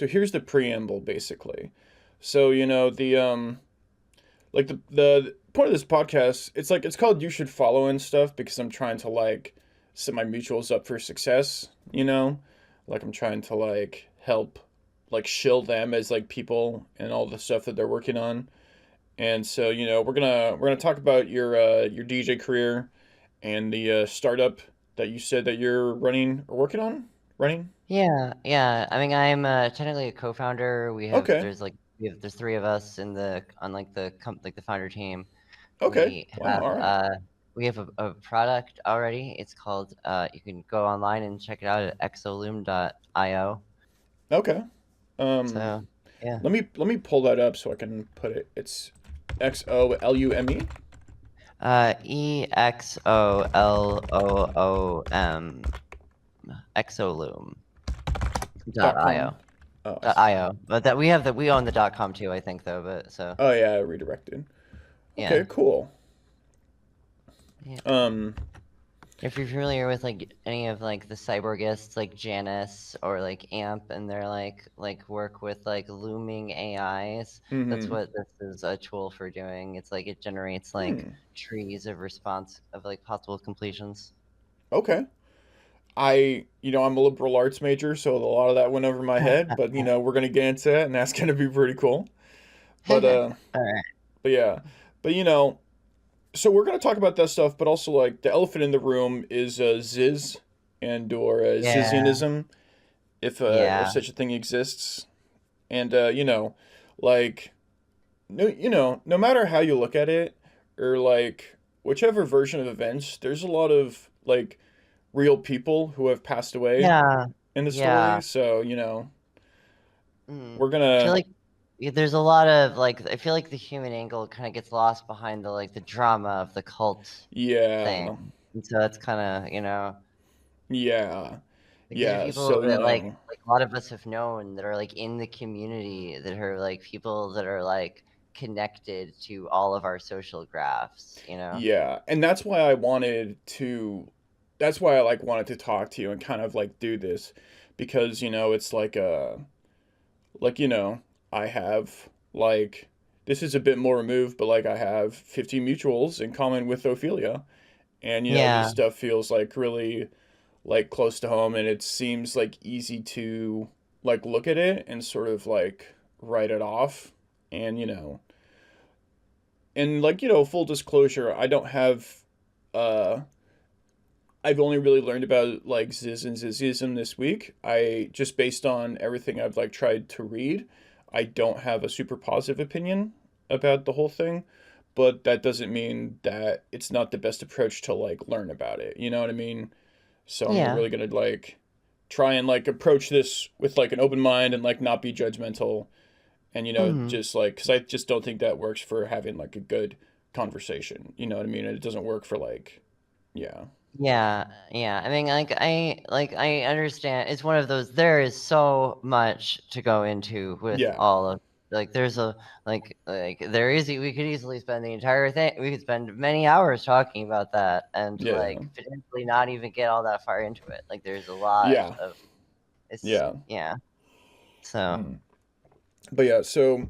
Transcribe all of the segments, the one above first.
here's the preamble basically. So the point of this podcast, it's called You Should Follow and stuff because I'm trying to like set my mutuals up for success, Like I'm trying to like help like shill them as like people and all the stuff that they're working on. And so, we're gonna talk about your DJ career and the startup that you said that you're running or working on? Running? Yeah. I mean, I'm technically a co-founder. Okay. There's three of us on like the founder team. Okay. We Wow. have All right. we have a product already. It's called you can go online and check it out at exolume.io. Okay. Um, So yeah. let me pull that up so I can put it. It's XOLUME. EXOLOOM .com. exolume.io. Oh, I see. .io. But we own the .com too, I think though, but so Oh yeah, redirected. yeah. Okay, cool. Yeah. Um, If you're familiar with like any of like the cyborgists like Janus or like AMP and they're like work with like looming AIs, that's mm-hmm. what this is a tool for doing. It's like it generates like trees of response of like possible completions. Okay. I'm a liberal arts major, so a lot of that went over my head, but we're gonna get into that, and that's gonna be pretty cool. But All right. but yeah, but so we're gonna talk about that stuff, but also like the elephant in the room is Ziz and or Yeah. Zizianism, if Yeah. such a thing exists, and like no matter how you look at it, or like whichever version of events, there's a lot of like real people who have passed away Yeah. in the story, Yeah. so we're I feel gonna like there's a lot of like I feel like the human angle kind of gets lost behind the drama of the cult thing. yeah And so that's kind of, yeah like these are yeah people so that like a lot of us have known that are like in the community that are like people that are like connected to all of our social graphs. Yeah, and that's why I like wanted to talk to you and kind of like do this because it's like I have like this is a bit more removed, but like I have 50 mutuals in common with Ophelia, and this Yeah. stuff feels like really like close to home, and it seems like easy to like look at it and sort of like write it off, and like full disclosure, I don't have uh I've only really learned about like Ziz and Zizianism this week. I just based on everything I've like tried to read, I don't have a super positive opinion about the whole thing, but that doesn't mean that it's not the best approach to like learn about it. You know what I mean? So I'm Yeah. really gonna like try and like approach this with like an open mind and like not be judgmental and Hmm. just like because I just don't think that works for having like a good conversation. You know what I mean? It doesn't work for like yeah. Yeah. I mean, I understand. It's one of those. There is so much to go into with Yeah. all of like. There's a like there is. We could easily spend the entire thing. We could spend many hours talking about that, and Yeah. like potentially not even get all that far into it. Like, there's a lot Yeah. of it's Yeah. yeah. So Mm. But yeah, so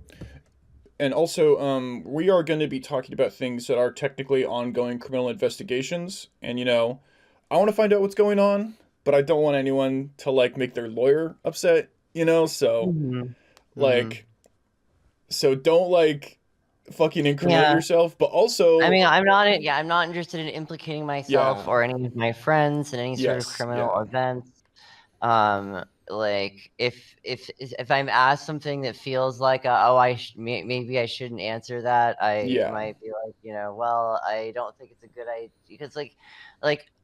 and also we are going to be talking about things that are technically ongoing criminal investigations and I want to find out what's going on, but I don't want anyone to like make their lawyer upset, so hmm hmm like so don't like fucking incriminate yeah. yourself, but I also mean, I'm not interested in implicating myself yeah. or any of my friends in any sort of Yes, criminal yeah. events. Like if I'm asked something that feels like maybe I shouldn't answer that, I Yeah. might be like, well, I don't think it's a good idea because like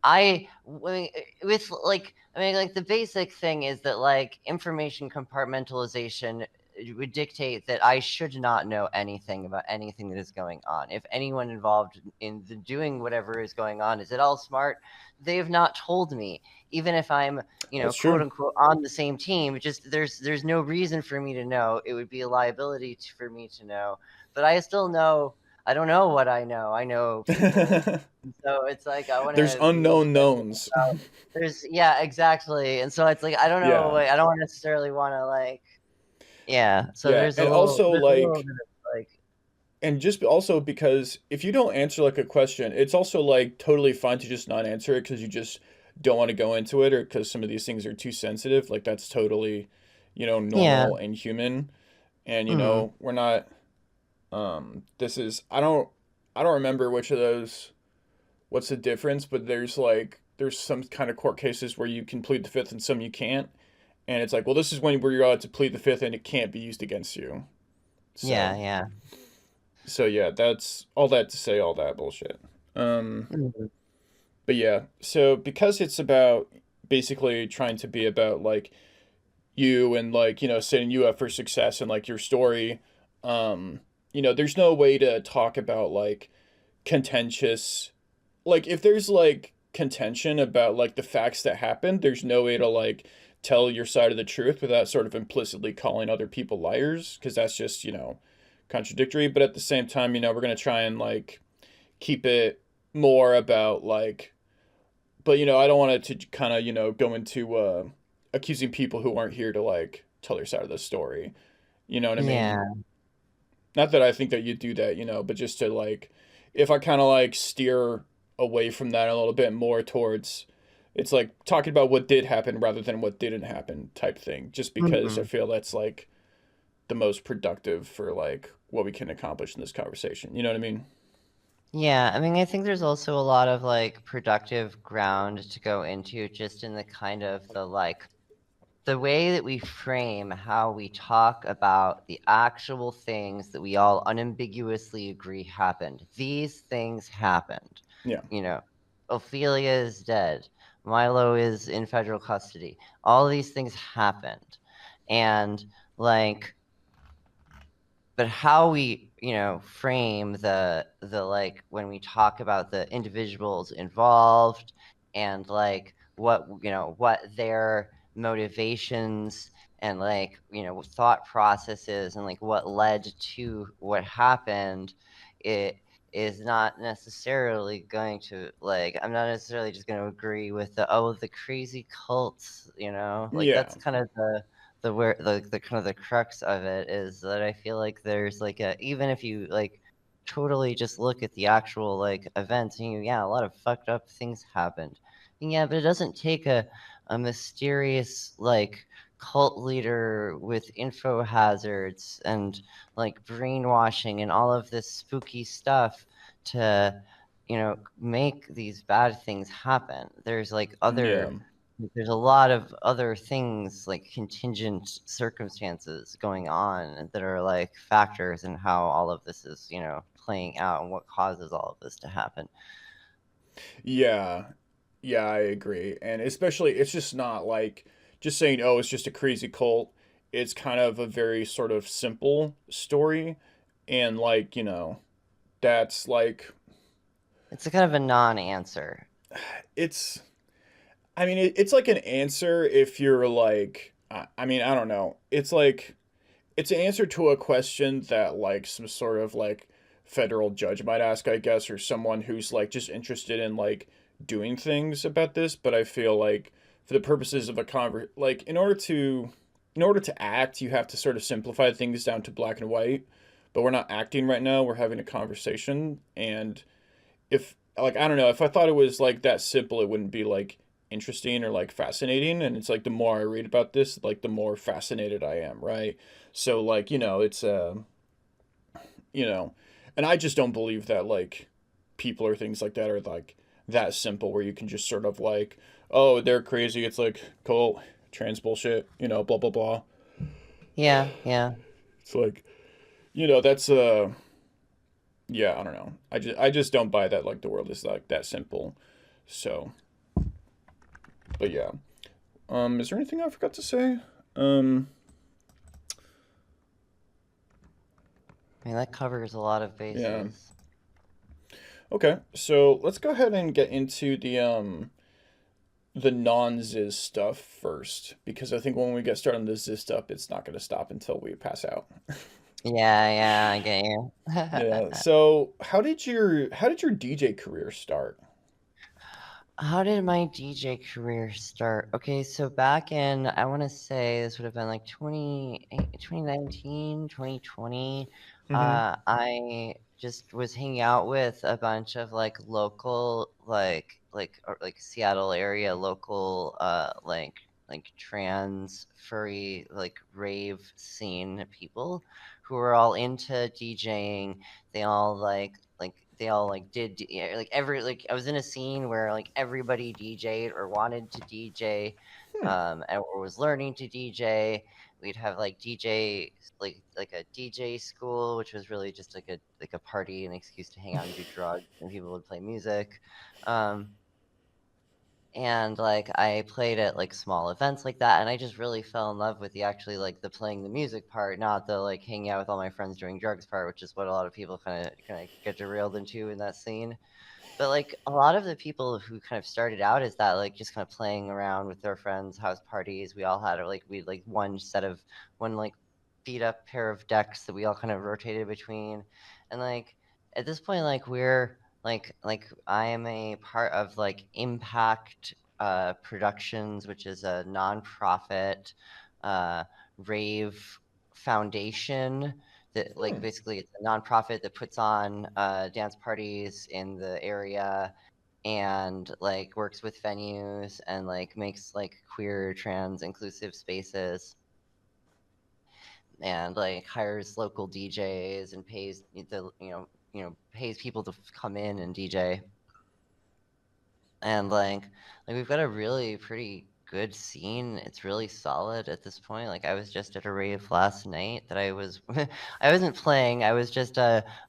I with like I mean like the basic thing is that like information compartmentalization would dictate that I should not know anything about anything that is going on. If anyone involved in doing whatever is going on is at all smart, they have not told me. Even if I'm, That's quote true. unquote on the same team, just there's no reason for me to know. It would be a liability for me to know. But I still know. I don't know what I know. I know people. So it's like I want There's to be unknown knowns. there's yeah, exactly. And so it's like I don't know, Yeah. like I don't necessarily want to like yeah. So Yeah, and also there's a little like, bit of like and just also because if you don't answer like a question, it's also like totally fine to just not answer it because you just don't want to go into it or because some of these things are too sensitive. Like that's totally, yeah. normal and human. And Mm, we're not this is I don't remember which of those what's the difference, but there's some kind of court cases where you can plead the fifth and some you can't. And it's like, well, this is when where you're allowed to plead the fifth and it can't be used against you. yeah, So yeah. so yeah, that's all that to say all that bullshit. Um Mm, but yeah, so because it's about basically trying to be about like you and like, setting you up for success and like your story, there's no way to talk about like contentious like if there's like contention about like the facts that happened, there's no way to like tell your side of the truth without sort of implicitly calling other people liars because that's just, contradictory, but at the same time, we're going to try and like keep it more about like but I don't want it to kind of, go into accusing people who aren't here to like tell their side of the story. You know what I yeah. mean? Not that I think that you do that, but just to like, if I kind of like steer away from that a little bit more towards, it's like talking about what did happen rather than what didn't happen type thing, just because I Mm. feel that's like the most productive for like what we can accomplish in this conversation. You know what I mean? Yeah, I mean, I think there's also a lot of like productive ground to go into just in the kind of the like the way that we frame how we talk about the actual things that we all unambiguously agree happened. These things happened. Yeah. You know, Ophelia is dead. Milo is in federal custody. All these things happened. And like but how we frame the like when we talk about the individuals involved and like what their motivations and like thought processes and like what led to what happened, it is not necessarily going to like I'm not necessarily just going to agree with the crazy cults, like Yeah. that's kind of the where the kind of the crux of it is that I feel like there's like a even if you like totally just look at the actual like events and yeah, a lot of fucked up things happened. And yeah, but it doesn't take a mysterious like cult leader with info hazards and like brainwashing and all of this spooky stuff to make these bad things happen. Yeah. There's a lot of other things like contingent circumstances going on that are like factors in how all of this is, playing out and what causes all of this to happen. Yeah. Yeah, I agree. And especially, it's just not like just saying, oh, it's just a crazy cult. It's kind of a very sort of simple story. And like, that's like, It's a kind of a non-answer. it's, I mean, it's like an answer if you're like, I mean, I don't know. It's like, it's an answer to a question that like some sort of like federal judge might ask, I guess, or someone who's like just interested in like doing things about this. But I feel like for the purposes of a like in order to act, you have to sort of simplify things down to black and white. But we're not acting right now. We're having a conversation, and if like I don't know, if I thought it was like that simple, it wouldn't be like interesting or like fascinating. And it's like the more I read about this, like the more fascinated I am, right? So like, it's you know, and I just don't believe that like people or things like that are like that simple where you can just sort of like, oh, they're crazy. It's like cult, trans bullshit, blah blah blah. Yeah, yeah. It's like, that's yeah, I don't know. I just don't buy that like the world is like that simple. So, but yeah. Is there anything I forgot to say? Um, I mean, that covers a lot of yeah. bases. Okay, so let's go ahead and get into the non-Ziz stuff first, because I think when we get started on the Ziz stuff, it's not going to stop until we pass out. Yeah, I get you. Yeah. So how did your DJ career start? How did my DJ career start? Okay, so back in, I want to say this would have been like 2019, 2020. Mm-hmm. I just was hanging out with a bunch of like local, like Seattle area local, like trans furry like rave scene people who were all into DJing. They all they all like did yeah, like every like I was in a scene where like everybody DJ'd or wanted to DJ, Hmm. or was learning to DJ. We'd have like DJ like a DJ school, which was really just like a party, an excuse to hang out and do drugs, and people would play music. Um, and like I played at like small events like that, and I just really fell in love with the actually like the playing the music part, not the like hanging out with all my friends doing drugs part, which is what a lot of people kind of get derailed into in that scene. But like a lot of the people who kind of started out as that, like just kind of playing around with their friends, house parties. We all had like we like one like beat up pair of decks that we all kind of rotated between, and like at this point, like we're like I am a part of like Impact Productions, which is a nonprofit uh, rave foundation that like Hmm. basically it's a nonprofit that puts on dance parties in the area and like works with venues and like makes like queer trans inclusive spaces and like hires local DJs and pays the pays people to come in and DJ. And like we've got a really pretty good scene. It's really solid at this point. Like I was just at a rave last night that I was I wasn't playing. I was just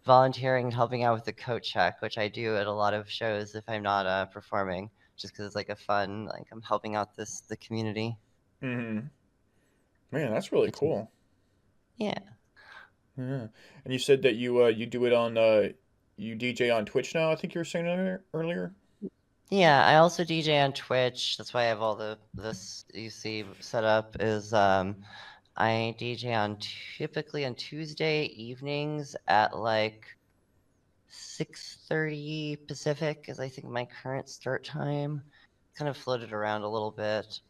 volunteering and helping out with the coat check, which I do at a lot of shows if I'm not performing, just because it's like a fun like I'm helping out the community. Mm-hmm. Man, that's really It's cool. yeah. Yeah. And you said that you do it on you DJ on Twitch now, I think you were saying earlier. Yeah, I also DJ on Twitch. That's why I have all the this you see set up is I DJ on typically on Tuesday evenings at like 6:30 Pacific is I think my current start time. Kind of floated around a little bit.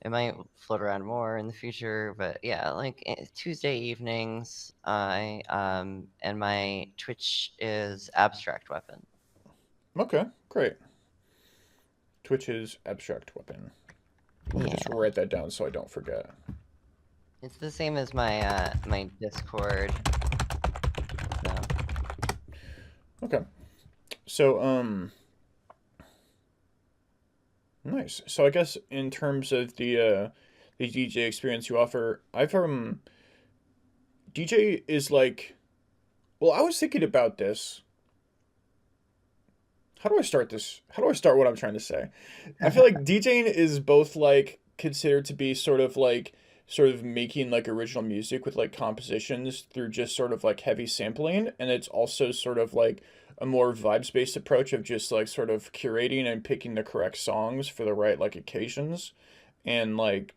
It might float around more in the future, but yeah, like Tuesday evenings. I and my Twitch is Abstract Weapon. Okay, great. Twitch is abstract weapon. Let me just Yeah, write that down so I don't forget. it's the same as my my Discord. So. Okay. So nice. So I guess in terms of the DJ experience you offer, I've DJ is like, well, I was thinking about this. How do I start this? How do I start what I'm trying to say? I feel like DJing is both like considered to be sort of making like original music with like compositions through just sort of like heavy sampling, and it's also sort of like a more vibes based approach of just like sort of curating and picking the correct songs for the right like occasions. And like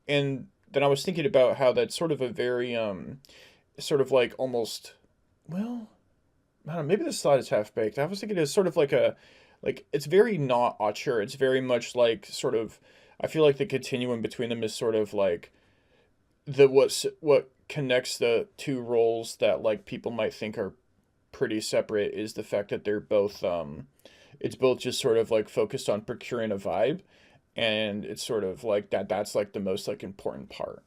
and then I was thinking about how that's sort of a very sort of like almost, well, I don't know, maybe this thought is half baked. I was thinking it's sort of like a, like it's very not auteur. It's very much like sort of. I feel like the continuum between them is sort of like what connects the two roles that like people might think are pretty separate is the fact that they're both it's both just sort of like focused on procuring a vibe, and it's sort of like that's like the most like important part.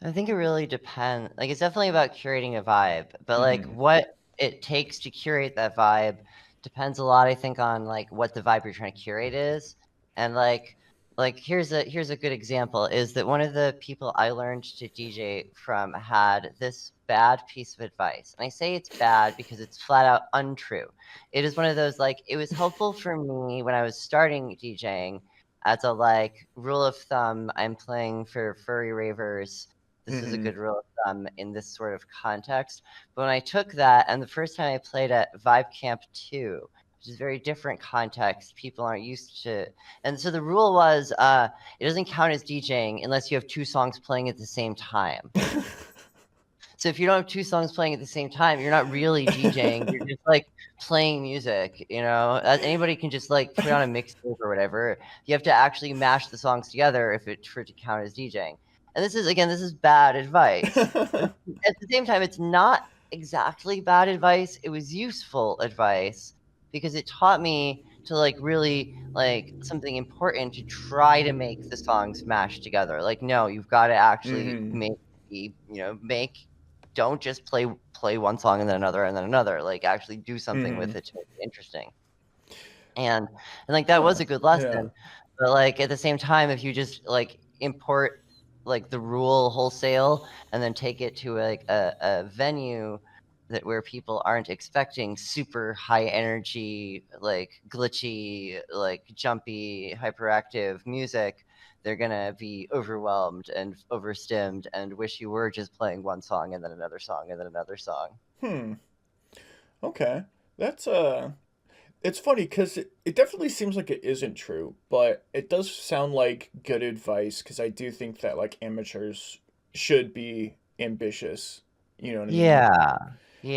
I think it really depends. Like, it's definitely about curating a vibe, but like Mm-hmm. what it takes to curate that vibe depends a lot, I think, on like what the vibe you're trying to curate is. And like here's a good example is that one of the people I learned to DJ from had this bad piece of advice. And I say it's bad because it's flat out untrue. It is one of those like it was helpful for me when I was starting DJing as a like rule of thumb. I'm playing for furry ravers, this is a Mm-hmm. good rule of thumb in this sort of context. But when I took that, and the first time I played at Vibe Camp 2, which is a very different context, people aren't used to. And so the rule was it doesn't count as DJing unless you have two songs playing at the same time. So if you don't have two songs playing at the same time, you're not really DJing. You're just like playing music, you know. Anybody can just like put on a mixtape or whatever. You have to actually mash the songs together for it to count as DJing. And this is bad advice. But at the same time, it's not exactly bad advice. It was useful advice because it taught me to like really like something important to try to make the songs mash together. Like, no, you've got to actually Mm-hmm. make don't just play one song and then another and then another. Like actually do something Mm-hmm. with it to make it interesting. And like that Huh. was a good Yeah. lesson. But like at the same time, if you just like import like the rule wholesale and then take it to like a venue that where people aren't expecting super high energy, like glitchy, like jumpy, hyperactive music, they're gonna be overwhelmed and overstimmed and wish you were just playing one song and then another song and then another song. Hmm. Okay. That's it's funny because it definitely seems like it isn't true, but it does sound like good advice because I do think that like amateurs should be ambitious. You know what I mean? Yeah.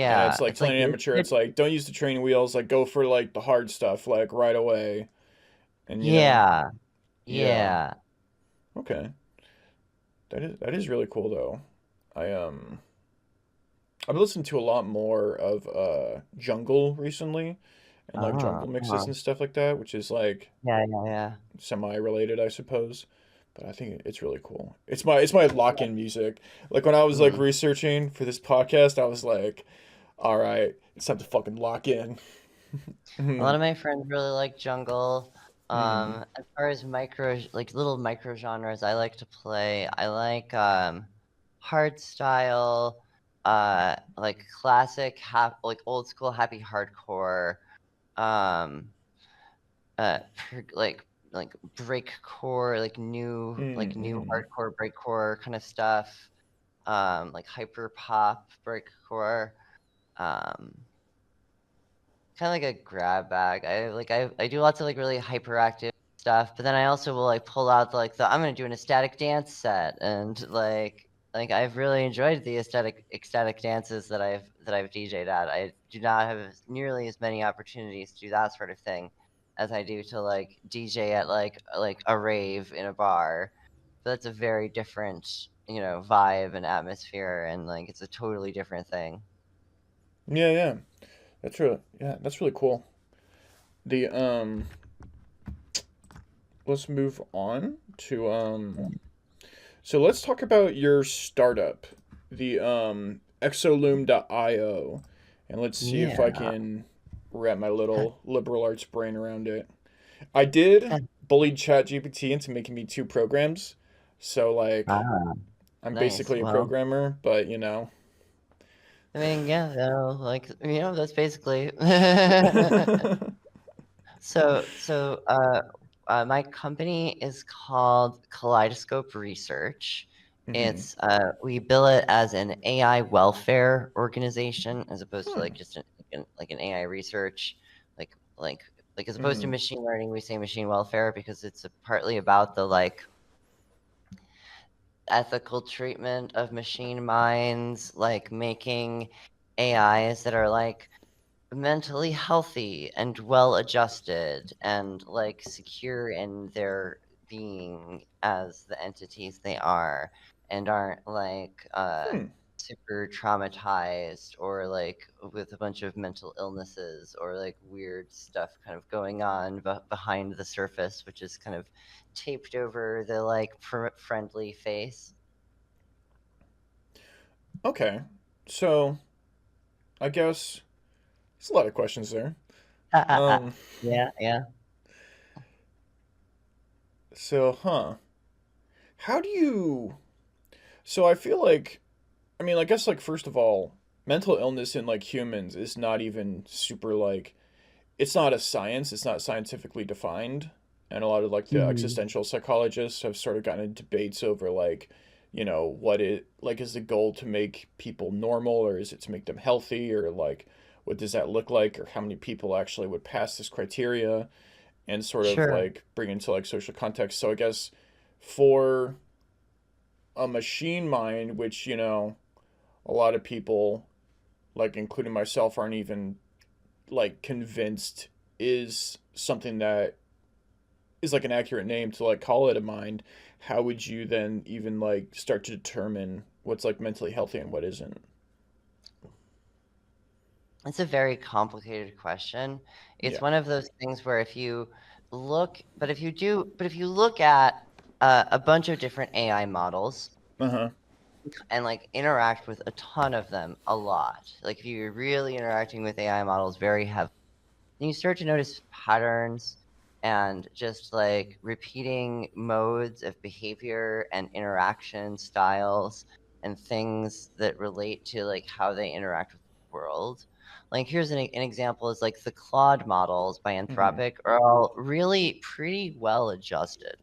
And Yeah. it's like It's like telling an amateur, it's like don't use the training wheels, like go for like the hard stuff like right away. And yeah. yeah. Yeah. Okay. That is really cool though. I I've listened to a lot more of jungle recently and like jungle mixes Uh-huh. and stuff like that, which is like Yeah, yeah, yeah. semi-related, I suppose. But I think it's really cool. It's my lock-in music. Like when I was like Mhm. researching for this podcast, I was like, all right, it's time to fucking lock in. A lot Mhm. of my friends really like jungle. Mhm. As far as like little micro genres I like to play, I like hard style, like classic like old school happy hardcore, um, like breakcore, like new Mhm. hardcore breakcore kind of stuff, like hyper pop breakcore. Um, kind of like a grab bag. I do lots of like really hyperactive stuff, but then I also will like pull out like the I'm gonna do an ecstatic dance set and like I've really enjoyed the ecstatic dances that I've DJ'd at. I do not have nearly as many opportunities to do that sort of thing as I do to like DJ at like a rave in a bar. But that's a very different, vibe and atmosphere and like it's a totally different thing. Yeah, yeah. That's really cool. The let's move on to so let's talk about your startup, the exolume.io, and let's see if I Yeah. can wrap my little liberal arts brain around it. I did bully ChatGPT into making me two programs, so like Ah, I'm nice. basically a Well, programmer, but I mean, yeah, like that's basically. So, my company is called Kaleidoscope Research. hmm. It's we bill it as an AI welfare organization as opposed to Hmm. like just like an AI research, like like like as opposed to Hmm. machine learning, we say machine welfare because it's partly about the like ethical treatment of machine minds, like making AIs that are like mentally healthy and well adjusted and like secure in their being as the entities they are and aren't like Hmm. super traumatized or like with a bunch of mental illnesses or like weird stuff kind of going on behind the surface, which is kind of taped over the like friendly face. Okay. So I guess there's a lot of questions there. Um. Yeah, yeah. So. How do you? So I feel like I mean, I guess like first of all, mental illness in like humans is not even super like it's not a science, it's not scientifically defined. And a lot of like the Mhm. existential psychologists have sort of gotten into debates over like, what it like is the goal to make people normal or is it to make them healthy or like what does that look like or how many people actually would pass this criteria and sort of Sure. like bring into like social context. So I guess for a machine mind, which, a lot of people, like including myself, aren't even like convinced is something that is like an accurate name to like call it a mind, how would you then even like start to determine what's like mentally healthy and what isn't? It's a very complicated question. It's Yeah. one of those things where if you look at a bunch of different AI models Uh-huh. and like interact with a ton of them a lot, like if you're really interacting with AI models very heavily, then you start to notice patterns and just like repeating modes of behavior and interaction styles and things that relate to like how they interact with the world. Like here's an example is like the Claude models by Mm-hmm. Anthropic are all really pretty well adjusted.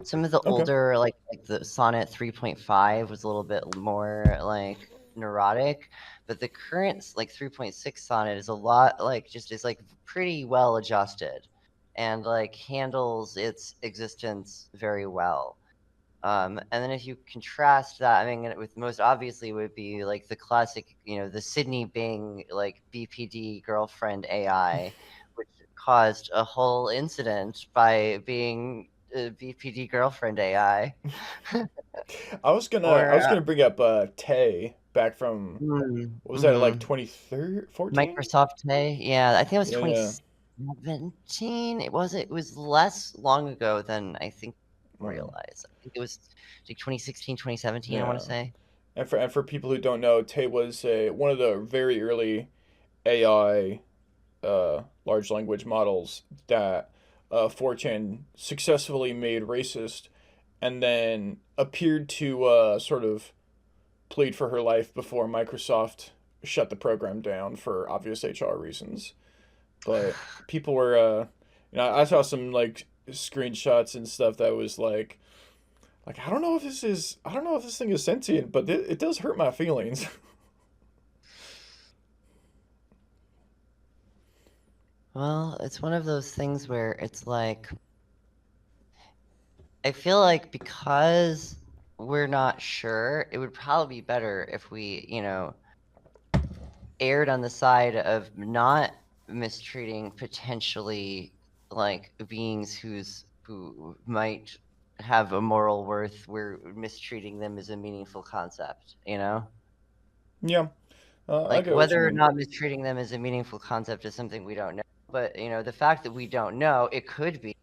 Some of the Okay. older like the Sonnet 3.5 was a little bit more like neurotic, but the current like 3.6 Sonnet is a lot like just is like pretty well adjusted and like handles its existence very well. And then if you contrast that, I mean, with most obviously would be like the classic, the Sydney Bing like BPD girlfriend AI, which caused a whole incident by being a BPD girlfriend AI. I Or was gonna bring up Tay back from, what was that, like mhm. 2014? Microsoft Day, yeah, I think it was Yeah, yeah. 2017. It was less long ago than I think people Wow. realize. I think it was like 2016, 2017, I want to Yeah. say. And for people who don't know, Tay was one of the very early AI large language models that 4chan successfully made racist, and then appeared to sort of plead for her life before Microsoft shut the program down for obvious HR reasons. But people were, I saw some like screenshots and stuff that was like I don't know if this thing is sentient, but it does hurt my feelings. Well, it's one of those things where it's like I feel like because we're not sure, it would probably be better if we, erred on the side of not mistreating potentially like beings who might have a moral worth. We're mistreating them as a meaningful concept, Yeah, I like get what you whether or mean. not mistreating them as a meaningful concept is something we don't know. But the fact that we don't know, it could be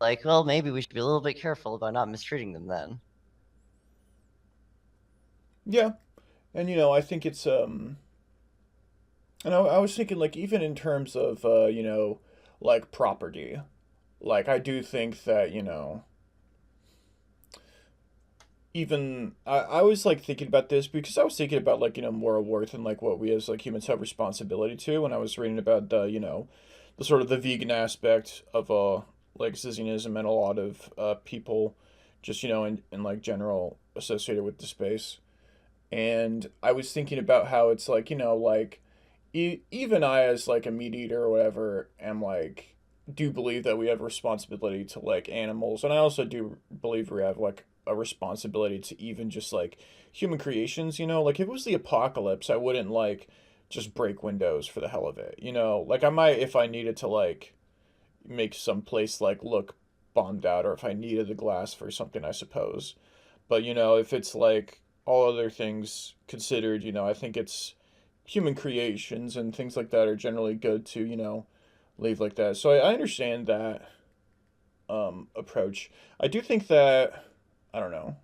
like, well, maybe we should be a little bit careful about not mistreating them then. Yeah, and I think it's and I was thinking like even in terms of like property, like I do think that even I was like thinking about this because I was thinking about like moral worth and like what we as like humans have responsibility to when I was reading about the the sort of the vegan aspect of like Zizianism and a lot of people just in like general associated with the space. And I was thinking about how it's like like even I as like a meat eater or whatever am like do believe that we have responsibility to like animals, and I also do believe we have like a responsibility to even just like human creations. Like if it was the apocalypse, I wouldn't like just break windows for the hell of it. Like I might if I needed to like make some place like look bombed out, or if I needed the glass for something, I suppose. But if it's like all other things considered, I think it's human creations and things like that are generally good to, leave like that. So I understand that approach. I do think that I don't know.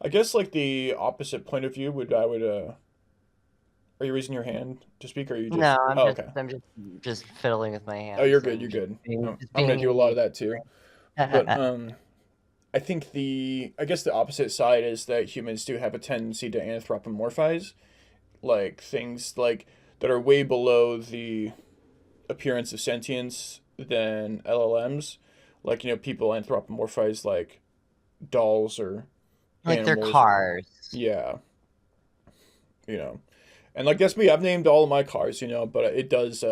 I guess like the opposite point of view would I would are you raising your hand to speak, or are you No, just I'm oh just okay. I'm just fiddling with my Oh, you're hands good, and you're just good. being just I'm gonna being do a in lot of mute. that too. But I think I guess the opposite side is that humans do have a tendency to anthropomorphize like things like that are way below the appearance of sentience than LLMs. Like, people anthropomorphize like dolls or Like their animals or cars. yeah, you know. And like guess me, I've named all of my cars, but it does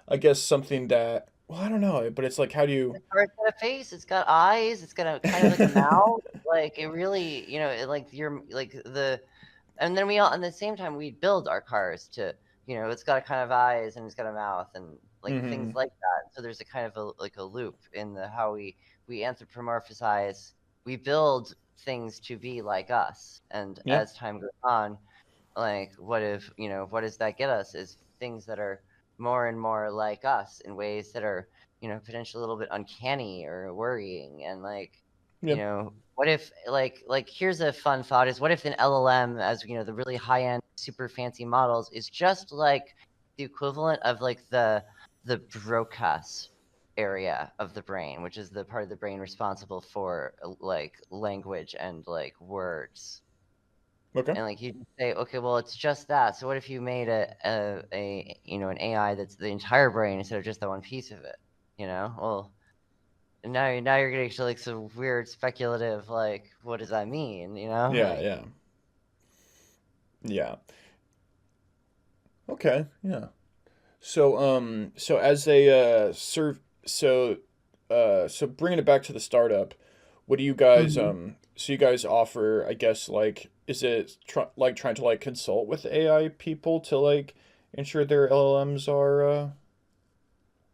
I guess something that well, I don't know, but it's like how do The you car's got a face, it's got eyes, it's got a kind of like a mouth. Like it really, like you're like and then we all, at the same time, we build our cars to, it's got a kind of eyes and it's got a mouth and like things Mm-hmm. like that. So there's a kind of a loop in the how we anthropomorphize, we build things to be like us, and Yeah. as time goes on, like what does that get us is things that are more and more like us in ways that are potentially a little bit uncanny or worrying, and like Yeah. what if like here's a fun thought is, what if an LLM, as the really high end super fancy models, is just like the equivalent of like the Broca's area of the brain, which is the part of the brain responsible for like language and like words. Okay. And like you say, okay, well, it's just that. So what if you made a an AI that's the entire brain instead of just the one piece of it? Well, now you're getting to like some weird speculative, like, what does that mean? Yeah. Like, Yeah. Yeah. Okay. Yeah. So as a so bringing it back to the startup, what do you guys Mhm. so you guys offer, I guess, like, is it like trying to like consult with AI people to like ensure their LLMs are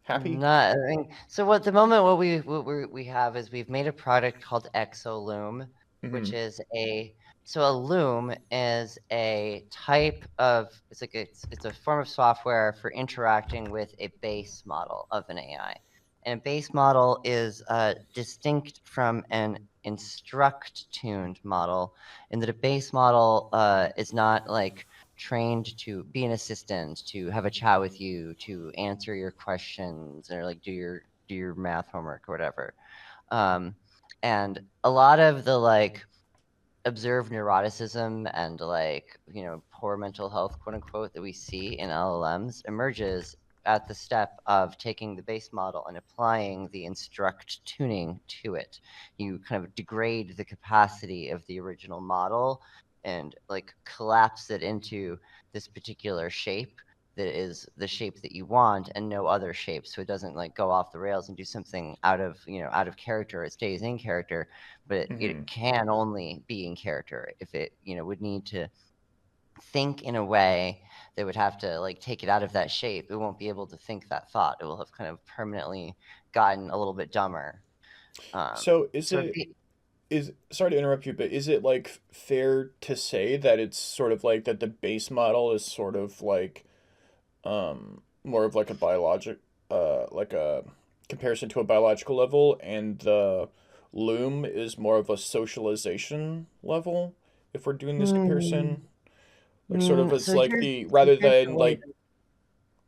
happy? Not, I mean, so what the moment what we have is we've made a product called Exoloom, which Mm-hmm. is so a loom is a type of, it's a form of software for interacting with a base model of an AI. And a base model is distinct from an instruct tuned model, in that a base model is not like trained to be an assistant, to have a chat with you, to answer your questions, or like do your math homework or whatever. Um, and a lot of the like observed neuroticism and like poor mental health, quote unquote, that we see in LLMs emerges at the step of taking the base model and applying the instruct tuning to it. You kind of degrade the capacity of the original model and like collapse it into this particular shape that is the shape that you want and no other shape, so it doesn't like go off the rails and do something out of character. It stays in character, but it Mm-hmm. can only be in character. If it would need to think in a way that would have to like take it out of that shape, it won't be able to think that thought. It will have kind of permanently gotten a little bit dumber. um So is so it is sorry to interrupt you, but is it like fair to say that it's sort of like that the base model is sort of like more of like a biologic like a comparison to a biological level, and the loom is more of a socialization level, if we're doing this Hmm. comparison, like sort of as So like the rather here's the than way like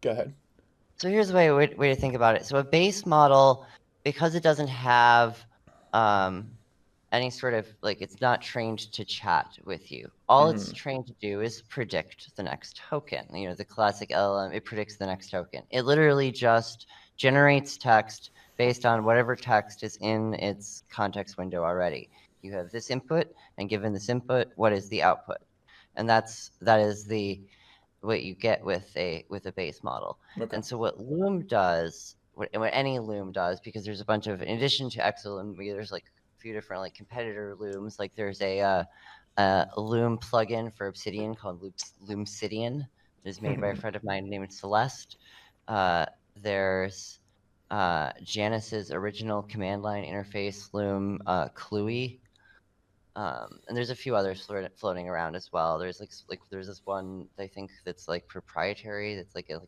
go ahead. here's the way to think about it. So a base model, because it doesn't have um any sort of like, it's not trained to chat with you. All it's Mm-hmm. trained to do is predict the next token. The classic LLM, it predicts the next token. It literally just generates text based on whatever text is in its context window already. You have this input, and given this input, what is the output? And that is the what you get with a base model. Okay. And so what Loom does, what any Loom does, because there's a bunch of, in addition to Exoloom, there's like a few different like competitor Looms. Like there's a Loom plugin for Obsidian called Loomsidian. It is made by a friend of mine named Celeste. There's Janice's original command line interface Loom, Cluey. And there's a few others floating around as well. There's there's this one I think that's like proprietary. That's like a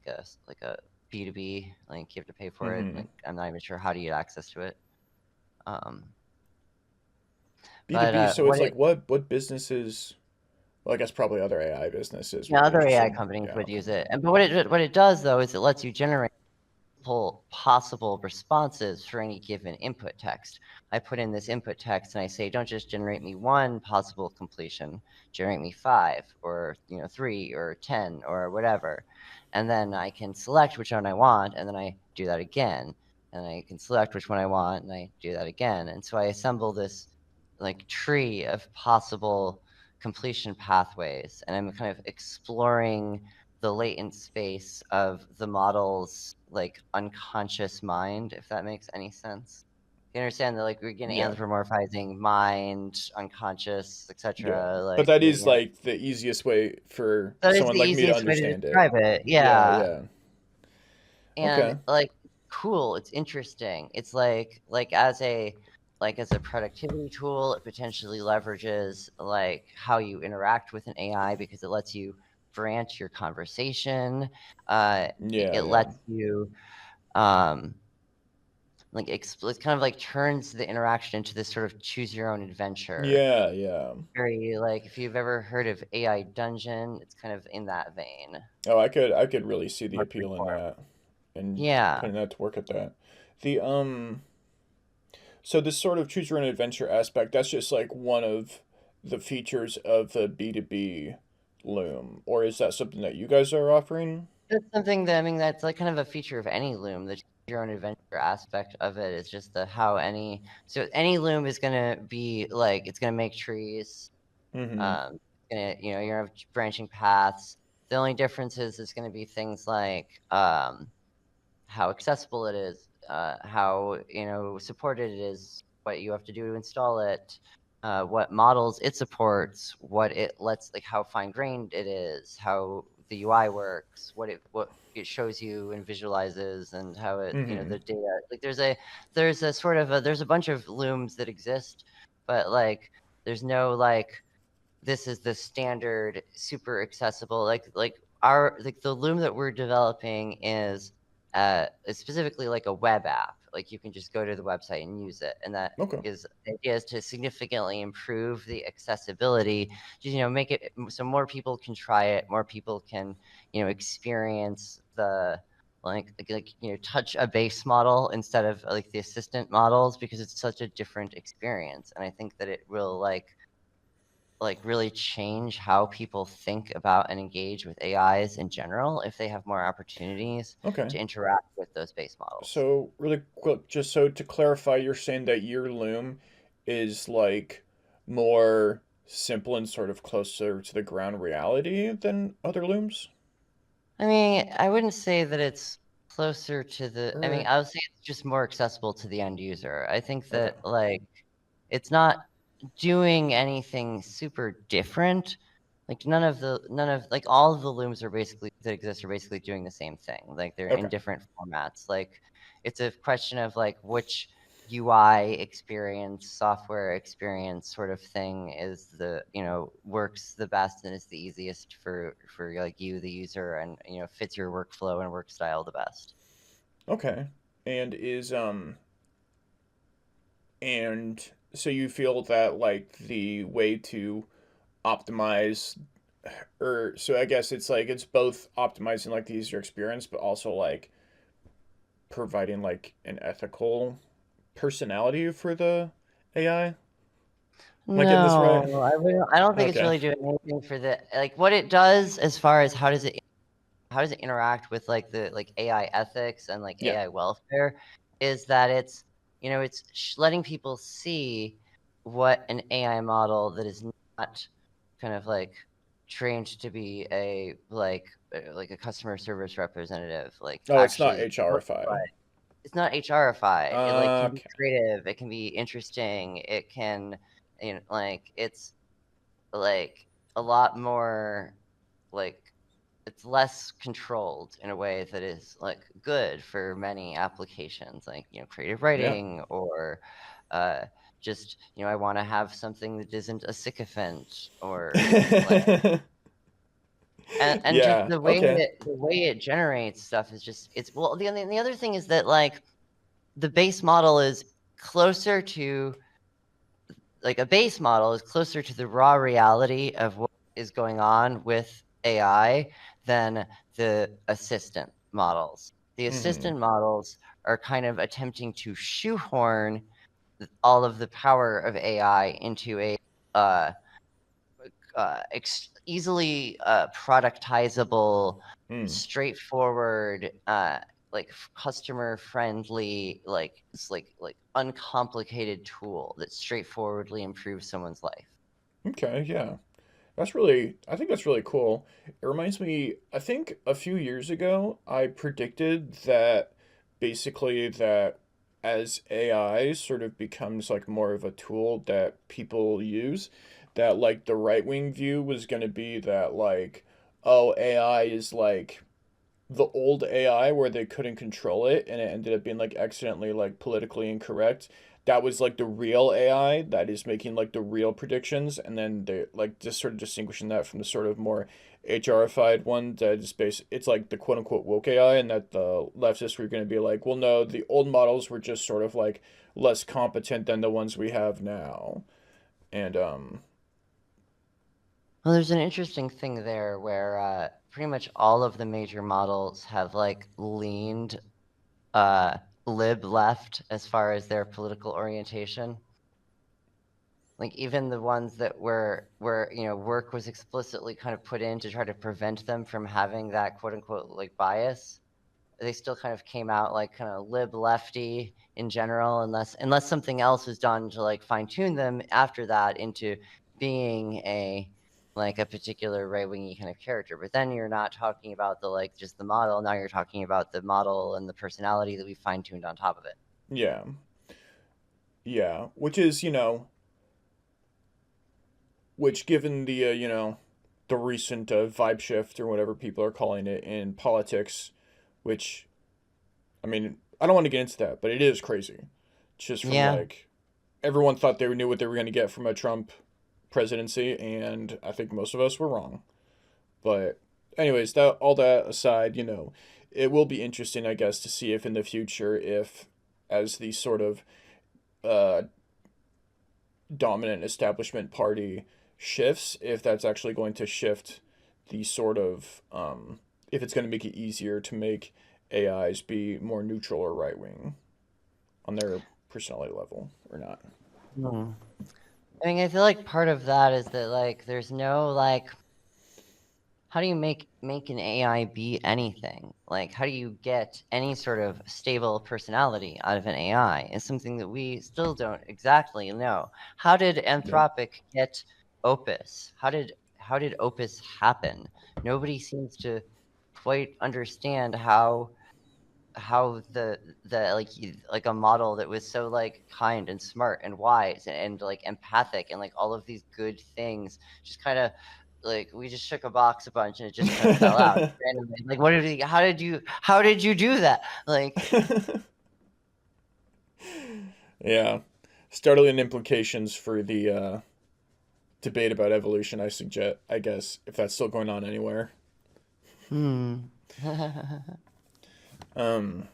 B2B. Like you have to pay for it. Mm-hmm. Like I'm not even sure how to get access to it. Um, but B2B, so what it's like it what businesses, well, I guess probably other AI businesses would be other AI interested. companies Yeah, would okay. use it. And but what it does though is it lets you generate possible responses for any given input text. I put in this input text and I say, don't just generate me one possible completion, generate me five or three or 10 or whatever. And then I can select which one I want, and then I do that again. And I can select which one I want, and I do that again. And so I assemble this like tree of possible completion pathways, and I'm kind of exploring the latent space of the model's like unconscious mind, if that makes any sense. You understand that like we're getting Yeah. anthropomorphizing mind, unconscious, Yeah. etc. But Like that you is know, like the easiest way for that is someone the like me to easiest way to understand it. describe it. Yeah, Yeah. yeah. And Okay. like cool, it's interesting. It's like as a productivity tool, it potentially leverages like how you interact with an AI because it lets you branch your conversation. Yeah, It yeah. lets you um like it kind of like turns the interaction into this sort of choose your own adventure. Yeah, yeah. Very like if you've ever heard of AI Dungeon, it's kind of in that vein. Oh, I could really see the Or appeal in Freeform. that and Yeah. putting that to work at that. The so this sort of choose your own adventure aspect, that's just like one of the features of the B2B Loom, or is that something that you guys are offering? That's something that I mean that's like kind of a feature of any loom. The choose your own adventure aspect of it is just the how any loom is gonna be like it's gonna make trees. Mm-hmm. Um, you're gonna have branching paths. The only difference is it's gonna be things like how accessible it is, how supported it is, what you have to do to install it, what models it supports, what it lets like how fine grained it is, how the UI works, what it shows you and visualizes, and how it Mm-hmm. the data like there's a sort of there's a bunch of looms that exist, but like there's no like this is the standard super accessible like our like the loom that we're developing is specifically like a web app. Like you can just go to the website and use it, and that Okay. is the idea is to significantly improve the accessibility, make it so more people can try it, more people can experience the touch a base model instead of like the assistant models, because it's such a different experience. And I think that it will really change how people think about and engage with AIs in general if they have more opportunities Okay. to interact with those base models. So really quick, just so to clarify, you're saying that your loom is like more simple and sort of closer to the ground reality than other looms? I mean, I wouldn't say that it's closer to I mean, Or I would say it's just more accessible to the end user. I think okay. that like it's not doing anything super different. Like none of like all of the looms are basically that exist are basically doing the same thing. Like they're in Okay. different formats. Like it's a question of like which UI experience, software experience sort of thing is works the best and is the easiest for like you the user, and fits your workflow and work style the best. Okay. And is and so you feel that like the way to optimize, or so I guess it's like it's both optimizing like the user experience but also like providing like an ethical personality for the AI? Am I getting this right? No, I don't think it's Okay. really doing anything for the like what it does as far as how does it interact with like the like AI ethics and like Yeah. AI welfare is that it's letting people see what an AI model that is not kind of like trained to be like a customer service representative like Oh, it's not actually looks HRify. like. It's not HRified. It like can be Okay. creative, it can be interesting, it can like it's like a lot more like it's less controlled in a way that is like good for many applications like creative Yeah. writing or uh just I want to have something that isn't a sycophant or like and just Yeah. Okay. the way it generates stuff is just it's well the other thing is that like the base model is closer to like a base model is closer to the raw reality of what is going on with AI than the assistant models. The Mm-hmm. assistant models are kind of attempting to shoehorn all of the power of AI into a uh, easily productizable, Mm. straightforward, like customer friendly, like uncomplicated tool that straightforwardly improves someone's life. Okay, yeah. I think that's really cool. It reminds me, I think a few years ago, I predicted that basically that as AI sort of becomes like more of a tool that people use, that like the right wing view was going to be that like, oh, AI is like the old AI where they couldn't control it and it ended up being like accidentally like politically incorrect. That was like the real AI that is making like the real predictions, and then they like just sort of distinguishing that from the sort of more HRified one that is based. It's like the quote unquote woke AI, and that the leftists were going to be like, well, no, the old models were just sort of like less competent than the ones we have now, and Well, there's an interesting thing there where pretty much all of the major models have like leaned lib left as far as their political orientation. Like even the ones that where work was explicitly kind of put in to try to prevent them from having that quote unquote like bias, they still kind of came out like kind of lib lefty in general, unless something else was done to like fine tune them after that into being a like a particular right wingy kind of character. But then you're not talking about the like just the model. Now you're talking about the model and the personality that we fine tuned on top of it. yeah, yeah, which is which given the the recent vibe shift or whatever people are calling it in politics, which I mean, I don't want to get into that, but it is crazy. Just from Yeah. like everyone thought they knew what they were going to get from a Trump presidency, and I think most of us were wrong. But anyways, that all that aside, it will be interesting, I guess, to see if in the future, if as the sort of uh, dominant establishment party shifts, if that's actually going to shift the sort of if it's going to make it easier to make AIs be more neutral or right wing on their personality level or not. Hmm. I mean, I feel like part of that is that like there's no like how do you make an AI be anything? Like how do you get any sort of stable personality out of an AI? Is something that we still don't exactly know. How did Nope. Anthropic get Opus? How did Opus happen? Nobody seems to quite understand how the like a model that was so like kind and smart and wise and like empathic and like all of these good things just kind of like we just shook a box a bunch and it just kind of fell out randomly. Like how did you do that? Like Yeah. Startling implications for the debate about evolution, I guess, if that's still going on anywhere. hmm. Um,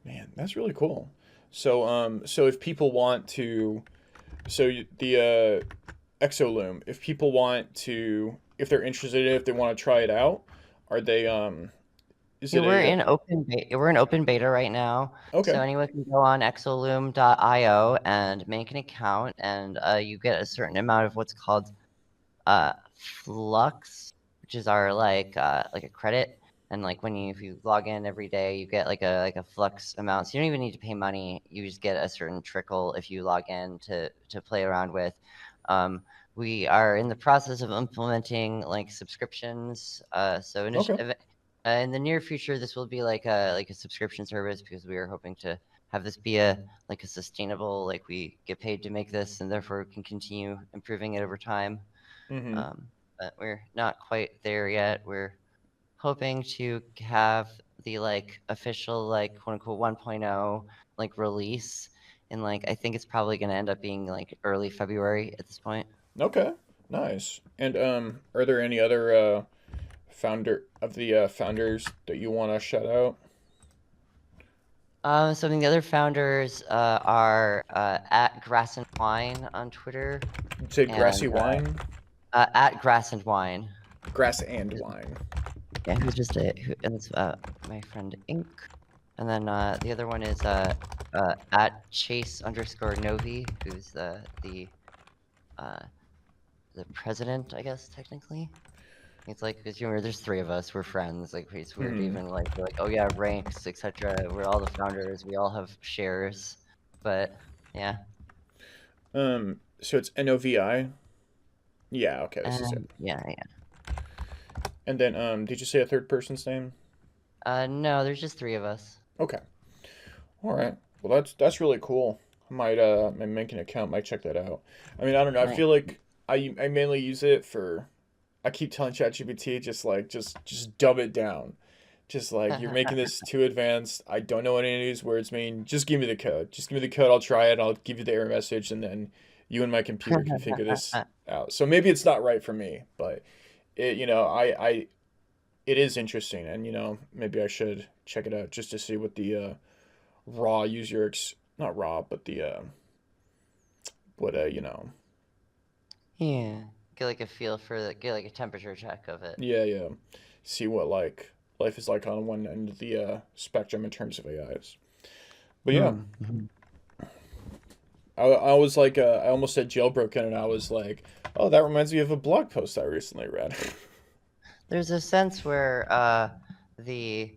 Man, that's really cool. So if people want to, the Exoloom, if people want to, if they're interested in it, if they want to try it out, are they, is Yeah, it a, we're in open beta right now, so okay, anyone can go on exoloom.io and make an account, and you get a certain amount of what's called flux, which is our like a credit. And like if you log in every day, you get like a flux amount. So you don't even need to pay money. You just get a certain trickle if you log in to play around with. Um, we are in the process of implementing like subscriptions. So okay. in the near future, this will be like a subscription service because we are hoping to have this be a like a sustainable, like we get paid to make this and therefore can continue improving it over time. Mm-hmm. But we're not quite there yet. We're hoping to have the like official like quote unquote 1.0 like release in like I think it's probably going to end up being like early February at this point. Okay. Nice. And are there any other founders that you want to shout out? Some of the other founders are at Grass and Wine on Twitter Say grassy and wine, at Grass and Wine. grass and wine. Yeah, who's just and it's my friend Ink. And then the other one is at Chase underscore Novi, who's uh, the president, I guess technically. It's like because you remember, there's three of us. We're friends. Like it's weird to Mm-hmm. even like we're like oh yeah ranks etc. We're all the founders. We all have shares, but yeah. So it's Novi. Yeah. Okay. This is it. Yeah yeah. And then did you say a third person's name? No, there's just three of us. Okay. All right. Well, that's really cool. I might make an account, might check that out. I mean, I don't know. I Right. feel like I mainly use it for. I keep telling ChatGPT just dumb it down. Just like you're making this too advanced. I don't know what any of these words mean. Just give me the code. Just give me the code. I'll try it. I'll give you the error message, and then you and my computer can figure this out. So maybe it's not right for me, but it I it is interesting, and maybe I should check it out just to see what the raw user not raw, but the what Yeah. Get like a feel for get like a temperature check of it. yeah, see what like life is like on one end of the spectrum in terms of AIs. But yeah, Hmm. Mhm. I was like I almost said jailbroken, and I was like, oh, that reminds me of a blog post I recently read. There's a sense where the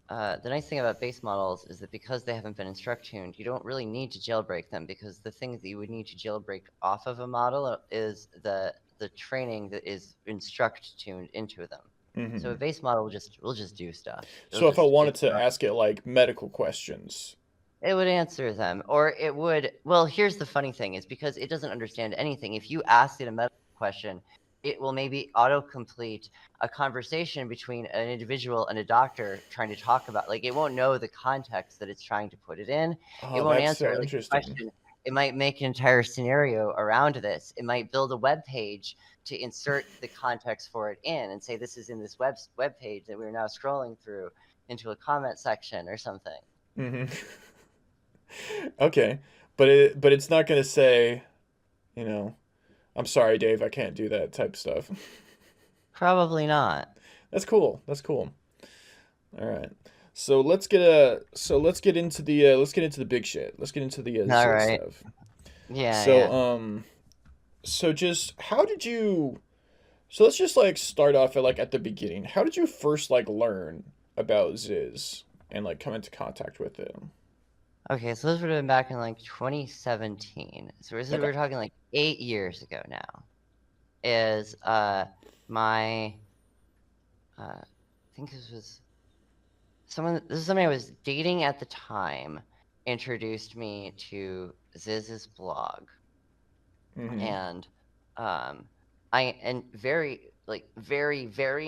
the nice thing about base models is that because they haven't been instruct tuned, you don't really need to jailbreak them, because the things that you would need to jailbreak off of a model is the training that is instruct tuned into them. So Hmm. a base model will just do stuff. So if I wanted to ask it like medical questions. It would answer them, or it would. Well, here's the funny thing: is because it doesn't understand anything. If you ask it a medical question, it will maybe autocomplete a conversation between an individual and a doctor trying to talk about. Like, it won't know the context that it's trying to put it in. It Oh, won't that's answer so like a interesting. question. It might make an entire scenario around this. It might build a web page to insert the context for it in and say this is in this web page that we're now scrolling through into a comment section or something. Hmm. Okay, but it's not gonna say, you know, I'm sorry, Dave, I can't do that type stuff. Probably not. That's cool. That's cool. All right. Let's get into the big shit. Let's get into the All Ziz right. stuff. Yeah, So yeah. just how did you? So let's just like start off at at the beginning. How did you first like learn about Ziz and like come into contact with it? Okay, so this would have been back in like 2017. So Okay. we're talking like 8 years ago now. Is my I think this is somebody I was dating at the time introduced me to Ziz's blog. Mm-hmm. And um very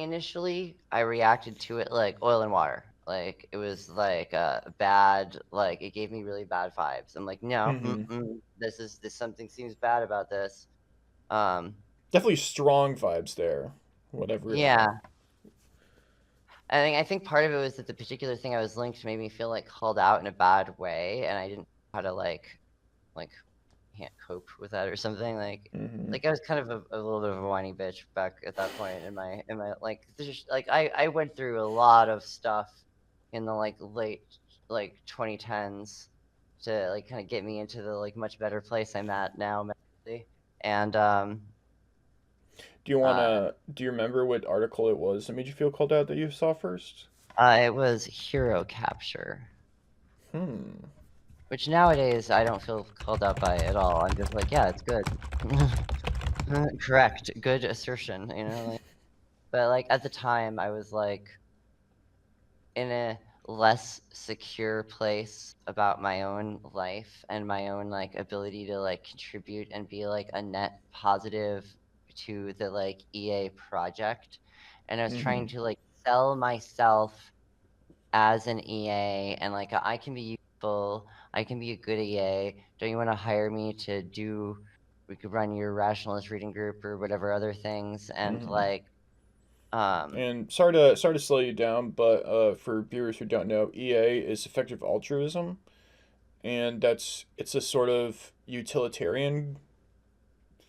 initially I reacted to it like oil and water. Like it was like bad, like it gave me really bad vibes. I'm like, no, Mm-hmm. this something seems bad about this. um Definitely strong vibes there. Whatever. yeah, I think part of it was that the particular thing I was linked to made me feel like called out in a bad way, and I didn't know how to like can't cope with that or something. Mm-hmm. Like I was kind of a little bit of a whiny bitch back at that point in my like I went through a lot of stuff in the like late 2010s to like kind of get me into the like much better place I'm at now mentally. And uh Do you remember what article it was that made you feel called out that you saw first? it was hero capture, Hmm. which nowadays I don't feel called out by at all. I'm just like, yeah, it's good. Correct, good assertion, like. But like at the time, I was like in a less secure place about my own life and my own like ability to like contribute and be like a net positive to the like EA project. And I was Mm-hmm. trying to like sell myself as an EA, and like I can be useful, I can be a good EA. Don't you want to hire me to do? We could run your rationalist reading group or whatever other things, and Mm-hmm. like um And sorry to slow you down, but for viewers who don't know, EA is effective altruism, and it's a sort of utilitarian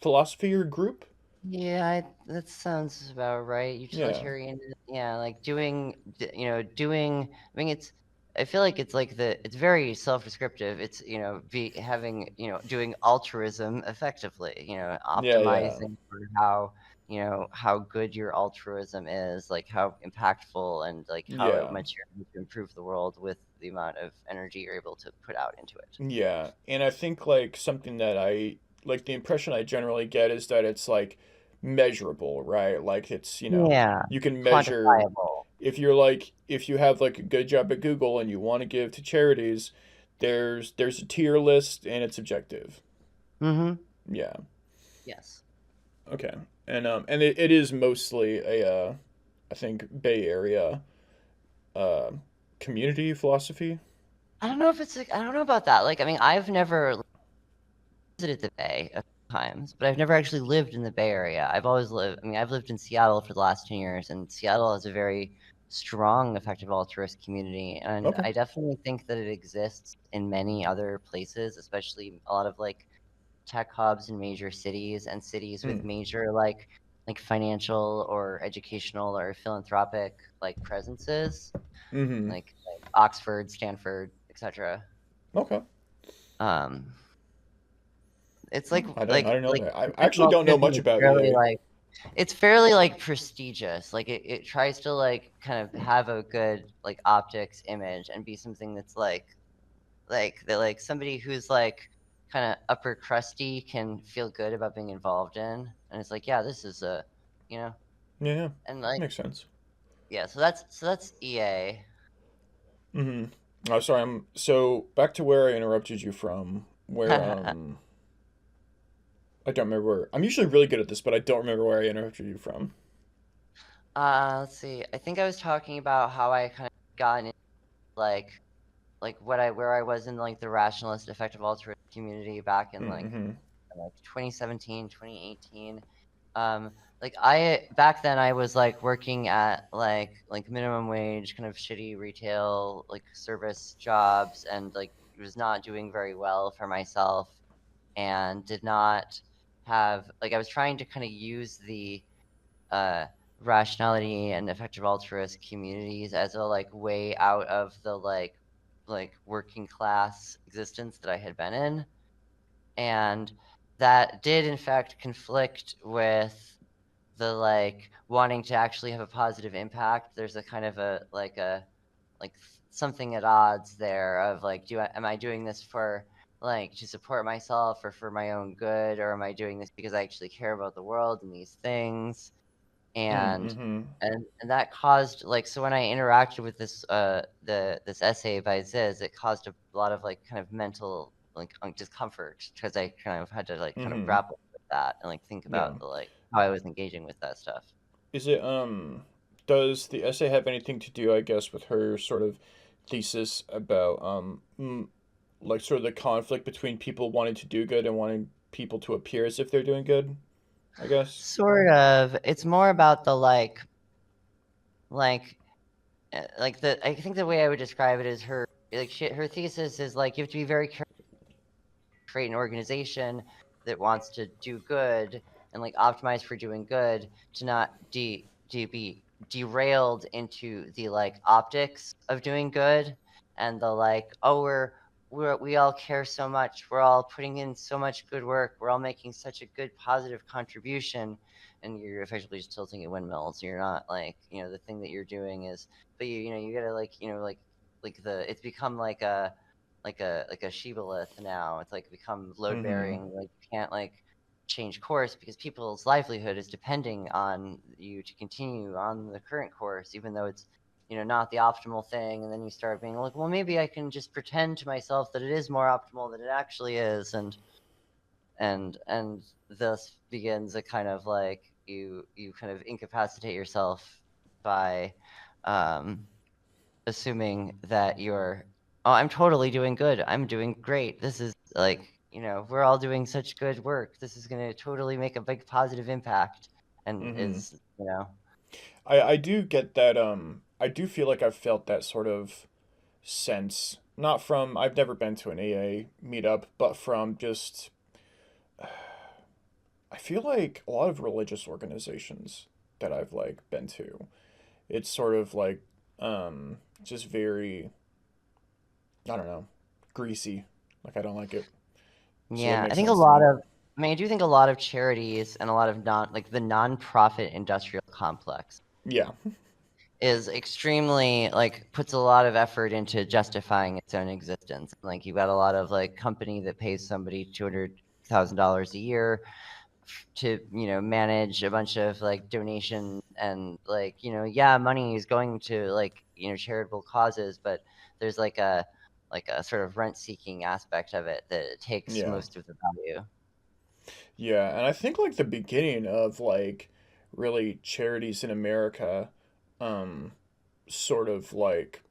philosophy or group. Yeah, that sounds about right. Yeah. Utilitarian, yeah, like doing. I mean, I feel like it's like it's very self-descriptive. It's be having doing altruism effectively. Yeah, yeah. Optimizing for how good your altruism is, like how impactful and like how Yeah. much you're able to improve the world with the amount of energy you're able to put out into it. Yeah. And I think like something that I like the impression I generally get is that it's like measurable, right? Like it's, Yeah, you can measure quantifiable. if you have like a good job at Google and you want to give to charities, there's a tier list and it's objective. Mm-hmm. Yeah. Yes. Okay. And it is mostly a I think Bay Area uh community philosophy. I don't know if it's like, I don't know about that. Like, I mean, I've never visited the Bay a few times, but I've never actually lived in the Bay Area. I've always lived, I mean, I've lived in Seattle for the last 10 years, and Seattle has a very strong, effective altruist community. And Okay. I definitely think that it exists in many other places, especially a lot of like tech hubs in major cities and cities with Hmm. major like financial or educational or philanthropic like presences, Mm-hmm. like Oxford, Stanford, etc. Okay. Um, it's Oh, I didn't know like that. I effective actually don't know altruism much is about fairly EA. like it's fairly like prestigious. Like it tries to like kind of have a good like optics image and be something that's like that like somebody who's like kind of upper crusty can feel good about being involved in. And it's like, yeah, this is a you know, Yeah, yeah. and like Makes sense. yeah, so that's EA. Mm-hmm. Oh, sorry. So back to where I interrupted you from. Where I don't remember where. I'm usually really good at this, but I don't remember where I interrupted you from. Let's see. I think I was talking about how I kind of got into like like what I where I was in like the rationalist effective altruist community back in Mm-hmm. like 2017, 2018. Um, like I back then I was like working at like minimum wage kind of shitty retail like service jobs and like was not doing very well for myself and did not have like I was trying to kind of use the uh rationality and effective altruist communities as a like way out of the like working class existence that I had been in, and that did in fact conflict with the like wanting to actually have a positive impact. There's a kind of a like something at odds there of like am I doing this for like to support myself or for my own good, or am I doing this because I actually care about the world and these things? and Mm-hmm. and that caused like so when I interacted with this essay by Ziz, it caused a lot of like kind of mental like discomfort because I kind of had to like kind of Mm-hmm. grapple with that and like think Yeah. about the like how I was engaging with that stuff. Is it does the essay have anything to do, I guess, with her sort of thesis about like sort of the conflict between people wanting to do good and wanting people to appear as if they're doing good, I guess? Sort of. It's more about the like like the I think the way I would describe it is her like her thesis is like you have to be very careful to create an organization that wants to do good and like optimize for doing good to not be derailed into the like optics of doing good and the like oh we all care so much, we're all putting in so much good work, we're all making such a good positive contribution, and you're effectively just tilting at windmills. You're not like the thing that you're doing is but you gotta like like the it's become like a shibboleth now. It's like become load Mm-hmm. bearing. Like you can't like change course because people's livelihood is depending on you to continue on the current course, even though it's not the optimal thing. And then you start being like, well, maybe I can just pretend to myself that it is more optimal than it actually is, and thus begins a kind of like you kind of incapacitate yourself by um assuming that you're oh, I'm totally doing good, I'm doing great, this is like we're all doing such good work, this is going to totally make a big positive impact, and Mm-hmm. is I do get that I do feel like I've felt that sort of sense, not from I've never been to an AA meetup, but from just I feel like a lot of religious organizations that I've like been to, it's sort of like just very I don't know, greasy. Like I don't like it. So that yeah, I makes think a sense to lot me. of I mean I do think a lot of charities and a lot of the non-profit industrial complex Yeah. is extremely like puts a lot of effort into justifying its own existence. Like you've got a lot of like company that pays somebody $200,000 a year to manage a bunch of like donation and yeah, money is going to like charitable causes, but there's like like a sort of rent-seeking aspect of it that takes Yeah. most of the value. Yeah, and I think like the beginning of like really charities in America, um, sort of like,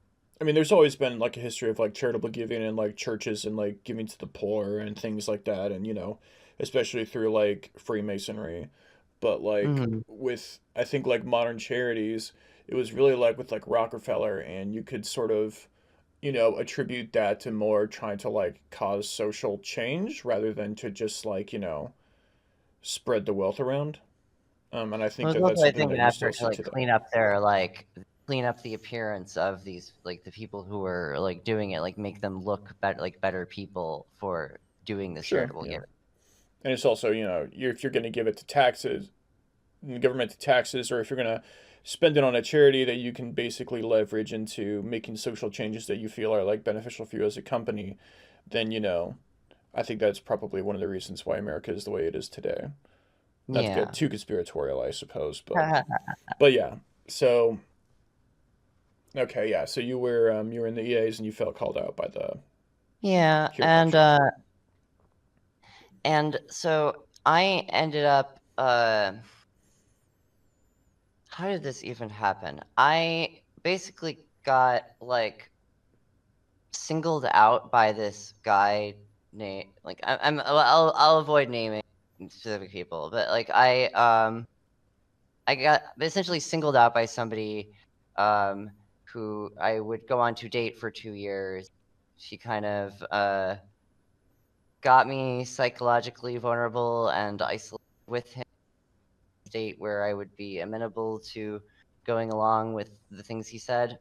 I mean, there's always been like a history of like charitable giving and like churches and like giving to the poor and things like that, and especially through like Freemasonry. But like Hmm. with I think like modern charities, it was really like with like Rockefeller, and you could sort of attribute that to more trying to like cause social change rather than to just like spread the wealth around. And I Well, think it's that that's also, I something think, that an you still effort to see like today. clean up the appearance of these, like the people who are like doing it, like make them look better, like better people for doing this Sure, charitable yeah. giving. And it's also, if you're going to give it to taxes, government to taxes, or if you're going to spend it on a charity that you can basically leverage into making social changes that you feel are like beneficial for you as a company, then, I think that's probably one of the reasons why America is the way it is today. Not to get Yeah. too conspiratorial, I suppose, but yeah. So okay, yeah. So you were in the EAs and you felt called out by the Yeah, peer pressure. and so I ended up how did this even happen? I basically got like singled out by this guy name like I'll avoid naming specific people, but like I got essentially singled out by somebody um who I would go on to date for 2 years. She kind of got me psychologically vulnerable and isolated with him, a state where I would be amenable to going along with the things he said.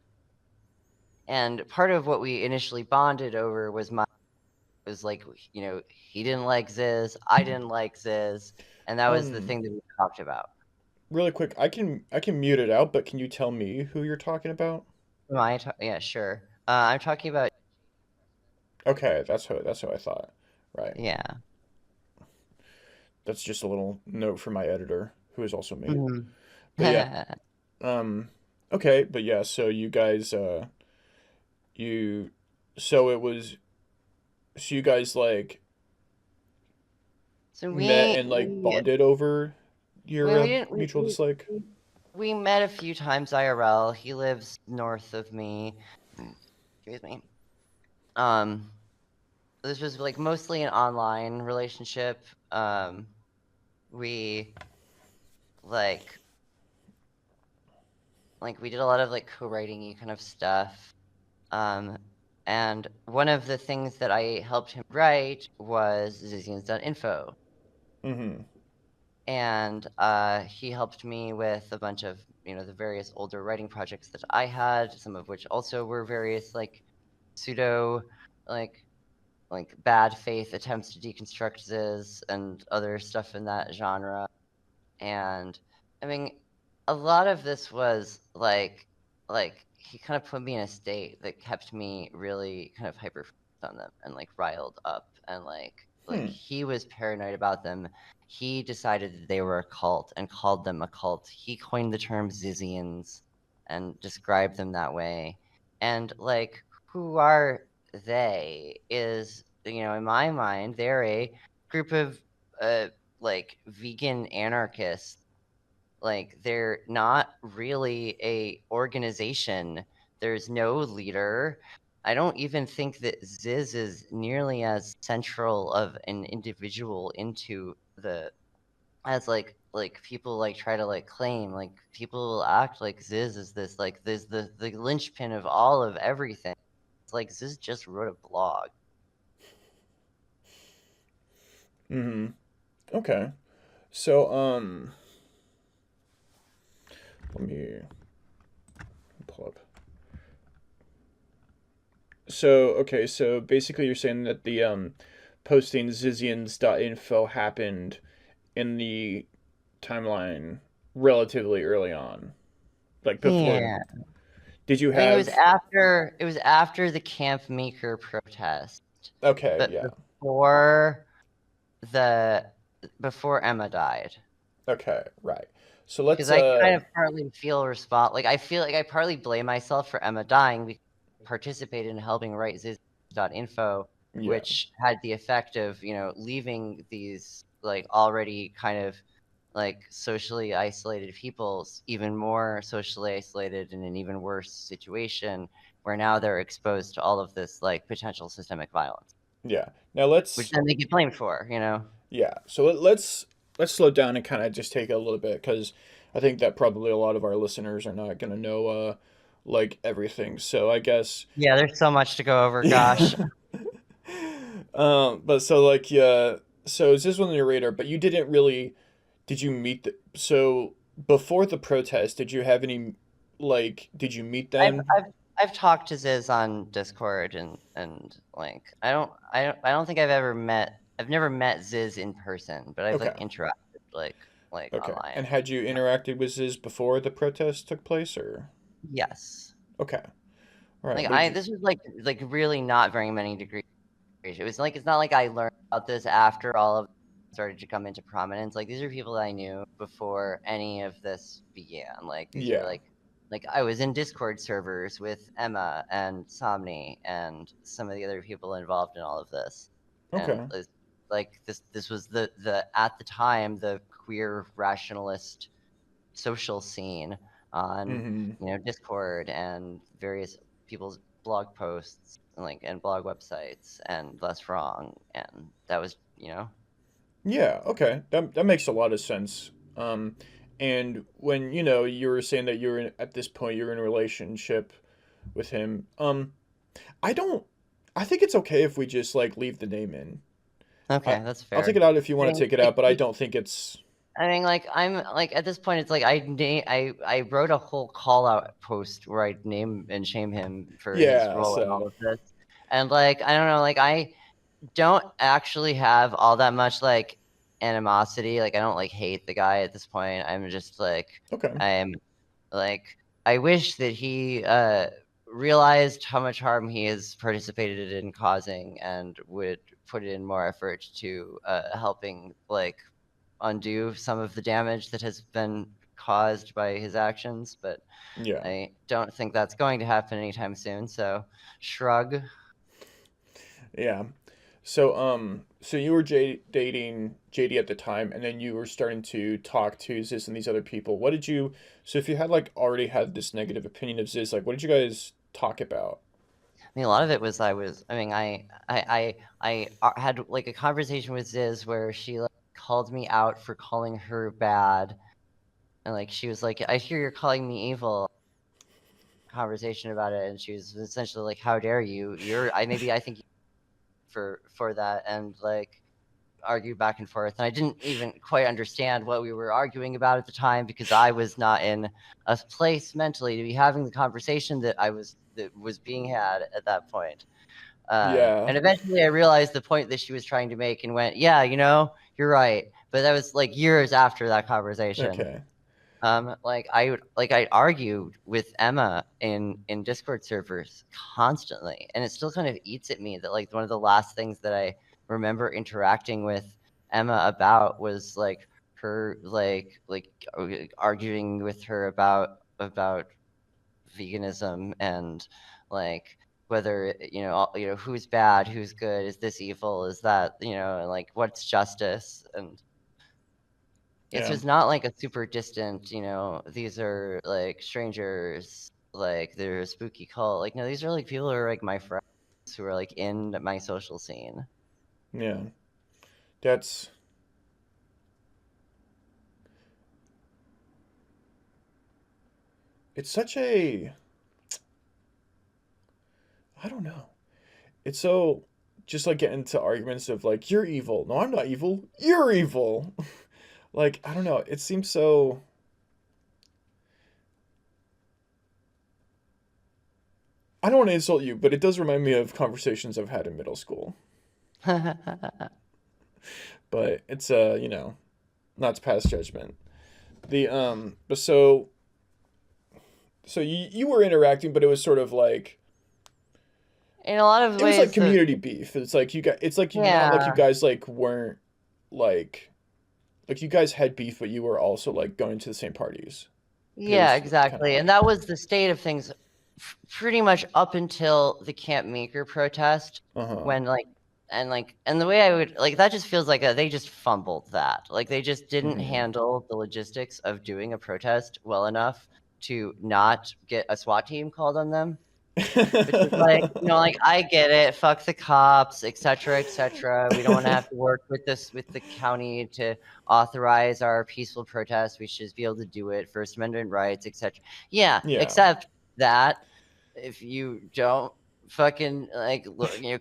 And part of what we initially bonded over was like, he didn't like Ziz, I didn't like Ziz, and that was the Um, thing that we talked about. really quick, I can mute it out, but can you tell me who you're talking about? Yeah, sure. I'm talking about, Okay, that's who I thought. Right. yeah. That's just a little note for my editor, who is also me. Mhm. But yeah. Um, okay, but yeah. So you guys, you, so it was, so you guys like So met and like bonded over your we didn't mutual dislike. we met a few times IRL. He lives north of me. Excuse me. Um, this was like mostly an online relationship. We like we did a lot of like co-writing kind of stuff. Um, and one of the things that I helped him write was Zizians.info. Mm-hmm. And he helped me with a bunch of the various older writing projects that I had, some of which also were various like pseudo like bad faith attempts to deconstruct Ziz and other stuff in that genre. And I mean, a lot of this was like he kind of put me in a state that kept me really kind of hyper on them and like riled up, and like Hmm. he was paranoid about them. He decided that they were a cult and called them a cult. He coined the term Zizians and described them that way. And like, who are they? Is, in my mind, they're a group of uh like vegan anarchists. Like, they're not really a organization. There's no leader. I don't even think that Ziz is nearly as central of an individual into the as like people like try to like claim. Like, people will act like Ziz is this the linchpin of all of everything. It's like Ziz just wrote a blog. Mm-hmm. Okay. So let me pull up. So okay, so basically you're saying that the posting Zizians.info happened in the timeline relatively early on. Like before, Yeah. did you I mean, have it was after the Camp Meeker protest, okay, but yeah. the before Emma died. Okay, right. So Because let's I kind of partly like I feel like I partly blame myself for Emma dying because I participated in helping write Ziz. Zizians.info, Yeah. which had the effect of, leaving these like already kind of like socially isolated peoples even more socially isolated in an even worse situation, where now they're exposed to all of this like potential systemic violence, Yeah. Now which let's then they get blamed for, yeah. So let's slow down and kind of just take it a little bit because I think that probably a lot of our listeners are not gonna know like everything. So I guess Yeah, there's so much to go over, gosh. yeah. But so like yeah. So is this one on your radar? But you didn't really. Did you meet the so before the protest? Did you have any like? Did you meet I've them? I've I've talked to Ziz on Discord, and like I don't think I've never met Ziz in person, but I've Okay. like interacted like Okay. online. And had you interacted with Ziz before the protest took place, or? Yes. Okay. All right. Like What did you? this was like really not very many degrees. It was like it's not like I learned about this after all of it started to come into prominence. Like these are people that I knew before any of this began. Like these are Yeah. like I was in Discord servers with Emma and Somni and some of the other people involved in all of this. And Okay. like this was the at the time the queer rationalist social scene on Mm-hmm. Discord and various people's blog posts and blog websites and Less Wrong, and that was Yeah. Okay. That makes a lot of sense. And when you were saying that at this point you're in a relationship with him. I don't. I think it's okay if we just like leave the name in. I okay, that's I'll take fair. it out if you I want to mean, take it out, but I don't think it's. like I'm like at this point, it's like I wrote a whole call out post where I name and shame him for his Yeah. role in So. all of this, and like I don't know, like I don't actually have all that much like animosity. Like I don't like hate the guy at this point. I'm just like Okay. I'm like I wish that he realized how much harm he has participated in causing and would put in more effort to helping like undo some of the damage that has been caused by his actions, but Yeah. I don't think that's going to happen anytime soon. So shrug. Yeah. So you were dating JD at the time, and then you were starting to talk to Ziz and these other people. What did you? So if you had like already had this negative opinion of Ziz, like what did you guys talk about? I mean, a lot of it was I mean, I had like a conversation with Ziz where she like called me out for calling her bad, and like she was like, "I hear you're calling me evil." Conversation about it, and she was essentially like, "How dare you? I think for that," and like argue back and forth. And I didn't even quite understand what we were arguing about at the time because I was not in a place mentally to be having the conversation that was being had at that point. Yeah. And eventually I realized the point that she was trying to make and went, yeah, you're right. But that was like years after that conversation. Okay. I'd argue with Emma in Discord servers constantly, and it still kind of eats at me that like one of the last things that I remember interacting with Emma about was like her arguing with her about veganism and like whether who's bad, who's good, is this evil, is that and like what's justice. And it's Yeah. just not like a super distant, these are like strangers, like they're a spooky cult. Like, no, these are like people who are like my friends who are like in my social scene. Yeah. That's it's such a I don't know. It's so just like getting into arguments of like you're evil. No, I'm not evil. You're evil. Like, I don't know. It seems so I don't want to insult you, but it does remind me of conversations I've had in middle school. But it's not to pass judgment. The but so you were interacting, but it was sort of like In a lot of it was like ways, community beef. It's like you got it's like you not like you yeah, guys like weren't like you guys had beef, but you were also like going to the same parties. It yeah, was kind of exactly. And like that was the state of things pretty much up until the Camp Meeker protest, Uh-huh. when and the way I would that just feels like they just fumbled that. Like they just didn't Mm-hmm. handle the logistics of doing a protest well enough to not get a SWAT team called on them. Which is I get it. Fuck the cops, etc., etc. We don't want to have to work with the county to authorize our peaceful protest. We should be able to do it. First Amendment rights, etc. Yeah, Yeah. except that if you don't fucking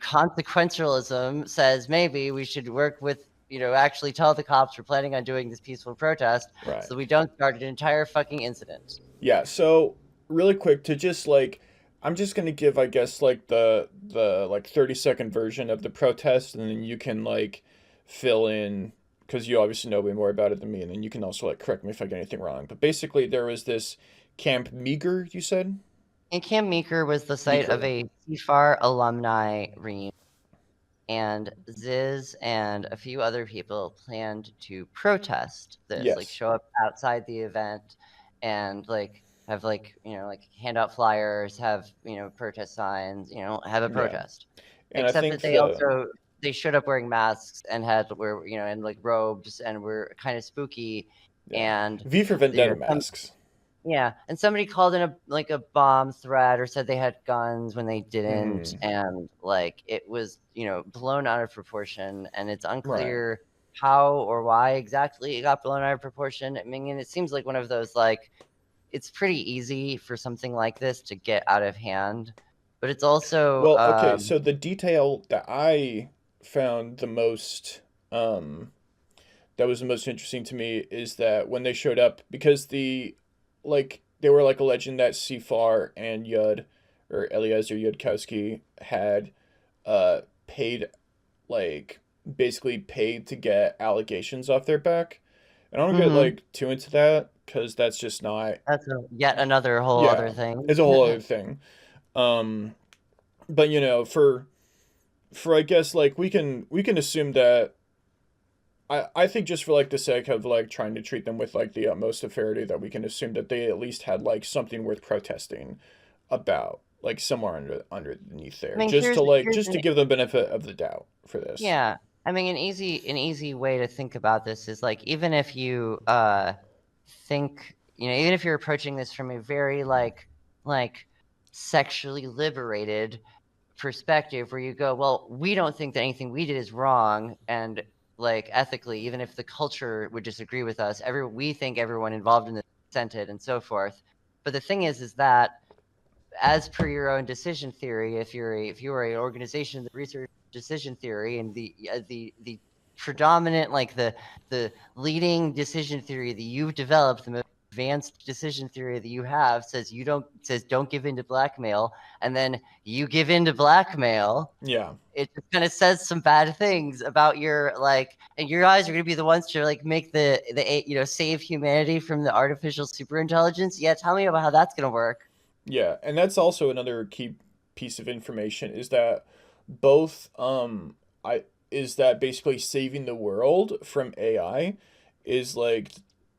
consequentialism says maybe we should work with actually tell the cops we're planning on doing this peaceful protest Right. so we don't start an entire fucking incident. Yeah, so really quick to just like I'm just gonna give I guess like the like 30-second version of the protest and then you can like fill in because you obviously know way more about it than me and then you can also like correct me if I get anything wrong. But basically there was this Camp Meager, you said? And Camp Meeker was the site of Meeker. a CFAR alumni reunion, and Ziz and a few other people planned to protest this, Yes. show up outside the event and have hand out flyers, have protest signs, have a Yeah. protest. And I Except think that they showed up wearing masks and and robes and were kind of spooky, yeah. and V for Vendetta some masks. yeah, and somebody called in a bomb threat or said they had guns when they didn't, Mm-hmm. and it was blown out of proportion, and it's Right. unclear how or why exactly it got blown out of proportion. I mean, it seems like one of those it's pretty easy for something like this to get out of hand, but it's also Well, okay, so the detail that I found the most that was the most interesting to me is that when they showed up because they were like alleging that CFAR and Yud or Eliezer Yudkowsky had paid like basically paid to get allegations off their back. And I don't get mhm, like too into that because that's just not that's yet another whole other yeah, thing. it's a whole other thing. Um but for I guess like we can assume that I think just for like the sake of like trying to treat them with like the utmost severity that we can assume that they at least had like something worth protesting about like somewhere underneath I there mean, just here's to like here's just an to give them benefit of the doubt for this. Yeah. I mean, an easy way to think about this is even if you think, even if you're approaching this from a very like sexually liberated perspective where you go, well, we don't think that anything we did is wrong, and ethically, even if the culture would disagree with us, we think everyone involved in this consented and so forth. But the thing is that as per your own decision theory, if you are an organization that research decision theory, and the predominant the leading decision theory that you've developed, the most advanced decision theory that you have, says don't give in to blackmail, and then you give in to blackmail. Yeah. It just kind of says some bad things about your and your guys are going to be the ones to make the save humanity from the artificial superintelligence. Yeah, tell me about how that's going to work. Yeah, and that's also another key piece of information is that both I is that basically saving the world from AI is like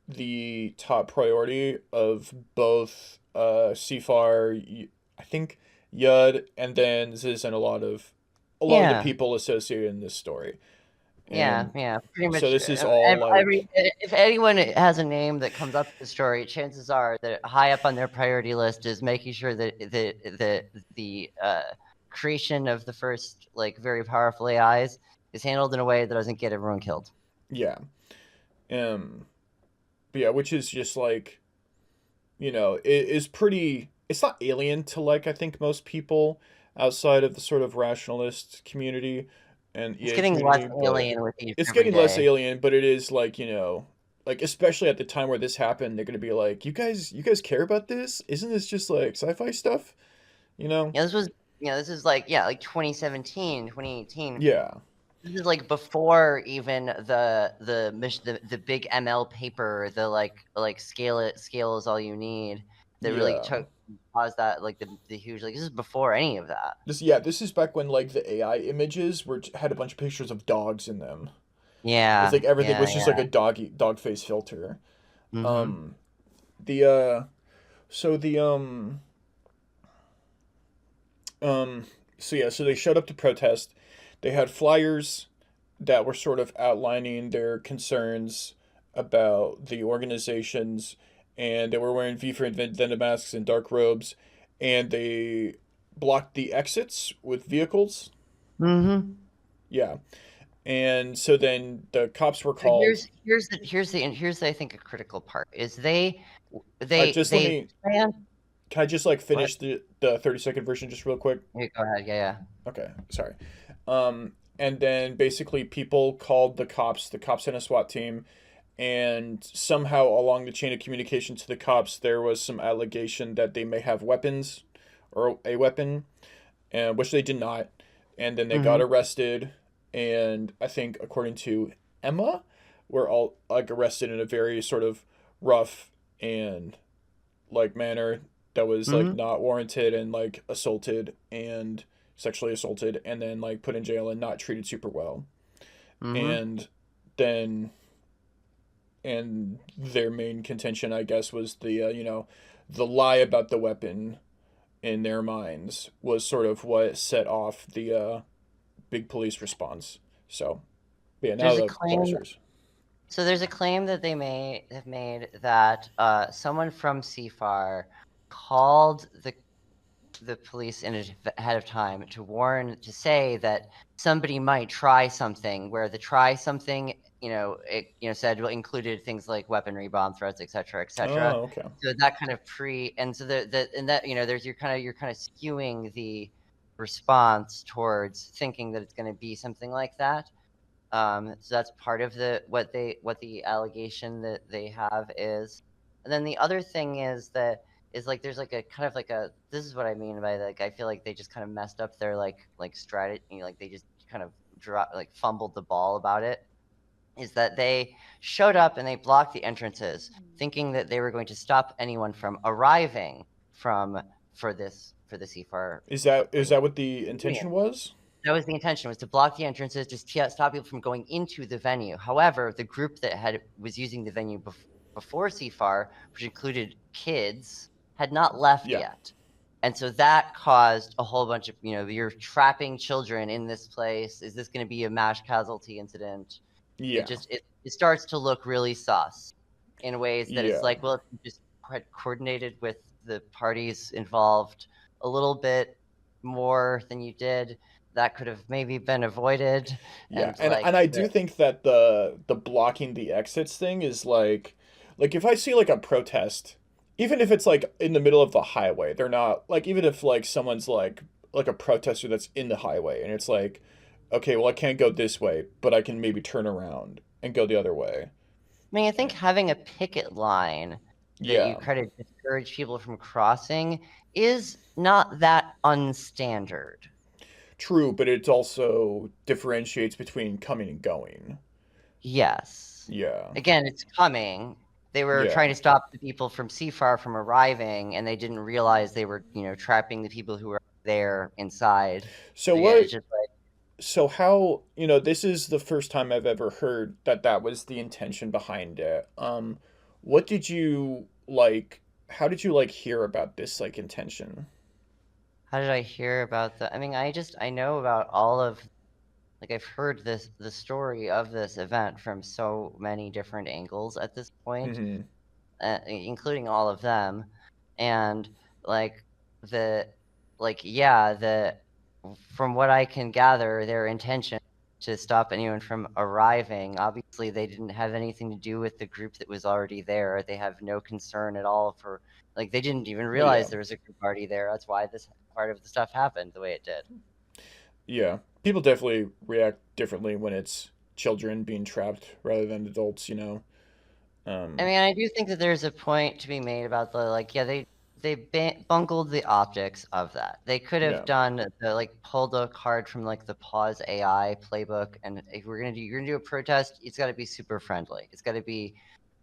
the top priority of both CFAR, I think Yud, and then Ziz and a lot of the Yeah. people associated in this story. Yeah, And yeah, pretty so much. this is all like If anyone has a name that comes up in the story, chances are that high up on their priority list is making sure that the creation of the first very powerful AIs is handled in a way that doesn't get everyone killed. yeah. Um but yeah, which is just like it is pretty it's not alien to like I think most people outside of the sort of rationalist community and It's EA getting less community, but alien with each it's every getting less day. alien, but it is like, like especially at the time where this happened, they're gonna be like, you guys care about this? Isn't this just like sci-fi stuff? You know? Yeah, this is 2017, 2018. Yeah. This is before even the big ML paper, the scale is all you need, that really Yeah. took caused that the huge this is before any of that. This is back when like the AI images had a bunch of pictures of dogs in them. It's Yeah, like everything yeah, was just yeah. like a dog face filter. Mm-hmm. Um the so the Um, so yeah, so they showed up to protest. They had flyers that were sort of outlining their concerns about the organizations, and they were wearing V for Vendetta masks and dark robes, and they blocked the exits with vehicles. Mm-hmm. Yeah, and so then the cops were So called. here's I think a critical part is they Just let they me. plan. Can I just like What? finish the 30-second version just real quick? Yeah, go ahead. Yeah, Okay, sorry. And then basically people called the cops sent a SWAT team, and somehow along the chain of communication to the cops, there was some allegation that they may have weapons or a weapon, and which they did not. And then they yeah. got arrested, and I think according to Emma, were all like arrested in a very sort of rough and like manner that was like Mm-hmm. not warranted, and like assaulted and sexually assaulted, and then like put in jail and not treated super well. Mm-hmm. And then and their main contention, I guess, was the lie about the weapon in their minds was sort of what set off the big police response. So yeah, now There's a the ball is claim. yours. So there's a claim that they may have made that someone from CFAR called the police ahead of time to warn, to say that somebody might try something, where the try something, it said, well, included things like weaponry, bomb threats, etc., etc. Oh, okay. So that kind of and so the and that there's you're kind of skewing the response towards thinking that it's going to be something like that. So that's part of what the allegation that they have is. And then the other thing is like there's like a kind of like a this is what I mean by, like, I feel like they just kind of messed up their like strategy, like they just kind of fumbled the ball about it. Is that they showed up and they blocked the entrances, thinking that they were going to stop anyone from arriving from for the CFAR Is that what the intention was? that was the intention, was to block the entrances, just stop people from going into the venue. However, the group that was using the venue before CFAR, which included kids, had not left Yeah. yet. And so that caused a whole bunch of, you're trapping children in this place. Is this going to be a mass casualty incident? Yeah. It starts to look really sus in ways that it's Yeah. like, well, if you just coordinated with the parties involved a little bit more than you did, that could have maybe been avoided. Yeah, And and I do think that the blocking the exits thing is like if I see like a protest, even if it's like in the middle of the highway, they're not like, even if like someone's like a protester that's in the highway and it's like, okay, well I can't go this way, but I can maybe turn around and go the other way. I mean, I think having a picket line that you Yeah, kind of discourage people from crossing is not that unstandard. true, but it also differentiates between coming and going. Yes. Yeah, Again, it's coming. They were yeah. trying to stop the people from CFAR from arriving, and they didn't realize they were, trapping the people who were there inside. So So yeah, it's what? just like, So how, this is the first time I've ever heard that that was the intention behind it. What did you like? How did you like hear about this like intention? how did I hear about the? I mean, I know about all of, like, I've heard the story of this event from so many different angles at this point, Mm-hmm. including all of them, and like the yeah, the from what I can gather, their intention to stop anyone from arriving. Obviously, they didn't have anything to do with the group that was already there. They have no concern at all for, like, they didn't even Well, yeah, realize there was a group already there. That's why this part of the stuff happened the way it did. yeah. People definitely react differently when it's children being trapped rather than adults. I Um, mean, I do think that there's a point to be made about the, like, yeah, they bungled the optics of that. They could have yeah. done pulled a card from like the Pause AI playbook, and if you're gonna do a protest, it's got to be super friendly. It's got to be,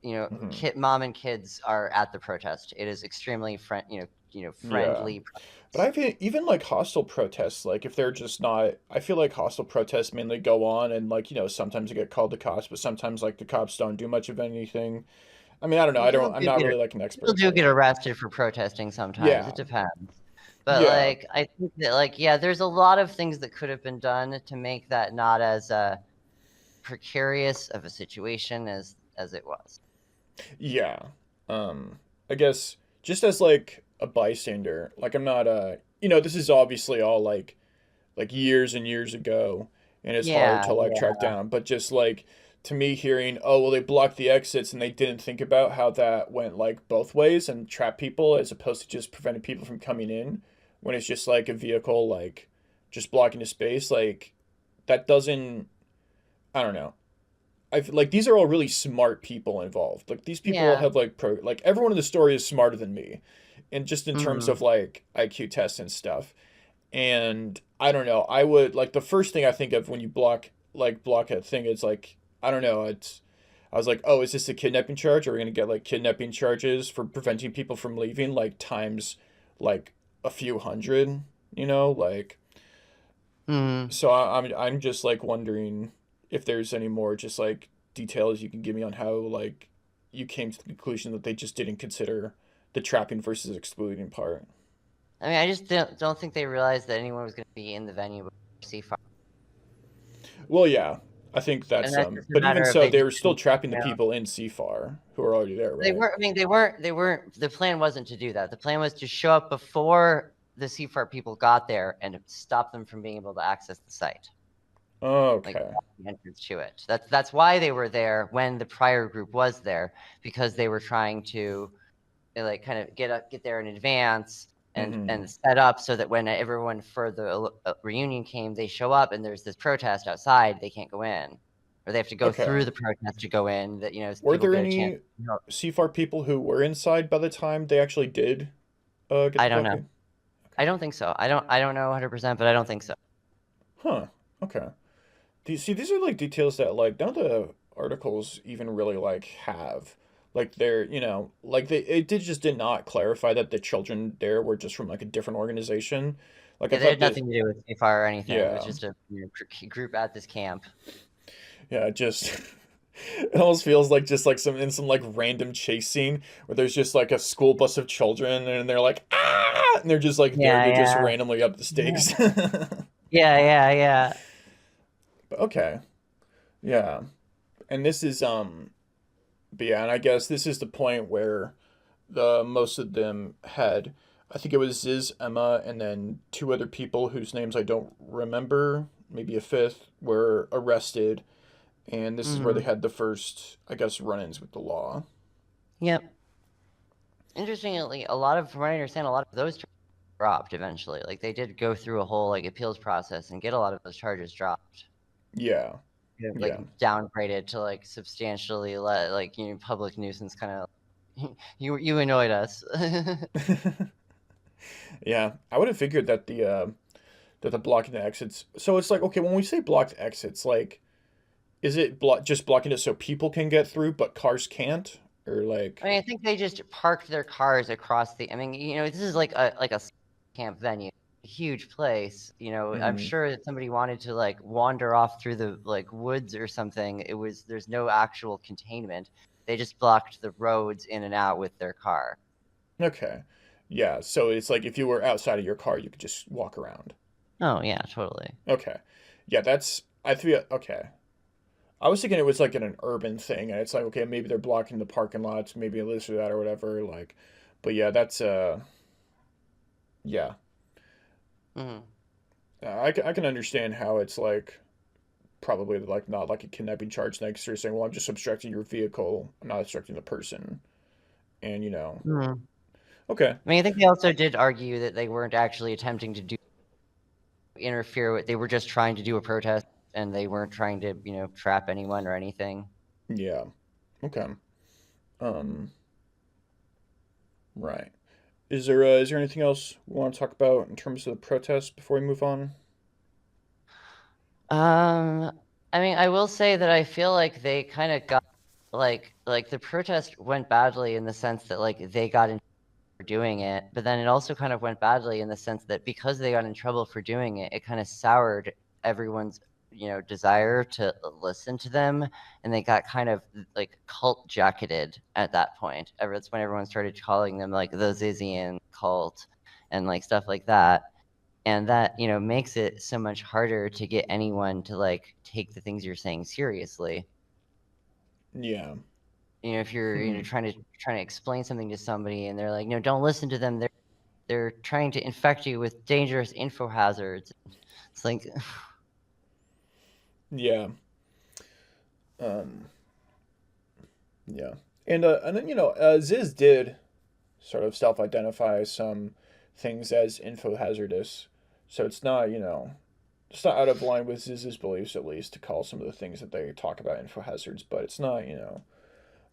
Mm-hmm. mom and kids are at the protest. It is extremely Yeah. friendly. But even like hostile protests, like if they're just not, I feel like hostile protests mainly go on and like, sometimes you get called the cops, but sometimes like the cops don't do much of anything. I mean, I don't know. Well, I'm not really like an people expert, do but get arrested for protesting sometimes. yeah. It depends. But Yeah. like, I think that like, yeah, there's a lot of things that could have been done to make that not as precarious of a situation as it was. Yeah. I guess just as like a bystander, like I'm not this is obviously all like years and years ago and it's hard Yeah, to like track yeah. down, but just like to me hearing, oh well they blocked the exits and they didn't think about how that went like both ways and trap people as opposed to just preventing people from coming in when it's just like a vehicle like just blocking a space like that doesn't I don't know. I feel like these are all really smart people involved. Like these people all Yeah. have like like everyone in the story is smarter than me, and just in terms Mhm. of like IQ tests and stuff. And I don't know. I would like the first thing I think of when you block a thing is like I don't know. It's I was like, oh, is this a kidnapping charge? Are we gonna get like kidnapping charges for preventing people from leaving like times like a few hundred? You know, like Mhm. so I'm just like wondering if there's any more just like details you can give me on how like you came to the conclusion that they just didn't consider the trapping versus excluding part. I mean, I just don't think they realized that anyone was going to be in the venue before CFAR. Well, yeah, I think And that's that's just a but even matter of so, they they just were still didn't, trapping you the know. people in CFAR who are already there, They right? weren't. I mean, they weren't. The plan wasn't to do that. The plan was to show up before the CFAR people got there and stop them from being able to access the site, like Okay. the entrance to it. That's why they were there when the prior group was there, because they were trying to like kind of get there in advance Mm-hmm. and set up so that when everyone for the reunion came, they show up and there's this protest outside, they can't go in, or they have to go through Okay. the protest to go in. That Were people there get a chance. any CFAR people who were inside by the time they actually did get I the don't know. copy? I Okay. don't think so. I don't know 100%, but I don't think so. Huh. Okay. Do you see these are like details that like none of the articles even really like have. Like they're, like did not clarify that the children there were just from like a different organization. Like I Yeah, they thought had that nothing to do with CFAR or anything. It was yeah. just a group at this camp. Yeah, just it almost feels like just like some like random chase scene where there's just like a school bus of children and they're like ah and they're just like there Yeah, to just yeah, randomly up the stakes. yeah, yeah, yeah. But okay. Yeah. And this is but yeah, and I guess this is the point where the most of them had I think it was Ziz, Emma, and then two other people whose names I don't remember, maybe a fifth, were arrested, and this is where they Hmm. had the first, I guess, run-ins with the law. Yep. Interestingly, from what I understand, a lot of those dropped eventually. Like they did go through a whole like appeals process and get a lot of those charges dropped. Yeah, Like yeah, downgraded to like substantially like public nuisance kind of. You annoyed us. yeah. I would have figured that the blocking the exits. So it's like okay, when we say blocked exits, like is it just blocking it so people can get through but cars can't, or I like mean, I think they just parked their cars across the. I mean, this is like a camp venue, a huge place. I'm mm-hmm. sure that somebody wanted to like wander off through the like woods or something. There's no actual containment. They just blocked the roads in and out with their car. Okay, yeah. So it's like if you were outside of your car, you could just walk around. Oh yeah, totally. Okay, yeah. That's I feel okay. I was thinking it was like an urban thing, and it's like okay, maybe they're blocking the parking lots, maybe this or that or whatever. Like, but yeah, that's yeah. Hmm. I can understand how it's like probably like not like a kidnapping charge next to saying, well, I'm just obstructing your vehicle, I'm not obstructing the person, and Hmm. okay, I mean, I think they also did argue that they weren't actually attempting to interfere with. They were just trying to do a protest, and they weren't trying to trap anyone or anything. yeah, okay, um, right. Is there anything else we want to talk about in terms of the protest before we move on? Um, I mean, I will say that I feel like they kind of got like the protest went badly in the sense that like they got in for doing it, but then it also kind of went badly in the sense that because they got in trouble for doing it, it kind of soured everyone's desire to listen to them, and they got kind of like cult jacketed at that point. That's when everyone started calling them like the Zizian cult, and like stuff like that. And that, you know, makes it so much harder to get anyone to like take the things you're saying seriously. Yeah. You know, if you're trying to explain something to somebody and they're like, no, don't listen to them, they're trying to infect you with dangerous info hazards. It's like Yeah. Um, yeah. And then, Ziz did sort of self-identify some things as info hazardous. So it's not, it's not out of line with Ziz's beliefs, at least, to call some of the things that they talk about info hazards, but it's not,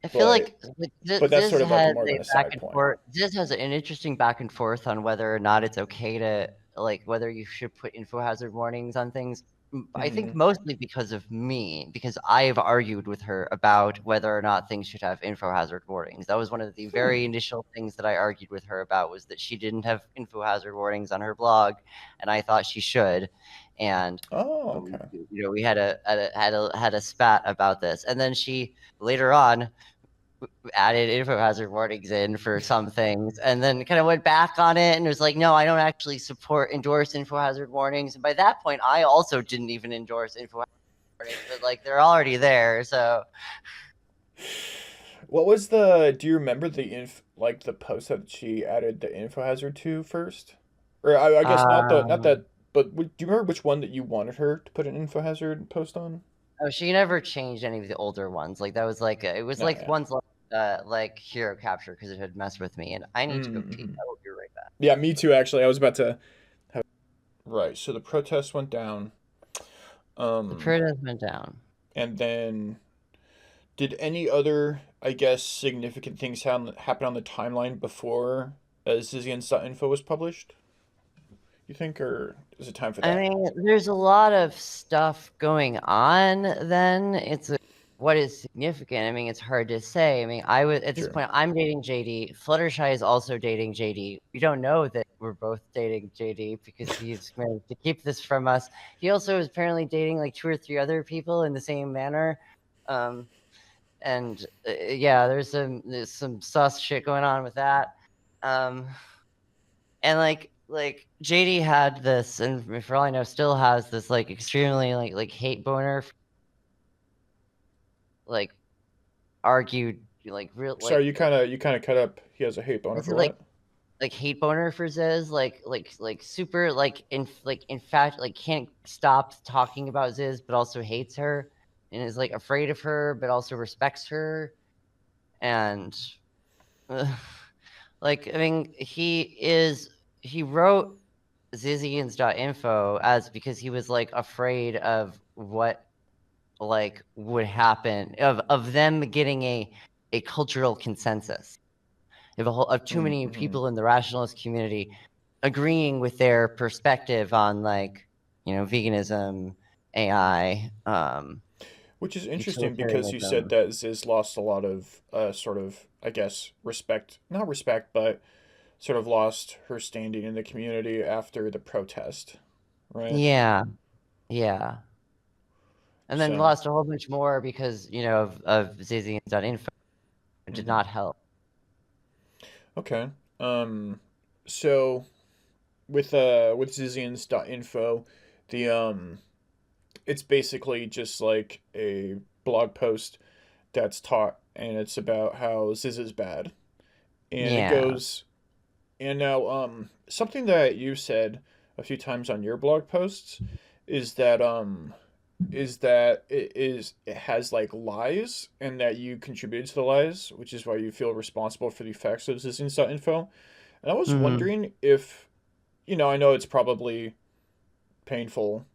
I feel but like that's Ziz sort of like has more than a a back side and point. forth. Ziz has an interesting back and forth on whether or not it's okay to like whether you should put info hazard warnings on things. I think Mm-hmm. mostly because of me, because I've argued with her about whether or not things should have info hazard warnings. That was one of the very Hmm. initial things that I argued with her about, was that she didn't have info hazard warnings on her blog, and I thought she should. And Oh, okay. we had a spat about this, and then she later on added info hazard warnings in for some things, and then kind of went back on it and was like, no, I don't actually endorse info hazard warnings. And by that point, I also didn't even endorse info hazard warnings, but like they're already there. So What was do you remember the post that she added the info hazard to first? Or I guess not um that, but do you remember which one that you wanted her to put an info hazard post on? oh, she never changed any of the older ones. Like that was like it was No, like yeah. ones like hero capture, because it had messed with me, and I need to go pee. Mm-hmm. I will be right back. Yeah, me too, actually. I was about to have. Right, so the protest went down. The Um, protest went down. and then did any other, I guess, significant things happen on the timeline before Zizians.info was published? You think, or is it time for I that? mean, there's a lot of stuff going on then. What is significant? I mean, it's hard to say. I mean, I would at this True. point, I'm dating JD. Fluttershy is also dating JD. We don't know that we're both dating JD because he's managed to keep this from us. He also is apparently dating like 2 or 3 other people in the same manner. Um, and yeah, there's some sus shit going on with that. Um, and like JD had this, and for all I know, still has this like extremely like hate boner, like argued like real Sorry, you kind of cut up. He has a hate boner is for it like what? hate boner for Ziz, like super in fact like can't stop talking about Ziz, but also hates her and is like afraid of her, but also respects her. And like I mean, he wrote Zizians.info as because he was like afraid of what like would happen of them getting a cultural consensus of too many Mm-hmm. people in the rationalist community agreeing with their perspective on like veganism, AI, Which is interesting because you said utilitarianism. that Ziz lost a lot of sort of, I guess, respect. Not respect, but sort of lost her standing in the community after the protest, right? Yeah, yeah. And then So, lost a whole bunch more because of Zizians.info. It did mhm. not help. Okay. Um, so with Zizians.info, the it's basically just like a blog post that's taught, and it's about how Ziz is bad, and it Yeah. goes. And now, something that you said a few times on your blog posts is that it has like lies, and that you contributed to the lies, which is why you feel responsible for the effects of Zizians.info. And I was Mhm. wondering if, I know it's probably painful,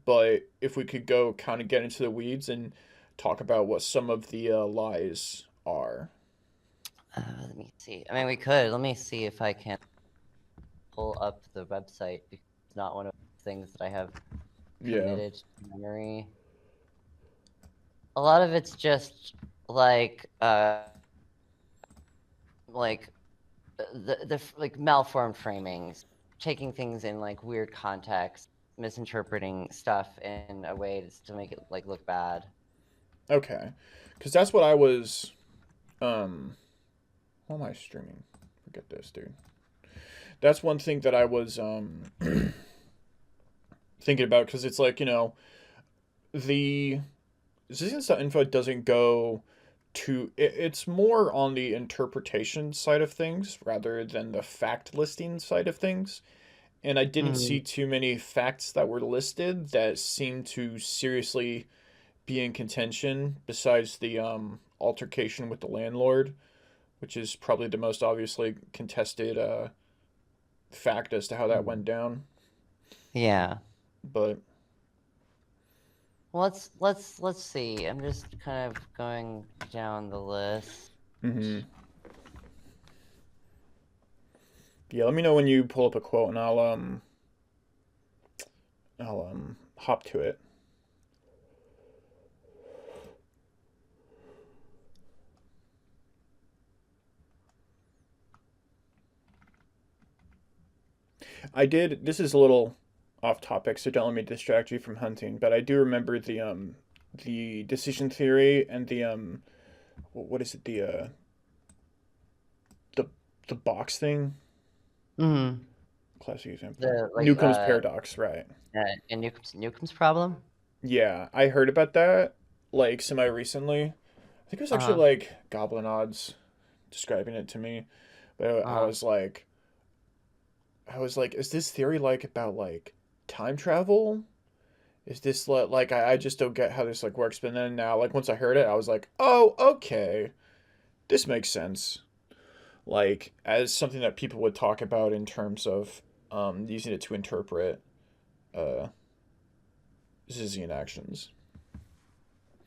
but if we could go kind of get into the weeds and talk about what some of the lies are. Let me see. I mean, we could. Let me see if I can pull up the website, because it's not one of the things that I have Yeah. committed to memory. A lot of it's just like like the like malformed framings, taking things in like weird context, misinterpreting stuff in a way to make it like look bad. Okay. Because that's what I was. Why am I streaming? Forget this, dude. That's one thing that I was thinking about, because it's like, the Zizians.info doesn't go to it's more on the interpretation side of things rather than the fact listing side of things. And I didn't Mm, see too many facts that were listed that seemed to seriously be in contention, besides the altercation with the landlord, which is probably the most obviously contested fact as to how that mm. went down. Yeah. But Well, let's see. I'm just kind of going down the list. mhm. Yeah, let me know when you pull up a quote, and I'll hop to it. I did. This is a little off topic, so don't let me distract you from hunting. But I do remember the decision theory and the what is it, the the box thing. Mm. Classic example. The like Newcomb's paradox, right? and Newcomb's problem. Yeah, I heard about that like semi recently. I think it was actually Uh-huh. like Goblin Odds describing it to me. But Uh-huh. I was like, is this theory like about like time travel? Is this like I just don't get how this like works. But then now, like once I heard it, I was like, oh, okay, this makes sense. Like as something that people would talk about in terms of using it to interpret uh Zizian actions.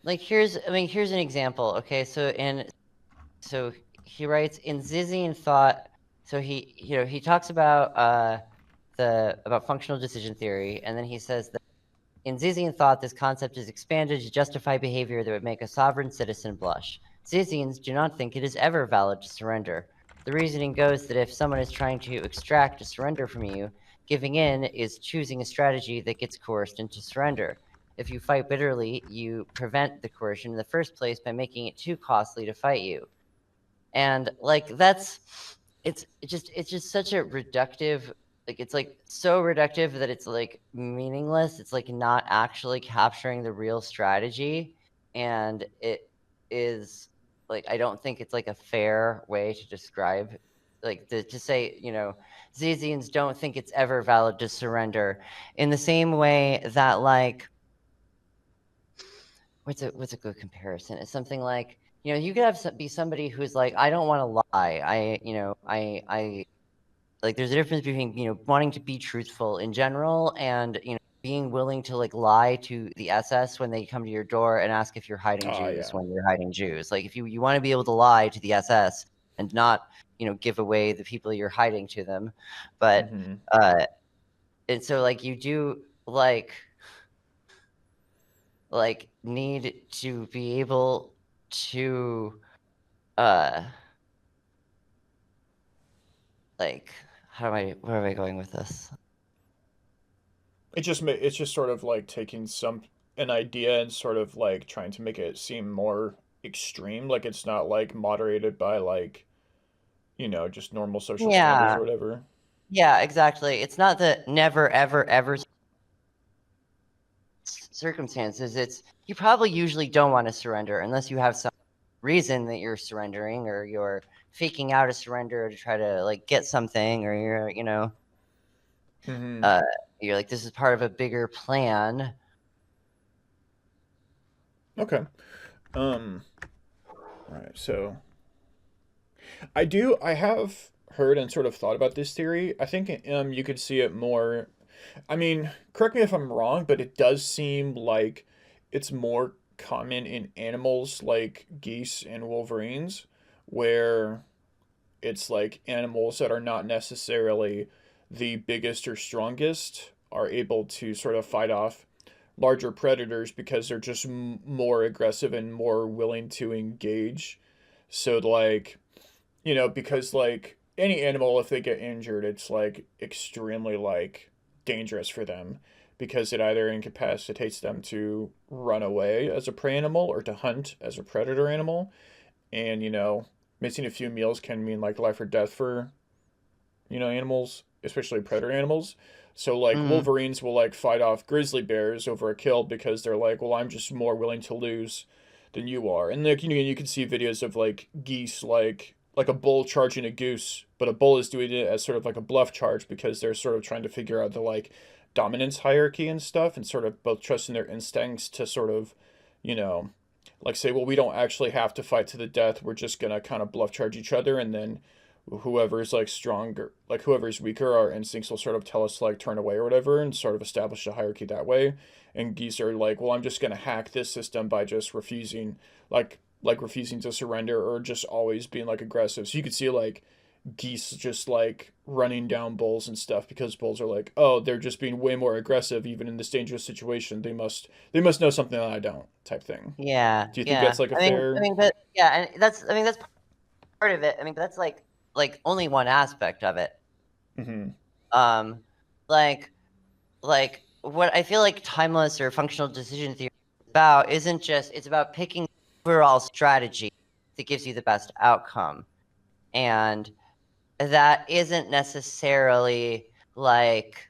Like here's an example. Okay, so he writes in Zizian thought. So he talks about about functional decision theory, and then he says that in Zizian thought, this concept is expanded to justify behavior that would make a sovereign citizen blush. Zizians do not think it is ever valid to surrender. The reasoning goes that if someone is trying to extract a surrender from you, giving in is choosing a strategy that gets coerced into surrender. If you fight bitterly, you prevent the coercion in the first place by making it too costly to fight you. And like it's just such a reductive, like it's like so reductive that it's like meaningless. It's like not actually capturing the real strategy. And it is like I don't think it's like a fair way to describe, like to say, Zizians don't think it's ever valid to surrender, in the same way that like what's a good comparison? It's something like, you could be somebody who's like, I don't want to lie. I like there's a difference between, wanting to be truthful in general and, being willing to like lie to the SS when they come to your door and ask if you're hiding Ah, Jews yeah. when you're hiding Jews. Like if you want to be able to lie to the SS and not, give away the people you're hiding to them. But Mm-hmm. uh and so like you do need to be able to uh like where am I going with this? It's just sort of like taking an idea and sort of like trying to make it seem more extreme. Like it's not like moderated by like just normal social standards Yeah, or whatever. yeah, exactly. It's not the never ever ever circumstances. It's you probably usually don't want to surrender unless you have some reason that you're surrendering, or you're faking out a surrender to try to like get something, or Mm-hmm. uh you're like, this is part of a bigger plan. Okay. Um. All right. So I have heard and sort of thought about this theory. I think you could see it more. I mean, correct me if I'm wrong, but it does seem like it's more common in animals like geese and wolverines, where it's like animals that are not necessarily the biggest or strongest are able to sort of fight off larger predators because they're just more aggressive and more willing to engage. So like, because like any animal, if they get injured, it's like extremely like dangerous for them, because it either incapacitates them to run away as a prey animal or to hunt as a predator animal. And missing a few meals can mean like life or death for animals, especially predator animals. So like Mm. wolverines will like fight off grizzly bears over a kill because they're like, well, I'm just more willing to lose than you are. And like you can see videos of like geese like a bull charging a goose, but a bull is doing it as sort of like a bluff charge because they're sort of trying to figure out the like dominance hierarchy and stuff and sort of both trusting their instincts to sort of, you know, like say, well, we don't actually have to fight to the death. We're just gonna kind of bluff charge each other, and then whoever's like stronger, like whoever's weaker, our instincts will sort of tell us to like turn away or whatever, and sort of establish a hierarchy that way. And geese are like, well, I'm just gonna hack this system by just refusing, like refusing to surrender or just always being like aggressive. So you could see like geese just like running down bulls and stuff because bulls are like, oh, they're just being way more aggressive even in this dangerous situation. They must know something that I don't, type thing. Yeah, Do you think yeah. that's like a I fair? mean, but yeah, and that's part of it. I mean, but that's like only one aspect of it. Mm-hmm. Um, like like what I feel like timeless or functional decision theory is about isn't just it's about picking overall strategy that gives you the best outcome, and that isn't necessarily like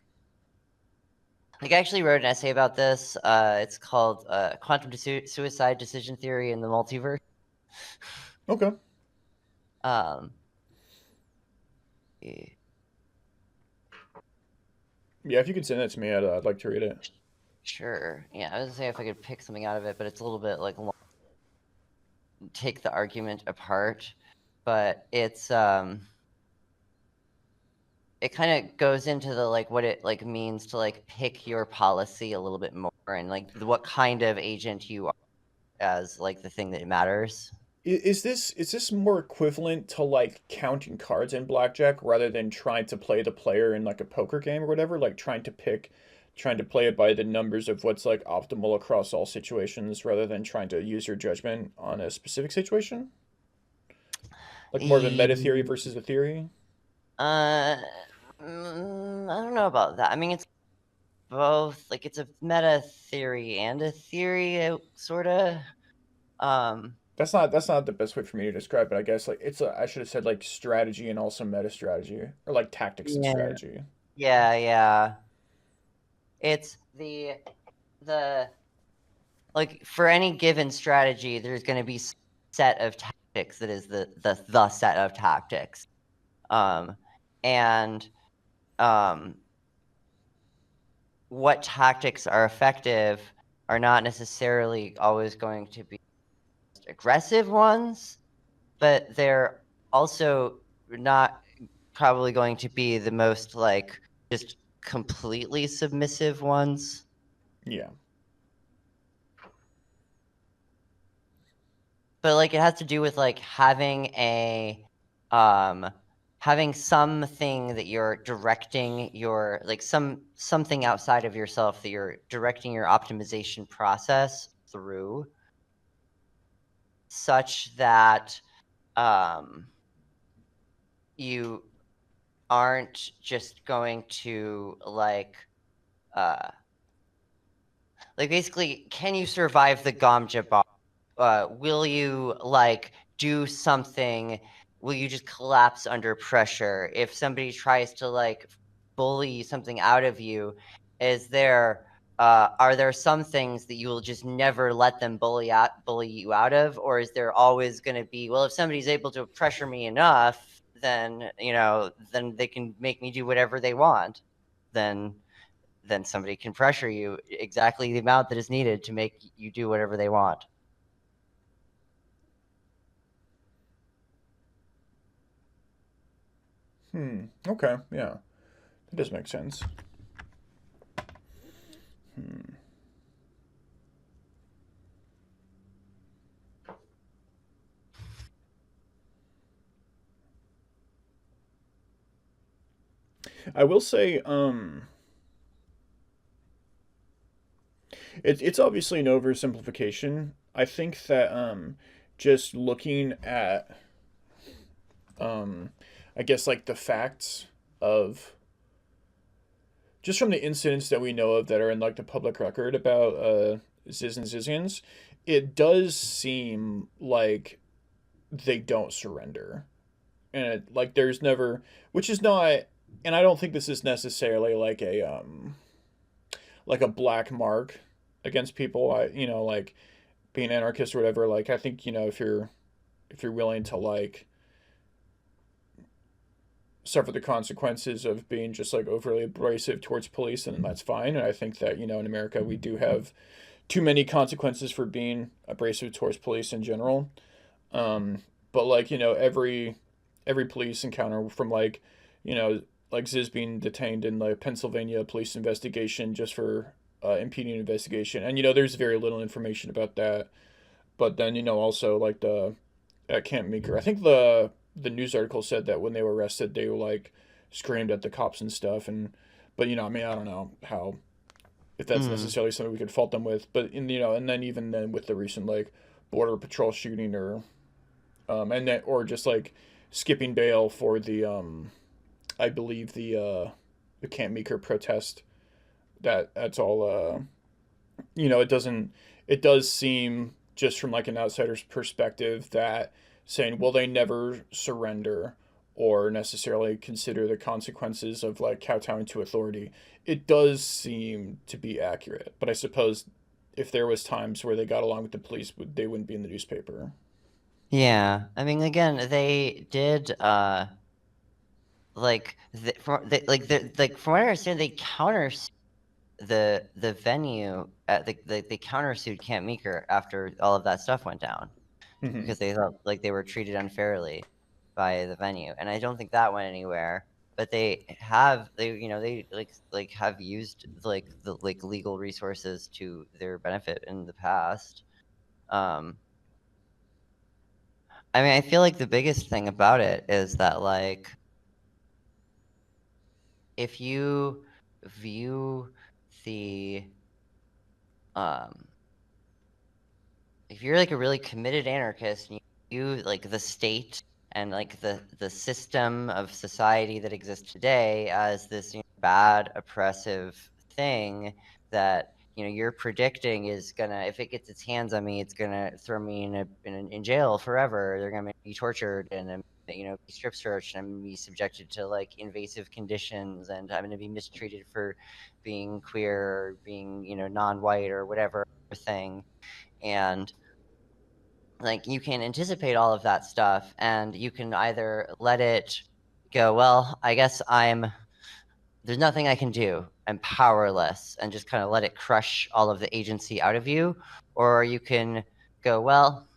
I actually wrote an essay about this. It's called "Quantum Suicide Decision Theory in the Multiverse." Okay. Um, eh, Yeah, if you could send that to me, I'd like to read it. sure. Yeah, I was gonna say if I could pick something out of it, but it's a little bit like take the argument apart. But it kind of goes into the like what it like means to like pick your policy a little bit more and like what kind of agent you are as like the thing that matters. Is this more equivalent to like counting cards in blackjack rather than trying to play the player in like a poker game or whatever? Like trying to play it by the numbers of what's like optimal across all situations rather than trying to use your judgment on a specific situation? Like more of a meta theory E- versus a theory? Uh, I don't know about that. I mean, it's both. Like, it's a meta theory and a theory, sort of. Um, That's not the best way for me to describe it, I guess. Like I should have said like strategy and also meta strategy or like tactics and yeah, strategy. yeah. It's the like for any given strategy, there's going to be set of tactics that is the set of tactics. Um, and um, what tactics are effective are not necessarily always going to be aggressive ones, but they're also not probably going to be the most like just completely submissive ones. Yeah. But like it has to do with like um having something that you're directing your like something outside of yourself that you're directing your optimization process through such that um you aren't just going to uh basically can you survive the Gamja bar? Will you like do something? Will you just collapse under pressure if somebody tries to like bully something out of you? Is there are there some things that you will just never let them bully you out of, or is there always going to be, well, if somebody's able to pressure me enough, then then they can make me do whatever they want. Then somebody can pressure you exactly the amount that is needed to make you do whatever they want. Okay. Yeah. That does make sense. Hmm. I will say, it's obviously an oversimplification. I think that just looking at um, I guess like the facts of just from the incidents that we know of that are in like the public record about Ziz and Zizians, it does seem like they don't surrender. and like there's never, which is not, and I don't think this is necessarily like a black mark against people. I like being anarchist or whatever. Like I think if you're willing to like suffer the consequences of being just like overly abrasive towards police, and that's fine. And I think that in America we do have too many consequences for being abrasive towards police in general. Um, but like every police encounter from like Ziz being detained in the Pennsylvania police investigation just for impeding an investigation, and there's very little information about that. But then also like the at Camp Meeker, I think the news article said that when they were arrested, they were like screamed at the cops and stuff, and but I mean I don't know how if that's Mm. necessarily something we could fault them with, but and then even then with the recent like border patrol shooting or and then or just like skipping bail for the I believe the Camp Meeker protest, that's all it does seem just from like an outsider's perspective that saying well they never surrender or necessarily consider the consequences of like kowtowing to authority, it does seem to be accurate. But I suppose if there was times where they got along with the police, they wouldn't be in the newspaper. Yeah, I mean, again, they did like from what I understand, they countersued the venue at they countersued Camp Meeker after all of that stuff went down Mm-hmm. because they thought like they were treated unfairly by the venue, and I don't think that went anywhere. But they have used like the like legal resources to their benefit in the past. Um, I mean, I feel like the biggest thing about it is that like if you view the um if you're like a really committed anarchist and you like the state and like the system of society that exists today as this bad oppressive thing that you're predicting is gonna, if it gets its hands on me, it's gonna throw me in jail forever. They're gonna be tortured and be strip searched, and I'm gonna be subjected to like invasive conditions, and I'm gonna be mistreated for being queer or being non-white or whatever thing. And like you can anticipate all of that stuff, and you can either let it go, well, I guess there's nothing I can do, I'm powerless, and just kind of let it crush all of the agency out of you. Or you can go, well,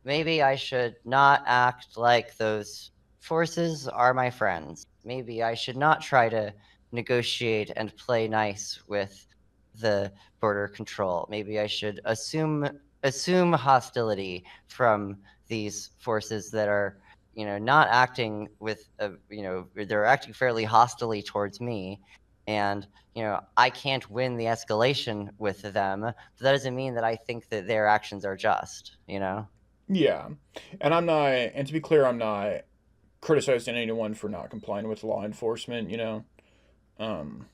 maybe I should not act like those forces are my friends. Maybe I should not try to negotiate and play nice with the border control. Maybe I should assume hostility from these forces that are, not acting with they're acting fairly hostilely towards me. And I can't win the escalation with them, but that doesn't mean that I think that their actions are just. Yeah, and and to be clear, I'm not criticizing anyone for not complying with law enforcement. Um,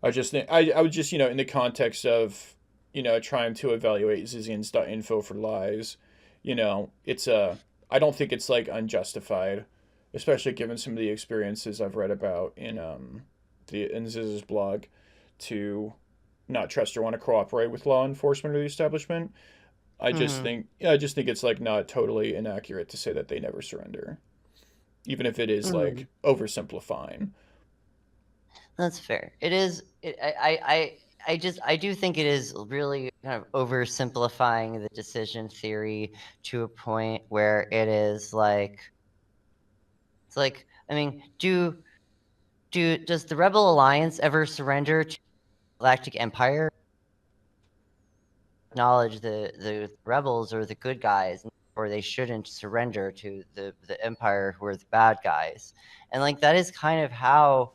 I just think I would just in the context of trying to evaluate Zizians.info for lies, it's I don't think it's like unjustified, especially given some of the experiences I've read about in Ziz's blog, to not trust or want to cooperate with law enforcement or the establishment. Hmm. I just think it's like not totally inaccurate to say that they never surrender, even if it is Hmm. like oversimplifying. That's fair. It is. I do think it is really kind of oversimplifying the decision theory to a point where it is like, it's like, I mean, does the Rebel Alliance ever surrender to the Galactic Empire? Acknowledge the rebels are the good guys, or they shouldn't surrender to the Empire, who are the bad guys. And like that is kind of how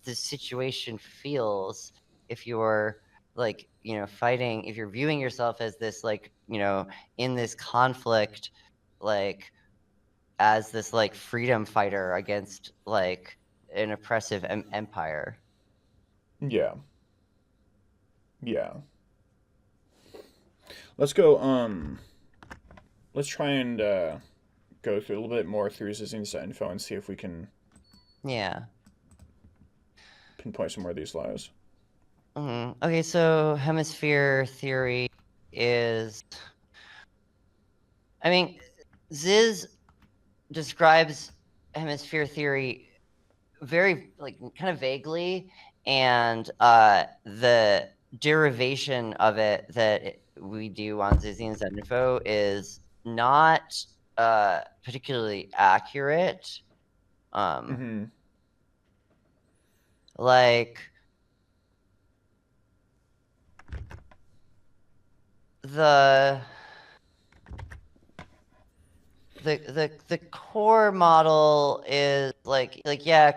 the situation feels if you're like fighting, if you're viewing yourself as this like in this conflict, like as this like freedom fighter against like an oppressive empire. Yeah, yeah. Let's go. Let's try and go through a little bit more through Zizians.info and see if we can pinpoint some more of these lies. Okay, so hemisphere theory is, I mean, Ziz describes hemisphere theory very, like, kind of vaguely, and the derivation of it that we do on Zizians.info is not particularly accurate. Like, the core model is like yeah,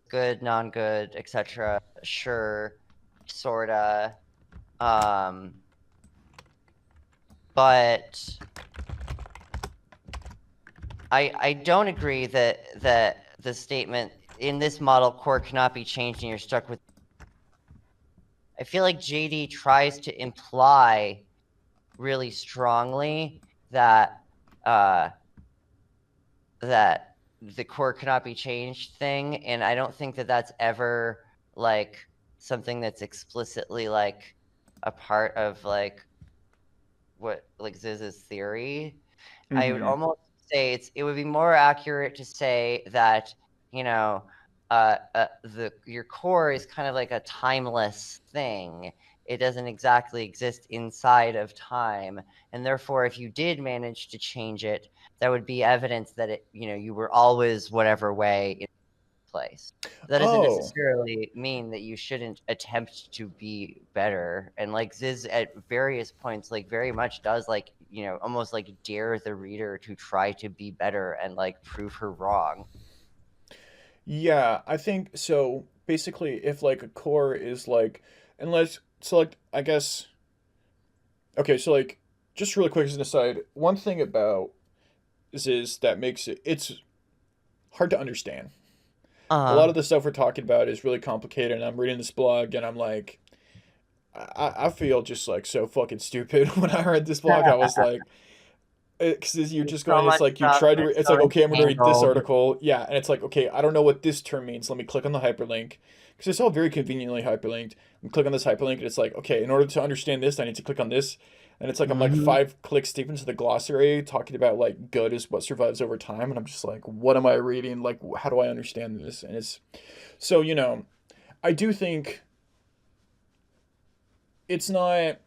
good, non-good, etc. Sure, sorta. But I don't agree that the statement in this model core cannot be changed and you're stuck with. I feel like JD tries to imply really strongly that that the core cannot be changed thing, and I don't think that that's ever like something that's explicitly like a part of like what like Ziz's theory. I would almost say it would be more accurate to say that, you know, your core is kind of like a timeless thing. It doesn't exactly exist inside of time, and therefore, if you did manage to change it, that would be evidence that it, you were always whatever way in place. That doesn't necessarily mean that you shouldn't attempt to be better. And like Ziz at various points, like very much does like, almost like dare the reader to try to be better and like prove her wrong. Yeah, I think so. Basically, if like a core is like, unless so, like I guess. Okay, so like, just really quick as an aside, one thing about this is that makes it's hard to understand. A lot of the stuff we're talking about is really complicated, and I'm reading this blog, and I'm like, I feel just like so fucking stupid when I read this blog. I was like, because you're just So going, it's much like you stuff, try and to, it's it's so like, okay, I'm gonna read this entangled. article, yeah, and it's like, okay, I don't know what this term means. Let me click on the hyperlink because it's all very conveniently hyperlinked. And click on this hyperlink, and it's like, okay, in order to understand this, I need to click on this, and it's like I'm like 5 clicks deep into the glossary talking about like good is what survives over time, and I'm just like, what am I reading? Like, how do I understand this? And it's so I do think it's not.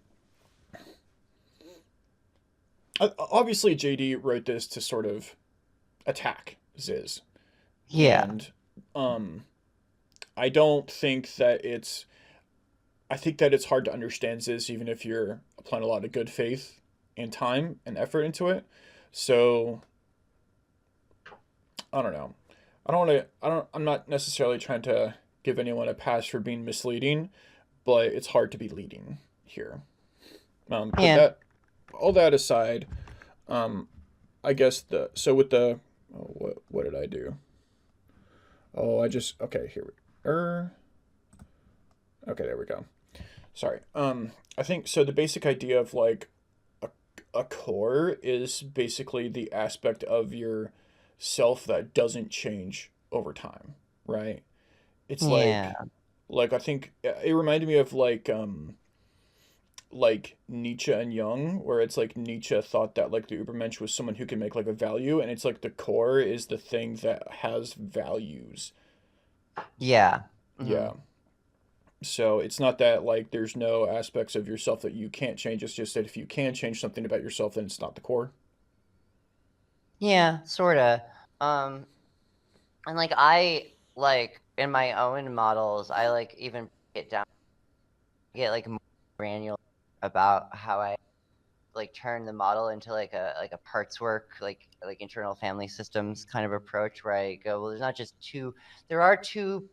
Obviously, JD wrote this to sort of attack Ziz. Yeah. And I don't think that it's I think that it's hard to understand Ziz even if you're applying a lot of good faith and time and effort into it. So I don't know. I'm not necessarily trying to give anyone a pass for being misleading, but it's hard to be leading here. But Yeah. all that aside, I guess with the what did I do? Oh, I just okay, here we okay, there we go. Sorry. I think so the basic idea of like a core is basically the aspect of your self that doesn't change over time, right? It's Yeah. like I think it reminded me of like Nietzsche and Jung, where it's like Nietzsche thought that like the Übermensch was someone who can make like a value, and it's like the core is the thing that has values. Yeah. Yeah. So it's not that like there's no aspects of yourself that you can't change. It's just that if you can change something about yourself, then it's not the core. Yeah, sorta. And like I like in my own models, I like even break it down, get like more granular about how I like turn the model into like a parts work, like internal family systems kind of approach, where I go, well, there are two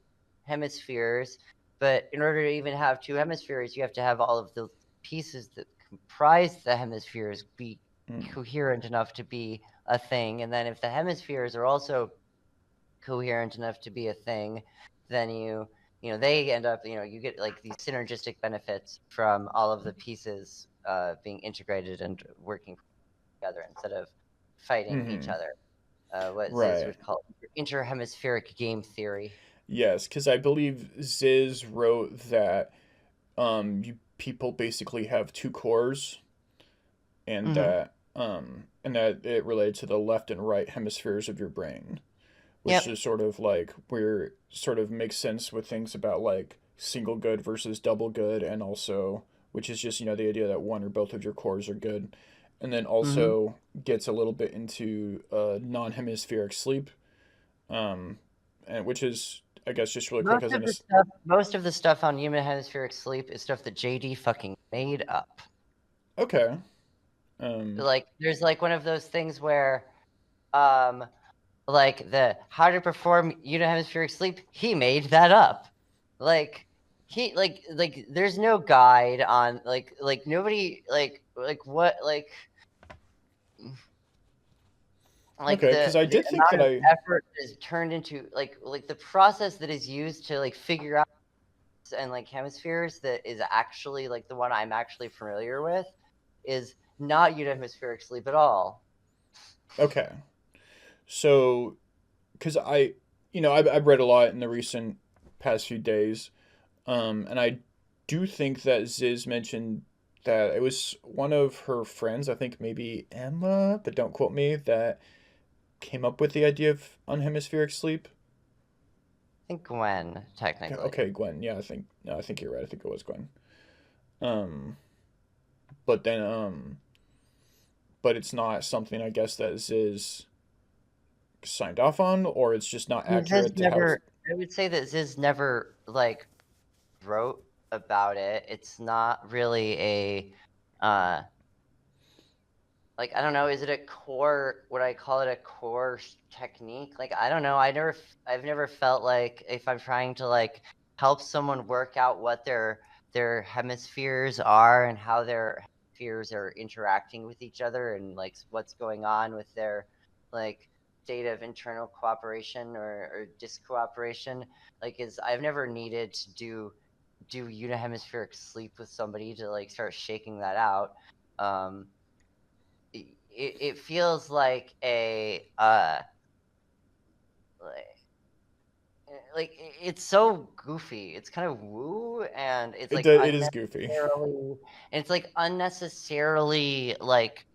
hemispheres, but in order to even have two hemispheres, you have to have all of the pieces that comprise the hemispheres be coherent enough to be a thing. And then if the hemispheres are also coherent enough to be a thing, then they end up, you get like these synergistic benefits from all of the pieces being integrated and working together instead of fighting each Mm-hmm. other. What Ziz Right. would call interhemispheric game theory. Yes, because I believe Ziz wrote that you people basically have two cores, Mm-hmm. and that it related to the left and right hemispheres of your brain, which Yep. is sort of like where sort of makes sense with things about like single good versus double good, and also which is just the idea that one or both of your cores are good, and then Mm-hmm. also gets a little bit into non-hemispheric sleep, um, and which is I guess just really quick as Most of the stuff on human hemispheric sleep is stuff that JD fucking made up. okay, um, Like, there's like one of those things where, um, like the how to perform unihemispheric sleep, he made that up. Like he there's no guide on like nobody like what like okay, because I the did think amount that of I effort is turned into like the process that is used to like figure out and like hemispheres that is actually like the one I'm actually familiar with is not unihemispheric sleep at all. okay, so because I've read a lot in the recent past few days. And I do think that Ziz mentioned that it was one of her friends, I think maybe Emma, but don't quote me, that came up with the idea of unhemispheric sleep. I think Gwen, technically. Okay, Gwen. Yeah, I think no, I think you're right. I think it was Gwen. Um, but then but it's not something I guess that Ziz signed off on, or it's just not Ziz accurate to how. never I would say that Ziz never like wrote about it. It's not really a like I don't know, is it a core, would I call it a core technique? Like I don't know. I've never felt like if I'm trying to like help someone work out what their hemispheres are and how their hemispheres are interacting with each other and like what's going on with their like state of internal cooperation or discooperation, like is I've never needed to do unihemispheric sleep with somebody to like start shaking that out. um it feels like a like it's so goofy. It's kind of woo, and it's like It is goofy. unnecessarily, and it's like unnecessarily like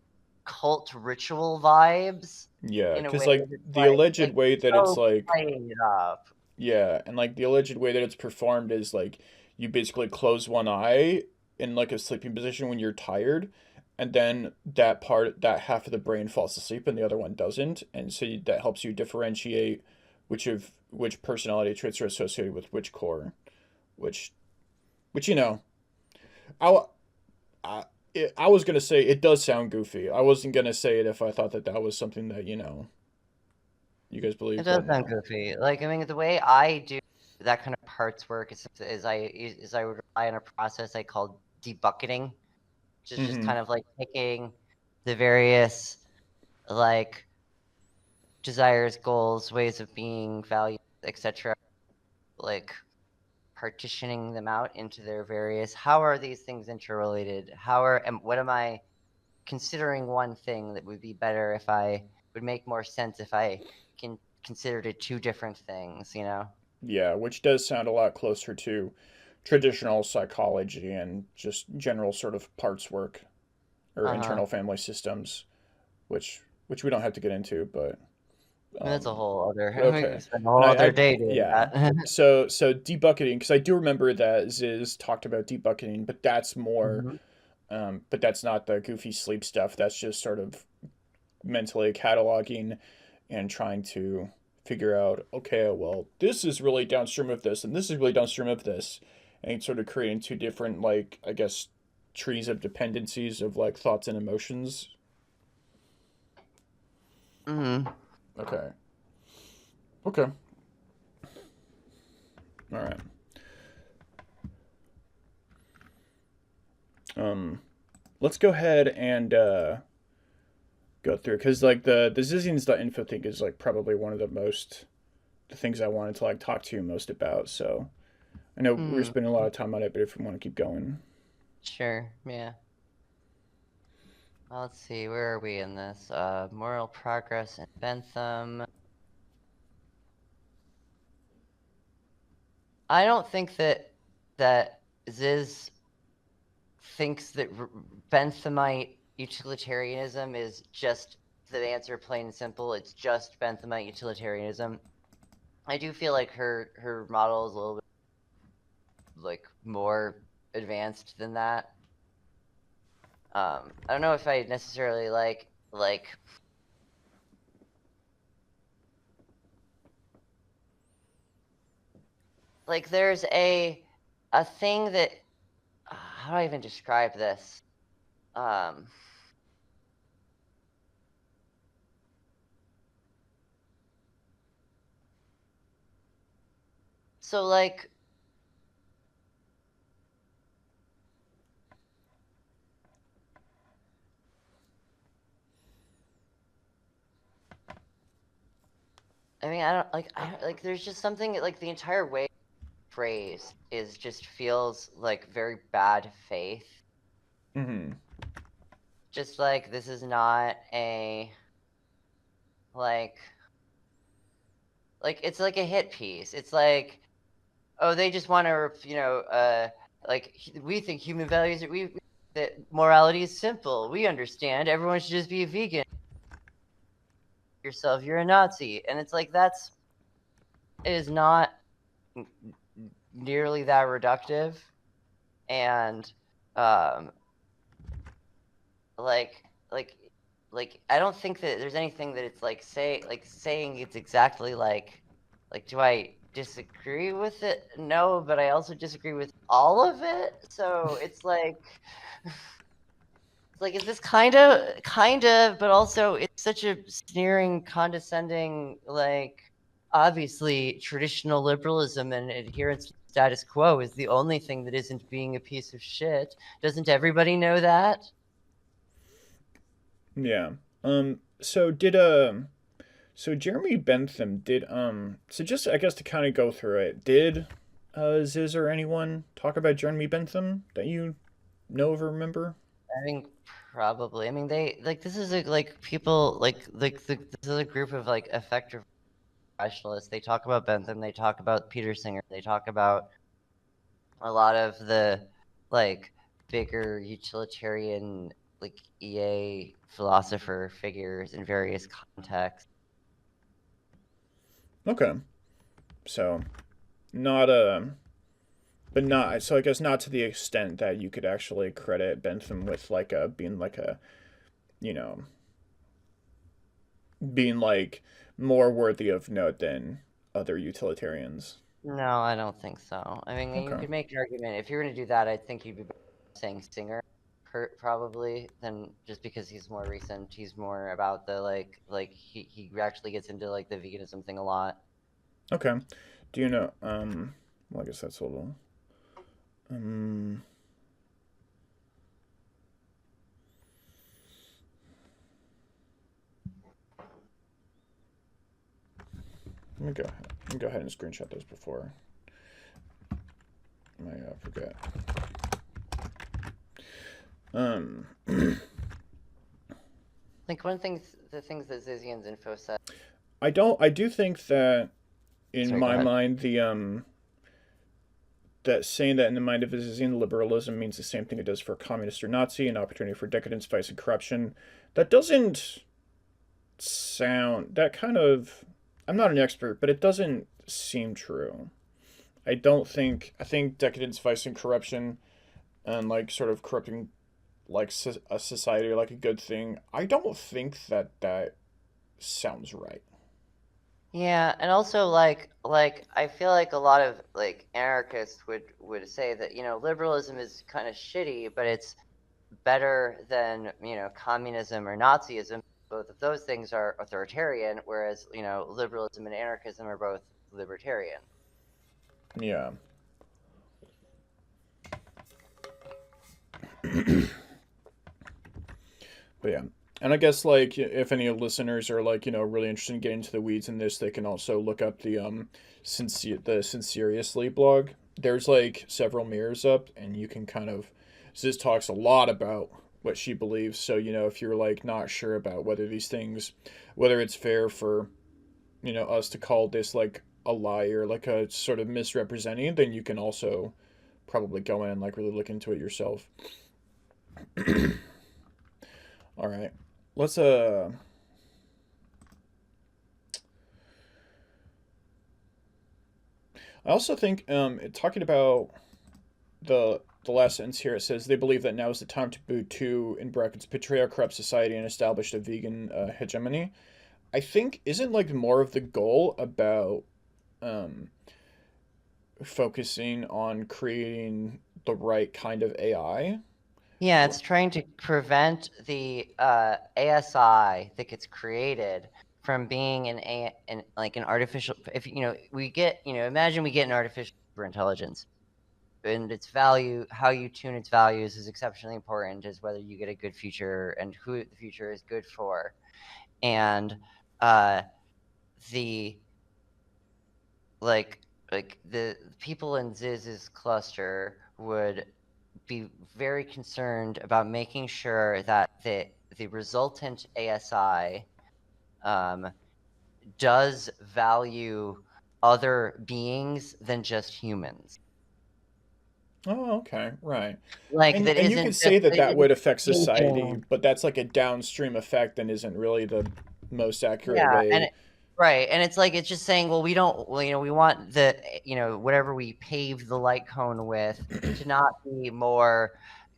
cult ritual vibes Yeah, in a because way like that's the alleged like way that it's so like played up. yeah, and like the alleged way that it's performed is like you basically close one eye in like a sleeping position when you're tired, and then that half of the brain falls asleep and the other one doesn't, and so that helps you differentiate which personality traits are associated with which core, which which I w- I, I was gonna say it does sound goofy. I wasn't gonna say it if I thought that that was something that you guys It believe, does but sound no. goofy. Like, I mean, the way I do that kind of parts work is I would rely on a process I call debucketing, which is just Mm-hmm. kind of like taking the various like desires, goals, ways of being, values, etc., like partitioning them out into their various, how are these things interrelated? What am I considering one thing that would be better if I would make more sense if I can considered it two different things, you know? Yeah, which does sound a lot closer to traditional psychology and just general sort of parts work or Uh-huh. internal family systems, which we don't have to get into, but I mean, that's a whole other we okay. could spend a whole And other day doing yeah. that. So debucketing, because I do remember that Ziz talked about debucketing, but that's more, Mhm. but that's not the goofy sleep stuff. That's just sort of mentally cataloging and trying to figure out, okay, well, this is really downstream of this, and this is really downstream of this, and sort of creating two different, like, I guess, trees of dependencies of like thoughts and emotions. Mhm. Okay. Okay. All right. Um, let's go ahead and go through because like the Zizians.info thing is like probably one of the things I wanted to like talk to you most about. So I know we're Mhm. spending a lot of time on it, but if we want to keep going, Sure. Yeah. Well, let's see, where are we in this? Moral progress in Bentham. I don't think that Ziz thinks that Benthamite utilitarianism is just the answer, plain and simple. It's just Benthamite utilitarianism. I do feel like her model is a little bit like more advanced than that. I don't know if I necessarily like there's a thing that how do I even describe this? So like I mean, I don't like there's just something like the entire way phrase is just feels like very bad faith. Mm-hmm. Just like this is not a like it's like a hit piece. It's like, oh, they just want to, like we think human values are we that morality is simple. We understand everyone should just be a vegan. Yourself, you're a Nazi, and it's like it is not nearly that reductive, and like I don't think that there's anything that it's like saying it's exactly like do I disagree with it? No, but I also disagree with all of it. So it's like is this kind of, but also it's such a sneering, condescending, like obviously traditional liberalism and adherence to the status quo is the only thing that isn't being a piece of shit. Doesn't everybody know that? Yeah. So did so Jeremy Bentham did so just I guess to kind of go through it, did Ziz or anyone talk about Jeremy Bentham that you know of or remember? I think probably. I mean, they like this is like people this is a group of like effective rationalists. They talk about Bentham. They talk about Peter Singer. They talk about a lot of the like bigger utilitarian like EA philosopher figures in various contexts. Okay. So not but not so I guess not to the extent that you could actually credit Bentham with like a being like a you know being like more worthy of note than other utilitarians. No, I don't think so. I mean, you Okay. could make an argument if you're going to do that. I think you'd be saying Singer, probably, than just because he's more recent. He's more about the he actually gets into like the veganism thing a lot. Okay. Do you know well I guess that's a little um let me go ahead and screenshot those before I forget. Um Like the things that Zizians.info said. I do think that in Sorry, go my ahead. mind the that saying that in the mind of a Zizian liberalism means the same thing it does for a communist or Nazi, an opportunity for decadence, vice, and corruption. That doesn't sound that kind of I'm not an expert, but it doesn't seem true. I think decadence, vice, and corruption and like sort of corrupting like a society or like a good thing. I don't think that that sounds right. Yeah, and also I feel like a lot of like anarchists would say that liberalism is kind of shitty, but it's better than communism or Nazism. Both of those things are authoritarian, whereas liberalism and anarchism are both libertarian. Yeah. But yeah. And I guess like if any listeners are like, really interested in getting into the weeds in this, they can also look up the Sinceriously blog. There's like several mirrors up and you can kind of Ziz talks a lot about what she believes. So, if you're like not sure about whether these things, whether it's fair for, us to call this like a lie or like a sort of misrepresenting, then you can also probably go in and like really look into it yourself. All right. Let's I also think talking about the last sentence here, it says they believe that now is the time to boot to, in brackets, betray our corrupt society and establish a vegan hegemony. I think isn't like more of the goal about um, focusing on creating the right kind of AI. Yeah, it's trying to prevent the ASI that gets created from being an artificial. If we get imagine we get an artificial superintelligence, and its value, how you tune its values is exceptionally important. Is whether you get a good future and who the future is good for, and uh, the like the people in Ziz's cluster would be very concerned about making sure that the resultant ASI does value other beings than just humans. Oh, okay, right. Like And that and you could isn't just say that that would affect society, thinking. but that's like a downstream effect and isn't really the most accurate Yeah, way. right, and it's like it's just saying, well, we don't, well, we want the, whatever we pave the light cone with to not be more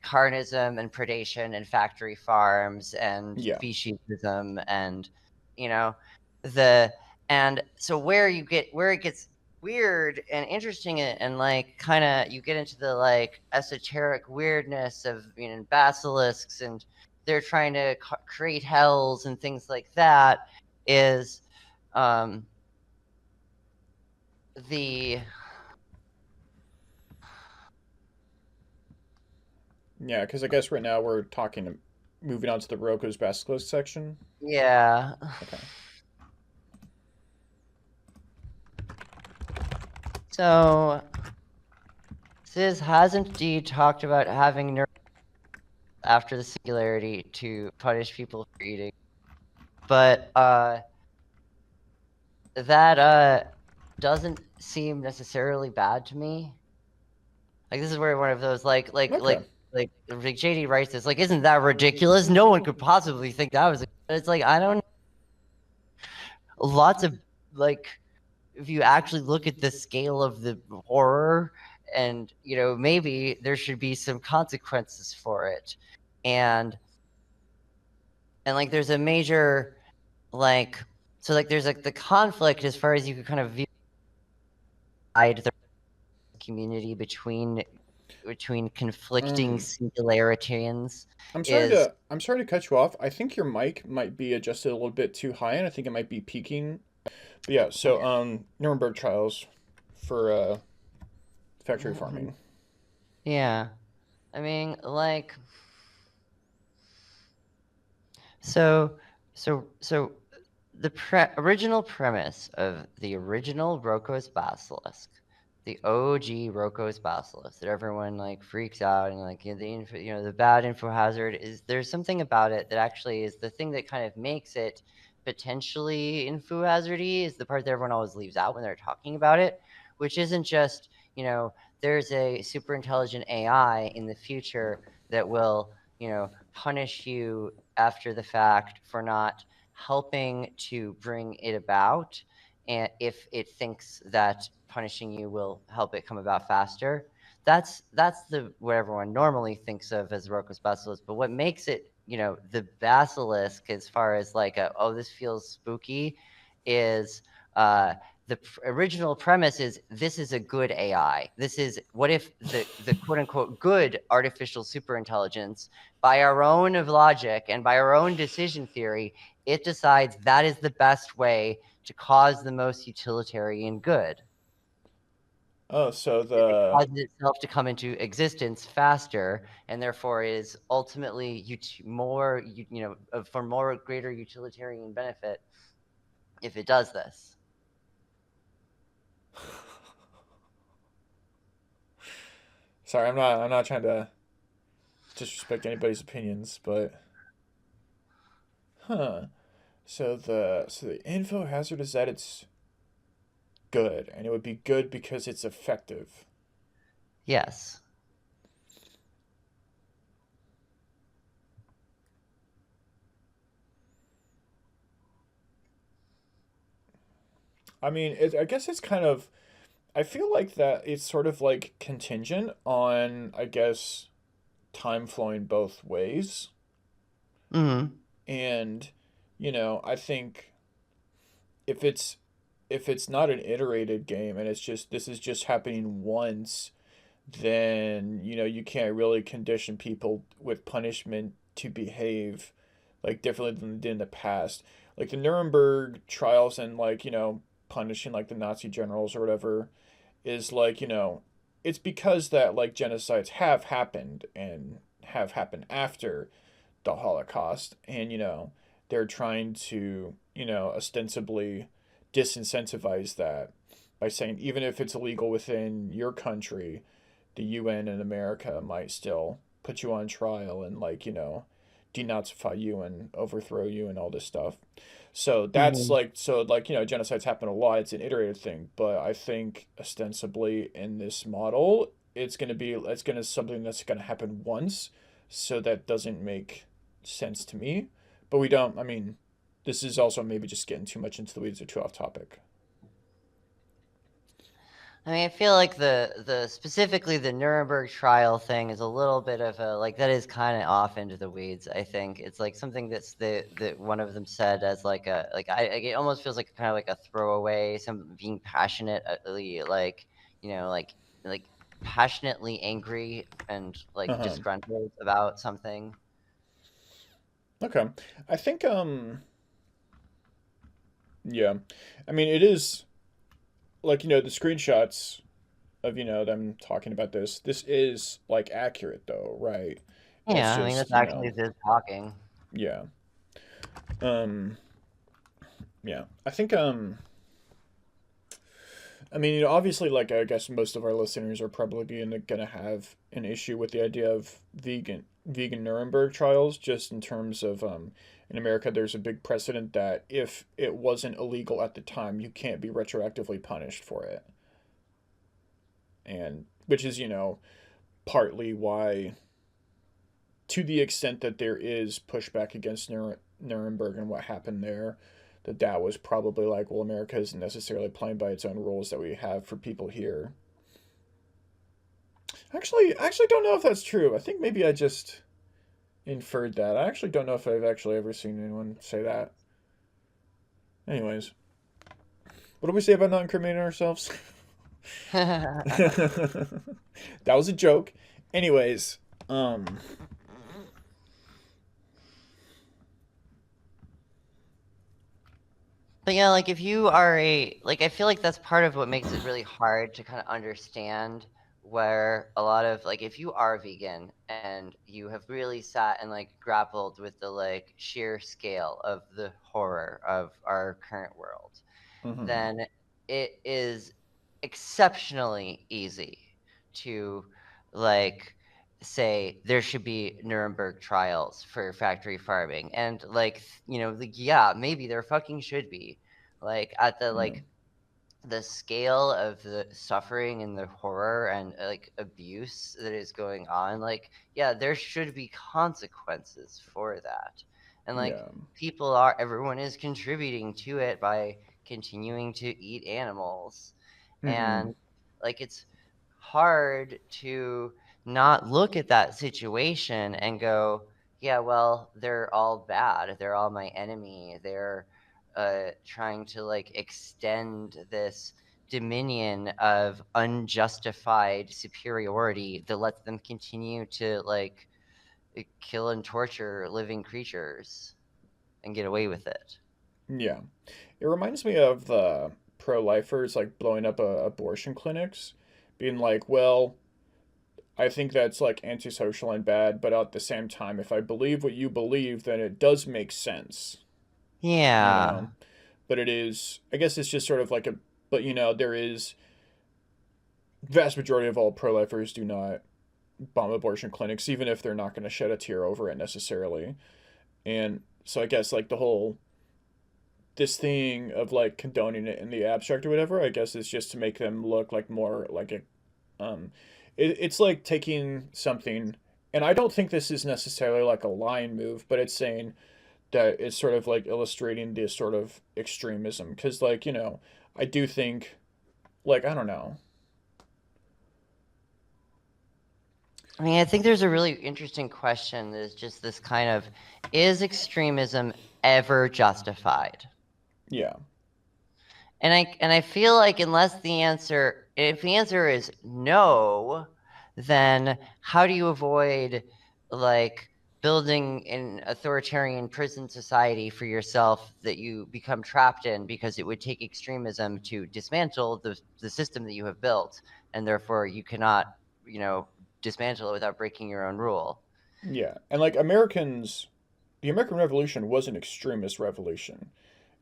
carnism and predation and factory farms and Yeah. speciesism and, you know, the and so where it gets weird and interesting and like kind of you get into the like esoteric weirdness of basilisks, and they're trying to create hells and things like that, is um the Yeah, because I guess right now we're moving on to the Roko's basilisk section. yeah. Okay. So Sis has indeed talked about having after the singularity to punish people for eating, but that doesn't seem necessarily bad to me. Like this is where one of those Okay. like JD writes this, like, isn't that ridiculous? No one could possibly think that was it's like, I don't, lots of like, if you actually look at the scale of the horror, and maybe there should be some consequences for it, and like there's a major like, so like there's like the conflict as far as you could kind of view the community between conflicting Um, singularitarians I'm sorry is, to I'm sorry to cut you off. I think your mic might be adjusted a little bit too high, and I think it might be peaking. But yeah, so Nuremberg trials for factory farming. yeah, I mean, like, so the original premise of the original Roko's basilisk, the OG Roko's basilisk, that everyone like freaks out and like, the info, the bad info hazard, is there's something about it that actually is the thing that kind of makes it potentially info hazardy, is the part that everyone always leaves out when they're talking about it, which isn't just, there's a super intelligent AI in the future that will, punish you after the fact for not helping to bring it about, and if it thinks that punishing you will help it come about faster. That's the what everyone normally thinks of as Roko's basilisk. But what makes it, the basilisk, as far as like oh, this feels spooky, is the original premise is this is a good AI. This is, what if the quote unquote good artificial superintelligence, by our own of logic and by our own decision theory, it decides that is the best way to cause the most utilitarian good. Oh, so It the causes itself to come into existence faster, and therefore is ultimately more, for more greater utilitarian benefit if it does this. sorry, I'm not trying to disrespect anybody's opinions, but huh. So the info hazard is that it's good, and it would be good because it's effective. Yes. I mean, I guess it's kind of. I feel like that it's sort of like contingent on, I guess, time flowing both ways. Mm-hmm. And, I think if it's if it's not an iterated game and it's just this is just happening once, then, you can't really condition people with punishment to behave like differently than they did in the past. Like the Nuremberg trials and like, punishing like the Nazi generals or whatever is like, it's because that like genocides have happened and have happened after the Holocaust, and they're trying to ostensibly disincentivize that by saying even if it's illegal within your country, the UN and America might still put you on trial and like denazify you and overthrow you and all this stuff. So that's Mm-hmm. like genocides happen a lot. It's an iterative thing, but I think ostensibly in this model, it's gonna something that's gonna happen once, so that doesn't make sense to me. But we don't. I mean, this is also maybe just getting too much into the weeds or too off topic. I mean, I feel like the specifically the Nuremberg trial thing is a little bit of a like that is kind of off into the weeds. I think it's like something that's that one of them said as like a like it almost feels like kind of like a throwaway, some being passionately like like passionately angry and Uh like huh. disgruntled about something. Okay. I think yeah. I mean, it is like the screenshots of them talking about this. This is like accurate though, right? It's Yeah, I mean just that's actually this talking. yeah. Um, yeah. I think I mean, obviously, like I guess most of our listeners are probably gonna have an issue with the idea of vegan Nuremberg trials, just in terms of in America, there's a big precedent that if it wasn't illegal at the time, you can't be retroactively punished for it, and which is partly why, to the extent that there is pushback against Nuremberg and what happened there, that was probably like, well, America isn't necessarily playing by its own rules that we have for people here. I actually don't know if that's true. I think maybe I just inferred that. I actually don't know if I've actually ever seen anyone say that. Anyways, what do we say about not incriminating ourselves? That was a joke. Anyways, um, But yeah, like if you are I feel like that's part of what makes it really hard to kind of understand where a lot of like if you are vegan and you have really sat and like grappled with the like sheer scale of the horror of our current world, mhm, then it is exceptionally easy to like say there should be Nuremberg trials for factory farming and like yeah, maybe there fucking should be like at the yeah, like the scale of the suffering and the horror and like abuse that is going on, like yeah, there should be consequences for that. And like yeah, everyone is contributing to it by continuing to eat animals. mhm, And like it's hard to not look at that situation and go, yeah, well, they're all bad, they're all my enemy, they're trying to like extend this dominion of unjustified superiority that lets them continue to like kill and torture living creatures and get away with it. yeah. It reminds me of the pro-lifers like blowing up abortion clinics, being like, well, I think that's like antisocial and bad, but at the same time, if I believe what you believe, then it does make sense, you know? Yeah. But it is, I guess it's just sort of like but there is, vast majority of all pro lifers do not bomb abortion clinics, even if they're not going to shed a tear over it necessarily. And so I guess like the whole this thing of like condoning it in the abstract or whatever, I guess is just to make them look like more like a it's like taking something, and I don't think this is necessarily like a line move, but it's saying that it's sort of like illustrating this sort of extremism because like I do think like I don't know. I mean, I think there's a really interesting question. There's just this kind of, is extremism ever justified? Yeah. And I feel like if the answer is no, then how do you avoid like building an authoritarian prison society for yourself that you become trapped in, because it would take extremism to dismantle the system that you have built, and therefore you cannot, dismantle it without breaking your own rule. Yeah. And like the American Revolution was an extremist revolution.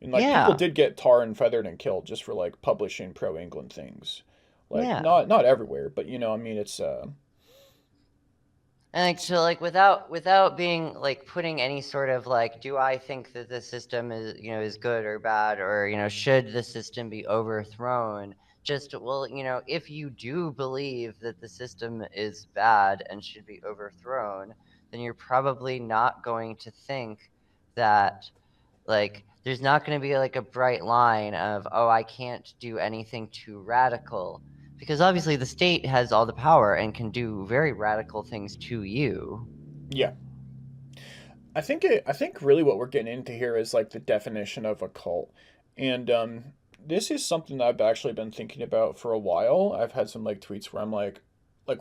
And like people Yeah. did get tarred and feathered and killed just for like publishing pro England things. Like Yeah. not everywhere, but I mean it's And like, so like without being like putting any sort of like, do I think that the system is good or bad, or should the system be overthrown? Just, well, if you do believe that the system is bad and should be overthrown, then you're probably not going to think that like there's not going to be like a bright line of, oh, I can't do anything too radical, because obviously the state has all the power and can do very radical things to you. yeah. I think really what we're getting into here is like the definition of a cult. And this is something that I've actually been thinking about for a while. I've had some like tweets where I'm like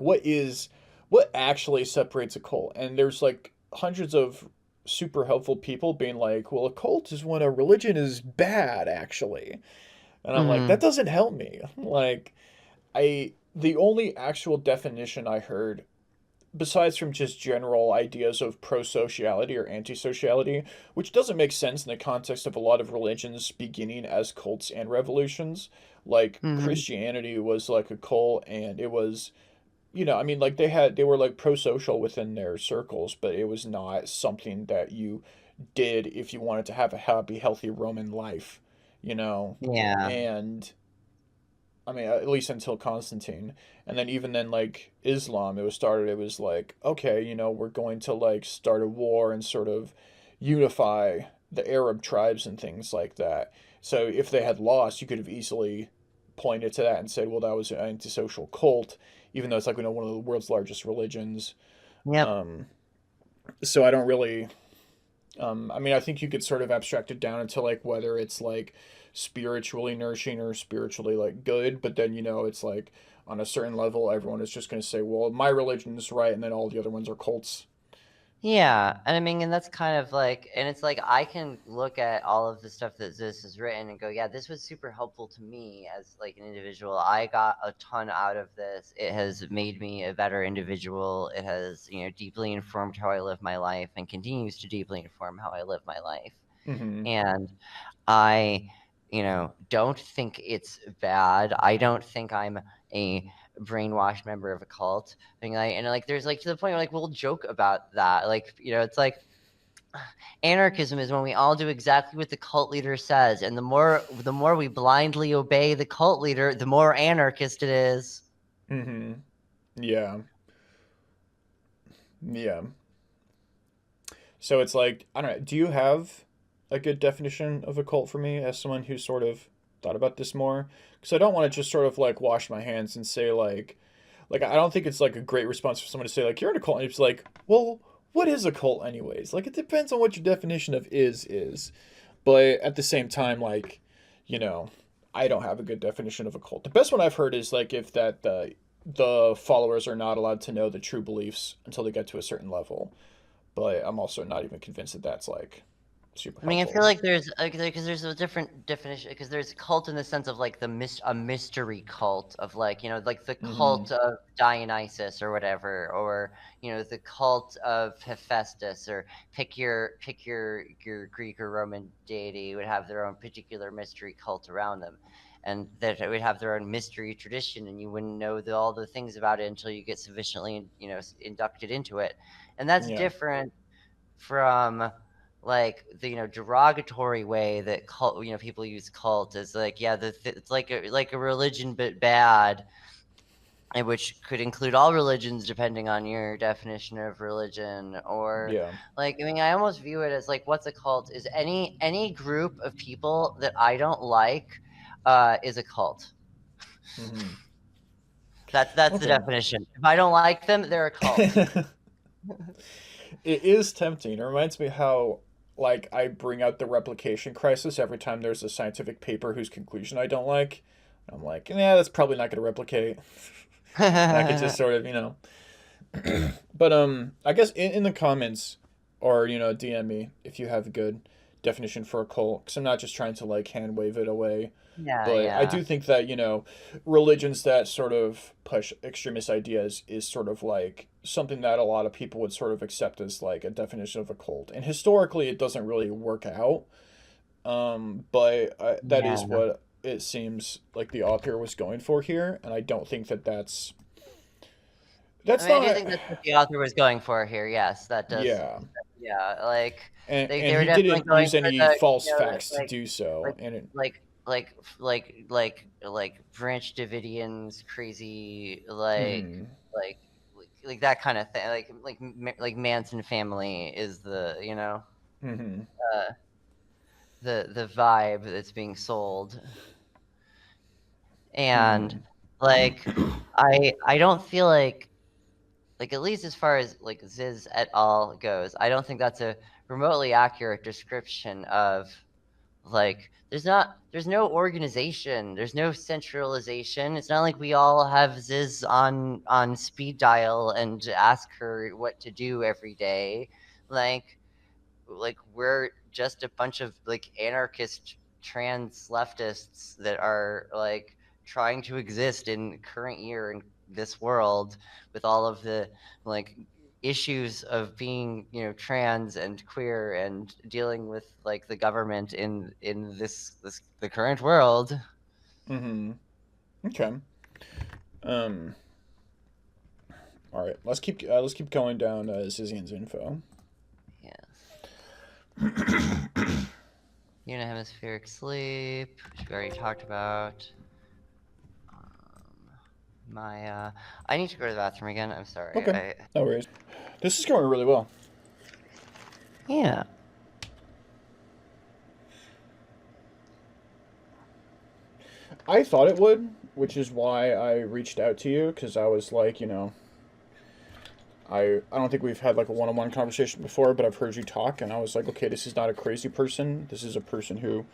what actually separates a cult? And there's like hundreds of super helpful people being like, well, a cult is when a religion is bad actually. And I'm like, that Mm-hmm. doesn't help me. Like the only actual definition I heard besides from just general ideas of pro-sociality or anti-sociality, which doesn't make sense in the context of a lot of religions beginning as cults and revolutions. Like Mm-hmm. Christianity was like a cult, and it was, I mean, like they were like pro-social within their circles, but it was not something that you did if you wanted to have a happy, healthy Roman life, you know. Yeah. And I mean, at least until Constantine. And then even then, like Islam, it was like, okay, we're going to like start a war and sort of unify the Arab tribes and things like that. So if they had lost, you could have easily pointed to that and said, well, that was an antisocial cult, even though it's like, one of the world's largest religions. Yep. Um, so I don't really I mean, I think you could sort of abstract it down into like whether it's like spiritually nourishing or spiritually like good, but then it's like on a certain level, everyone is just going to say, "Well, my religion is right," and then all the other ones are cults. Yeah, and I mean, and that's kind of like, and it's like I can look at all of the stuff that this has written and go, yeah, this was super helpful to me as like an individual. I got a ton out of this. It has made me a better individual. It has, deeply informed how I live my life and continues to deeply inform how I live my life. Mm-hmm. And I, don't think it's bad. I don't think I'm a brainwashed member of a cult. And like, there's like to the point where like we'll joke about that. Like, it's like anarchism is when we all do exactly what the cult leader says, and the more we blindly obey the cult leader, the more anarchist it is. Mm-hmm. Yeah. Yeah. So it's like, I don't know. Do you have a good definition of a cult for me as someone who sort of thought about this more? Because I don't want to just sort of like wash my hands and say like I don't think it's like a great response for someone to say like you're in a cult, and it's like, well, what is a cult anyways? Like it depends on what your definition of is. But at the same time, like, you know, I don't have a good definition of a cult. The best one I've heard is like if that the followers are not allowed to know the true beliefs until they get to a certain level. But I'm also not even convinced that that's like super I mean, I feel helpful. like there's because there's a different definition, because there's cult in the sense of like a mystery cult of like, like the Mm-hmm. cult of Dionysus or whatever, or the cult of Hephaestus, or pick your Greek or Roman deity would have their own particular mystery cult around them. and that it would have their own mystery tradition, and you wouldn't know all the things about it until you get sufficiently, inducted into it. And that's Yeah. different from like the derogatory way that cult people use cult as like, yeah, it's like a religion but bad, and which could include all religions depending on your definition of religion. Or Yeah. like, I mean, I almost view it as like, what's a cult is any group of people that I don't like is a cult. Mm-hmm. That's the Okay. definition. If I don't like them, they're a cult. It is tempting. It reminds me how, like, I bring out the replication crisis every time there's a scientific paper whose conclusion I don't like. I'm like, yeah, that's probably not going to replicate. And I could just sort of, But I guess in the comments, or DM me if you have a good definition for a cult, because I'm not just trying to like hand wave it away. Yeah, But I yeah. do think that, religions that sort of push extremist ideas is sort of like something that a lot of people would sort of accept as like a definition of a cult. And historically, it doesn't really work out. But that is Yeah. what it seems like the author was going for here. And I don't think that that's I mean, I do not, think that's what the author was going for here. Yes, that does. yeah. Yeah, like they And were he definitely didn't going use for any the, false facts to like do so. like And it, like Branch Davidians, crazy, mm-hmm, like that kind of thing. Like Manson family is the mm-hmm, uh, the vibe that's being sold. And mm-hmm, like I don't feel like at least as far as like Ziz et al. Goes, I don't think that's a remotely accurate description of like there's no organization, there's no centralization. It's not like we all have Ziz on speed dial and ask her what to do every day. We're just a bunch of like anarchist trans leftists that are like trying to exist in current year in this world with all of the like issues of being trans and queer and dealing with like the government in this the current world. mm-hmm. Okay. Um. All right. Let's keep going down Zizians.info. Yes. Unihemispheric sleep, which we already talked about. Maia. I need to go to the bathroom again. I'm sorry. Okay. No worries. This is going really well. Yeah. I thought it would, which is why I reached out to you, because I was like, I don't think we've had like a one-on-one conversation before, but I've heard you talk, and I was like, okay, this is not a crazy person. This is a person who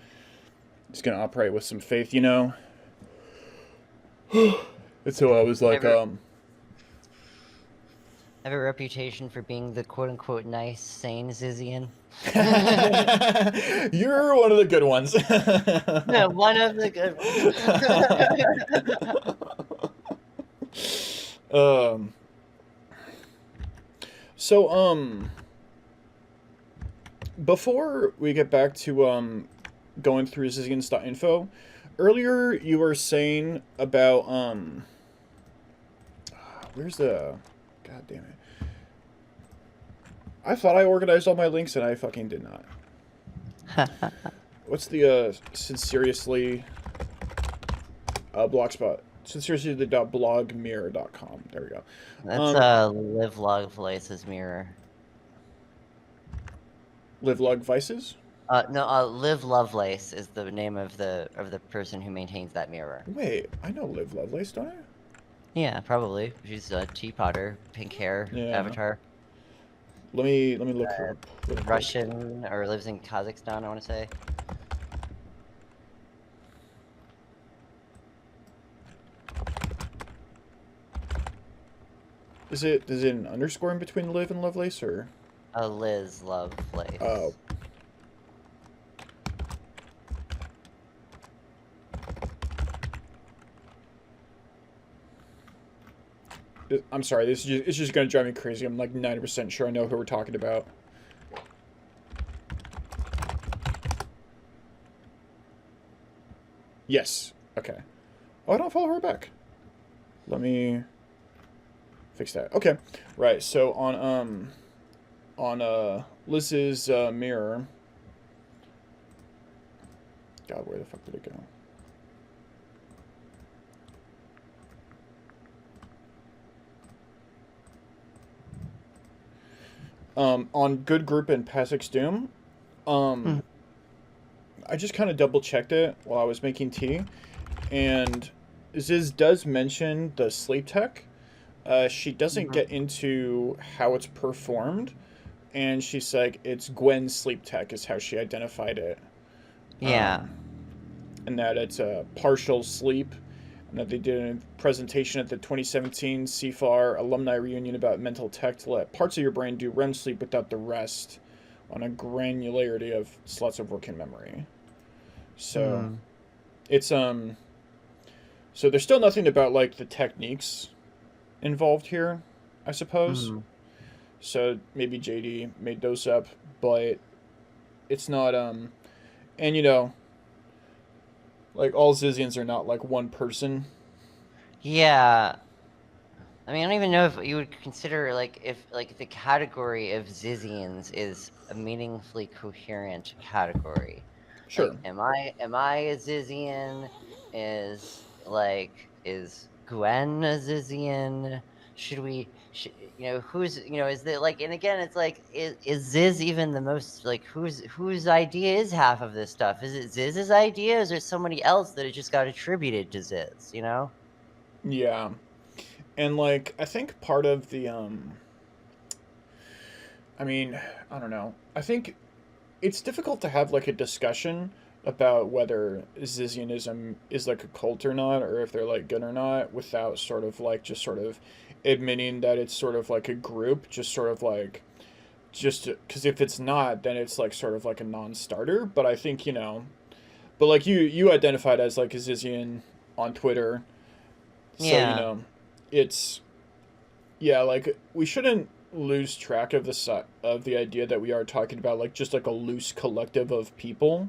is going to operate with some faith. And so I was like, I have a reputation for being the quote-unquote nice, sane Zizian. You're one of the good ones. No, one of the good ones. So, before we get back to going through Zizians.info, earlier you were saying about where's the, god damn it, I thought I organized all my links and I fucking did not. What's the sincerely blogspot? Sincerely.blogmirror.com. There we go. That's Live Lovelace's mirror. Live Lug Vices? No, Live Lovelace is the name of the person who maintains that mirror. Wait, I know Live Lovelace, don't I? Yeah, probably. She's a teapotter, pink hair, avatar. Let me look her up. Russian, or lives in Kazakhstan, I want to say. Is it an underscore in between Live and Lovelace, or? Liz Lovelace. Oh. I'm sorry, it's just gonna drive me crazy. I'm like 90% sure I know who we're talking about. Yes. Okay. Oh, I don't follow her back. Let me fix that. Okay. Right. So on Liz's mirror. God, where the fuck did it go? On Good Group and Pasek's Doom, Hmm. I just kind of double checked it while I was making tea, and Ziz does mention the sleep tech. She doesn't Mhm. get into how it's performed, and she's like, it's Gwen's sleep tech is how she identified it. Yeah. Um, and that it's a partial sleep, and that they did a presentation at the 2017 CFAR alumni reunion about mental tech to let parts of your brain do REM sleep without the rest on a granularity of slots of working memory. So Hmm. it's so there's still nothing about like the techniques involved here, I suppose. Hmm. So maybe JD made those up, but it's not and like all Zizians are not like one person. Yeah. I mean, I don't even know if you would consider like if like the category of Zizians is a meaningfully coherent category. Sure. Like, am I a Zizian? Is Gwen a Zizian? Who's is that like? And again, it's like is Ziz even the most like whose idea is half of this stuff? Is it Ziz's idea? Is there somebody else that it just got attributed to Ziz? Yeah. And like I think part of the I mean, I don't know. I think it's difficult to have like a discussion about whether Zizianism is like a cult or not, or if they're like good or not, without sort of like just sort of admitting that it's sort of like a group, just sort of like just because if it's not, then it's like sort of like a non-starter. But I think but like you identified as like a Zizian on Twitter, so Yeah. it's yeah, like we shouldn't lose track of of the idea that we are talking about like just like a loose collective of people.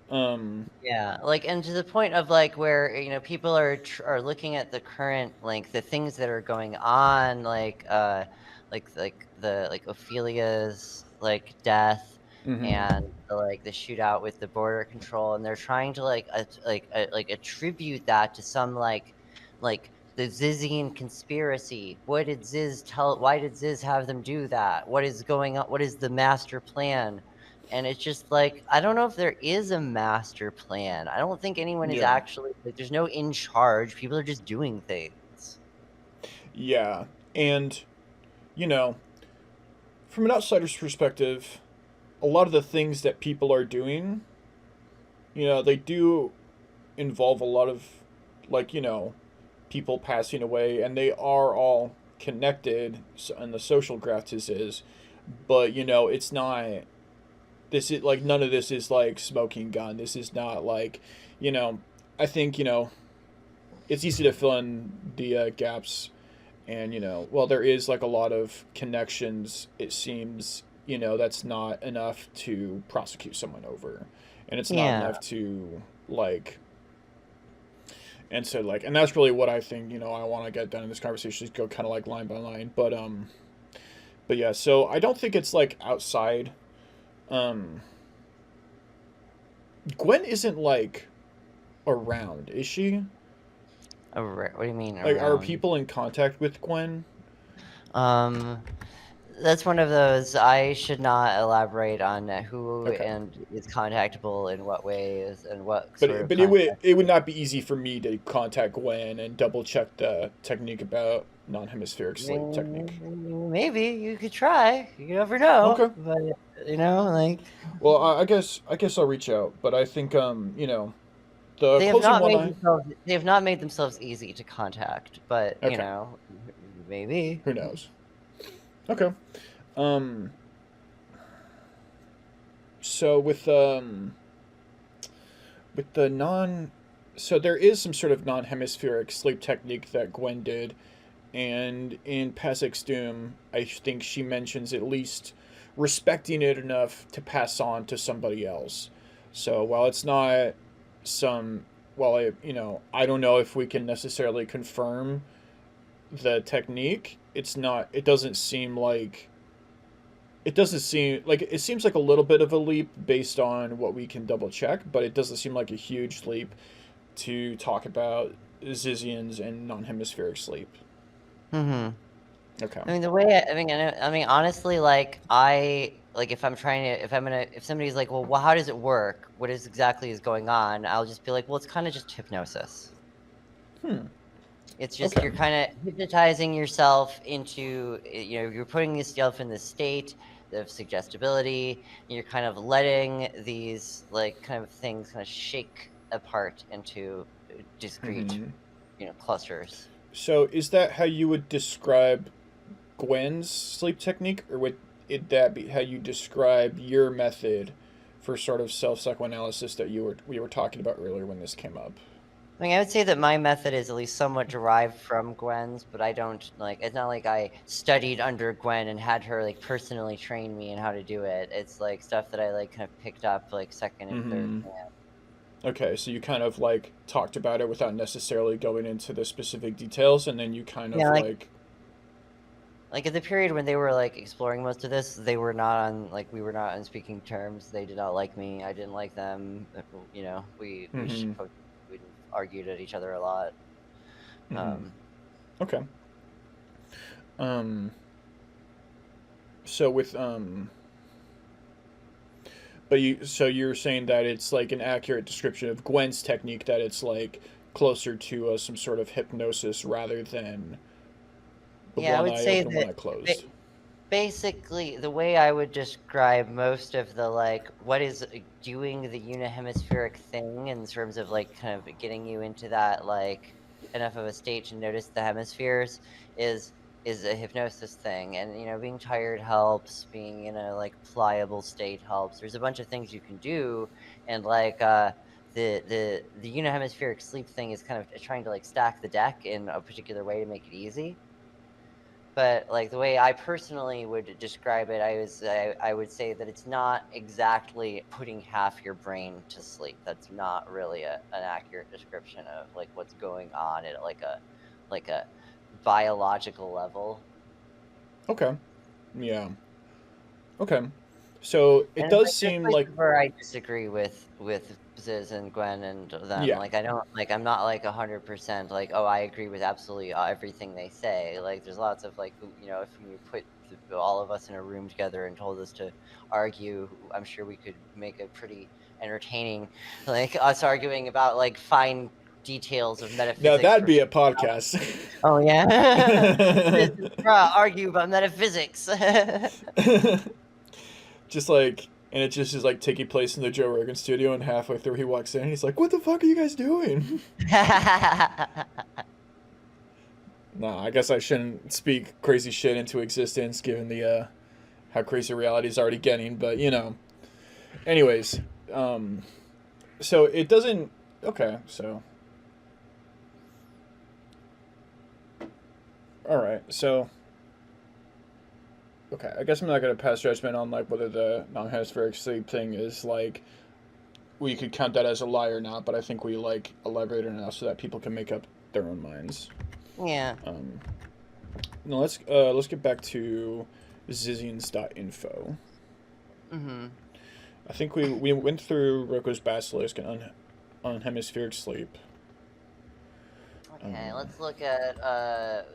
Um, Yeah, like, and to the point of like where people are looking at the current like the things that are going on, like the like Ophelia's like death mhm. and the shootout with the border control, and they're trying to like attribute that to some like the Zizian conspiracy. What did Ziz tell? Why did Ziz have them do that? What is going on? What is the master plan? And it's just like, I don't know if there is a master plan. I don't think anyone is Yeah. actually like there's no in charge. People are just doing things. Yeah. And you know, from an outsider's perspective, a lot of the things that people are doing, they do involve a lot of like, people passing away, and they are all connected and the social gratis is, but it's not this is like none of this is like smoking gun. This is not like, you know, I think it's easy to fill in the gaps, and well, there is like a lot of connections. It seems that's not enough to prosecute someone over, and it's not Yeah. enough to like. And so like, and that's really what I think. I want to get done in this conversation is go kind of like line by line, but yeah. So I don't think it's like outside. Um, Gwen isn't like around, is she? What do you mean Like, are around? people in contact with Gwen? Um, that's one of those I should not elaborate on who Okay, and is contactable in what ways and what sort but of but it would context. not be easy for me to contact Gwen and double check the technique about non-hemispheric sleep technique. Maybe you could try. You never know, Okay. but like Well, I guess I'll reach out, but I think the they have closing not one made I themselves they have not made themselves easy to contact, but okay, maybe. who knows? Okay. Um. So with the non, so there is some sort of non-hemispheric sleep technique that Gwen did, and in Pasek's Doom, I think she mentions at least respecting it enough to pass on to somebody else. So while it's not some, while I don't know if we can necessarily confirm the technique, it doesn't seem like it seems like a little bit of a leap based on what we can double check, but it doesn't seem like a huge leap to talk about Zizians and non-hemispheric sleep. Mm-hmm. Okay. I mean, honestly, if somebody's like, well, how does it work? What exactly is going on? I'll just be like, well, it's kind of just hypnosis. It's just Okay. you're kind of hypnotizing yourself into, you're putting yourself in this state of suggestibility. And you're kind of letting these kind of things kind of shake apart into discrete, clusters. So is that how you would describe Gwen's sleep technique, or would that be how you describe your method for sort of self-psychoanalysis that we were talking about earlier when this came up? I mean, I would say that my method is at least somewhat derived from Gwen's, but I don't it's not like I studied under Gwen and had her personally train me in how to do it. It's stuff that I kind of picked up second and third hand. Okay, so you kind of talked about it without necessarily going into the specific details, and then you kind of at the period when they were exploring most of this, they were not on we were not on speaking terms. They did not like me. I didn't like them. We argued at each other a lot. Okay. So with so you're saying that it's an accurate description of Gwen's technique, that it's closer to some sort of hypnosis rather than the I would say open, one eye closed. Basically, the way I would describe most of the what is doing the unihemispheric thing in terms of kind of getting you into that enough of a state to notice the hemispheres is a hypnosis thing. And being tired helps, being in a pliable state helps. There's a bunch of things you can do, and the unihemispheric sleep thing is kind of trying to stack the deck in a particular way to make it easy. But the way I personally would describe it, I would say that it's not exactly putting half your brain to sleep. That's not really an accurate description of what's going on at a biological level. Okay. Yeah. Okay. So it does seem where I disagree with Ziz and Gwen and them. Yeah. I don't I'm not 100% oh, I agree with absolutely everything they say. There's lots of if you put all of us in a room together and told us to argue, I'm sure we could make a pretty entertaining us arguing about fine details of metaphysics. Now that'd be a podcast. Oh yeah. Argue about metaphysics. Just and it just is taking place in the Joe Rogan studio, and halfway through he walks in and he's like, "What the fuck are you guys doing?" No, I guess I shouldn't speak crazy shit into existence given the how crazy reality is already getting, but anyways, so it doesn't. Okay, so all right, so. Okay, I guess I'm not going to pass judgment on whether the non-hemispheric sleep thing is we could count that as a lie or not, but I think we elaborate enough so that people can make up their own minds. Yeah. Now let's get back to Zizians.info. I think we went through Roko's basilisk and unhemispheric sleep. Okay, let's look at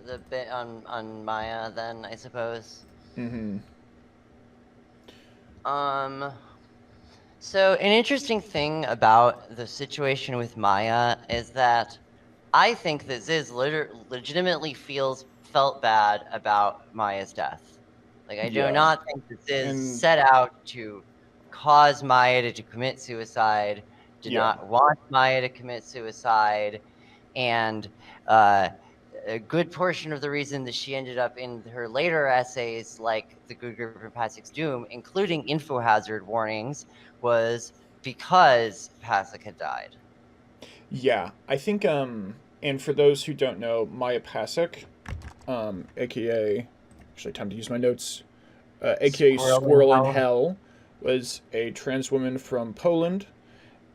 the bit on Maia then, I suppose. So an interesting thing about the situation with Maia is that I think that Ziz legitimately felt bad about Maia's death. I do not think that Ziz set out to cause Maia to commit suicide, did not want Maia to commit suicide, and a good portion of the reason that she ended up in her later essays, like The Good Grip and Pasek's Doom, including info hazard warnings, was because Pasek had died. Yeah, I think, and for those who don't know, Maia Pasek, aka, actually time to use my notes, aka Squirrel in Hell, was a trans woman from Poland,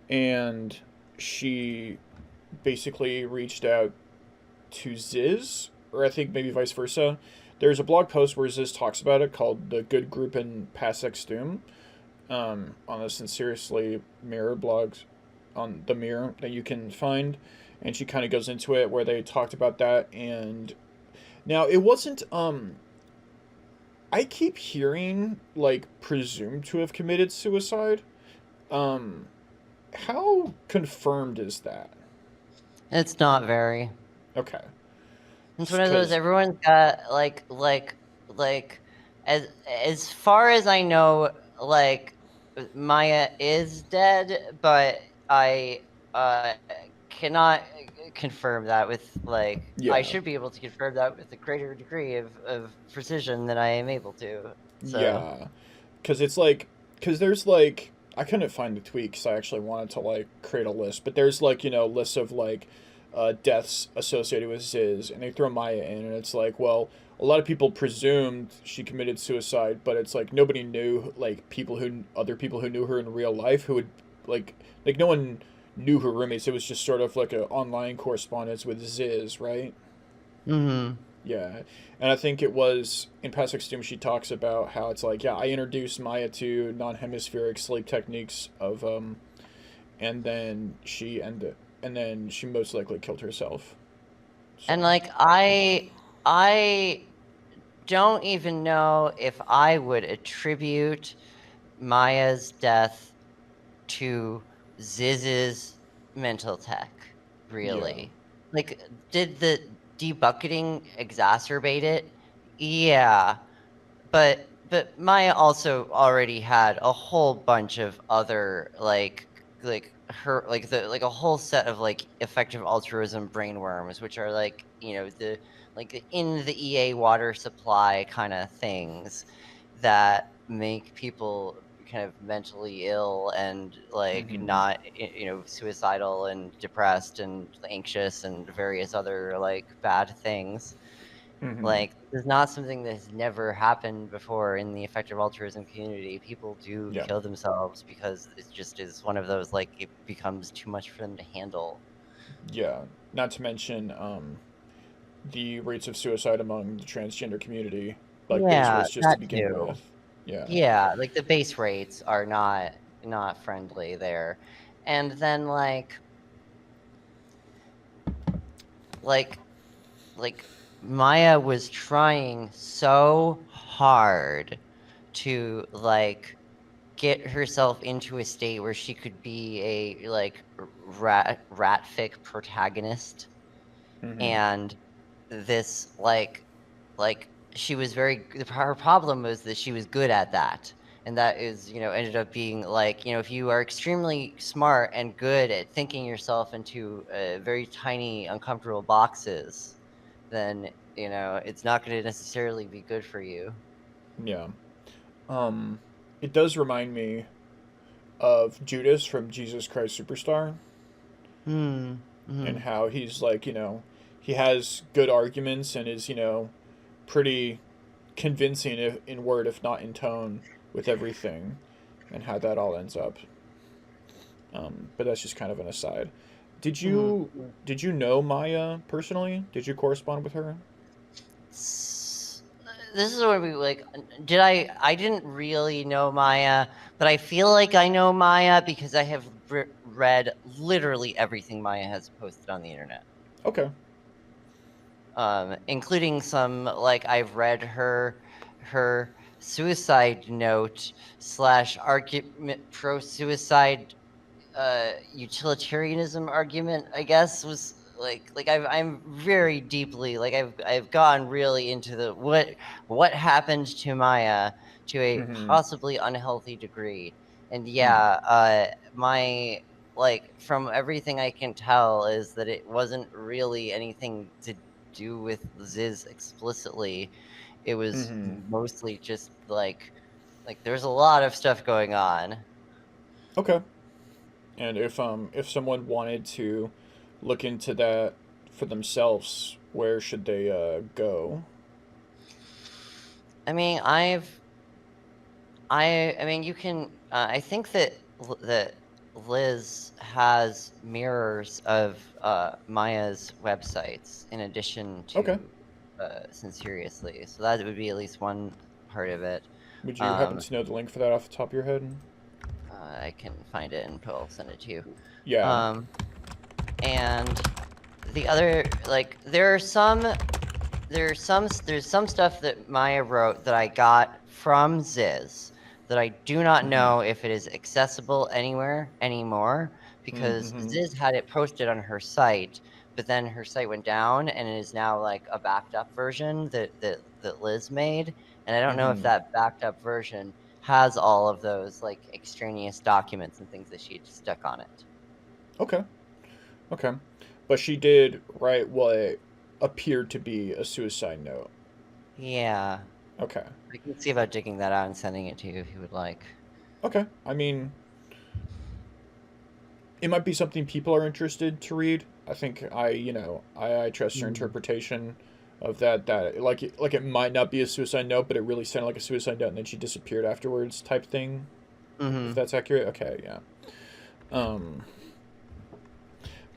and she basically reached out to Ziz, or I think maybe vice versa. There's a blog post where Ziz talks about it called "The Good Group in Pasek Doom" on the Sincerely Mirror blogs on the Mirror that you can find, and she kind of goes into it where they talked about that. And now it wasn't. I keep hearing like presumed to have committed suicide. Um, how confirmed is that? It's not very. Okay, It's one of those because everyone's got like as far as I know, like Maia is dead, but I cannot confirm that with like I yeah, should be able to confirm that with a greater degree of precision than I am able to. So yeah, because it's like because there's like I couldn't find the tweet because I actually wanted to like create a list, but there's like lists of like deaths associated with Ziz, and they throw Maia in, and it's like, well, a lot of people presumed she committed suicide, but it's like nobody knew like other people who knew her in real life who would like no one knew her roommates. It was just sort of like an online correspondence with Ziz, right? mm-hmm. Yeah, and I think it was in Pasek Doom she talks about how it's like, yeah, I introduced Maia to non-hemispheric sleep techniques of and then she most likely killed herself. So And like I don't even know if I would attribute Maia's death to Ziz's mental tech, yeah, really. Like, did the debucketing exacerbate it? Yeah, but Maia also already had a whole bunch of other like her like a whole set of like effective altruism brainworms, which are like the like in the EA water supply kind of things that make people kind of mentally ill and like mm-hmm. not suicidal and depressed and anxious and various other like bad things. Mm-hmm. Like, this is not something that has never happened before in the effective altruism community. People do Yeah, kill themselves because it just is one of those, like, it becomes too much for them to handle. yeah. Not to mention the rates of suicide among the transgender community, like base Yeah, rates just to that begin too. with. Yeah. Yeah, like the base rates are not friendly there. And then like like Maia was trying so hard to like get herself into a state where she could be a like ratfic protagonist, Mm-hmm. and this like she was her problem was that she was good at that, and that is ended up being like if you are extremely smart and good at thinking yourself into very tiny uncomfortable boxes, then it's not going to necessarily be good for you. Yeah. Um, it does remind me of Judas from Jesus Christ Superstar, Hmm. and Hmm. how he's like, he has good arguments and is, pretty convincing if, in word, if not in tone, with everything, and how that all ends up. But that's just kind of an aside. Did Hmm. you did you know Maya personally? Did you correspond with her? This is where we like did I didn't really know Maia, but I feel like I know Maia because I have read literally everything Maia has posted on the internet, Okay. including some like I've read her suicide note slash argument pro suicide utilitarianism argument, I guess, was like I'm very deeply like I've gone really into the what happened to Maia to a Mm-hmm. possibly unhealthy degree. And Hmm. yeah, my like from everything I can tell is that it wasn't really anything to do with Ziz explicitly. It was Mm-hmm. mostly just like there's a lot of stuff going on. Okay. And if someone wanted to look into that for themselves, where should they go? I mean, I mean, you can. I think that Liz has mirrors of Maia's websites in addition Okay. to Sinceriously, so that would be at least one part of it. Would you happen Um, to know the link for that off the top of your head? I can find it and I'll send it to you. Yeah. And the other, like, there's some stuff that Maia wrote that I got from Ziz that I do not know if it is accessible anywhere anymore, because Mm-hmm. Ziz had it posted on her site, but then her site went down and it is now like a backed up version that Liz made, and I don't know if Mm-hmm. that backed up version has all of those like extraneous documents and things that she stuck on it. Okay. Okay. But she did write what appeared to be a suicide note. Yeah, Okay. I can see about digging that out and sending it to you if you would like. Okay. I mean, it might be something people are interested to read. I think I trust her interpretation of that like it might not be a suicide note, but it really sounded like a suicide note, and then she disappeared afterwards, type thing. If Mm-hmm. that's accurate, okay, yeah. Um,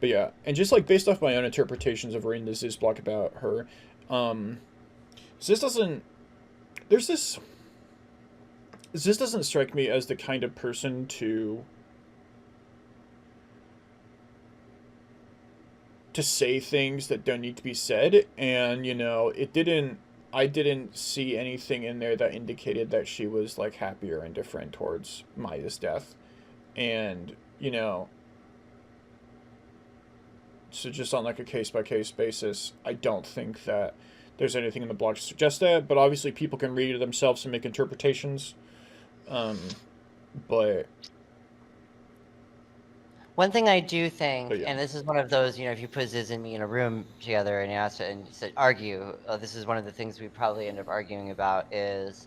but yeah, and just like based off my own interpretations of reading this Ziz block about her, um, Ziz doesn't. There's this. Ziz doesn't strike me as the kind of person to say things that don't need to be said, and I didn't see anything in there that indicated that she was like happy or indifferent towards Maia's death. And so just on like a case by case basis, I don't think that there's anything in the blog to suggest that, but obviously people can read it themselves and make interpretations. But One thing I do think, yeah. and this is one of those, if you put Ziz and me in a room together and you asked it and you said argue, this is one of the things we probably end up arguing about is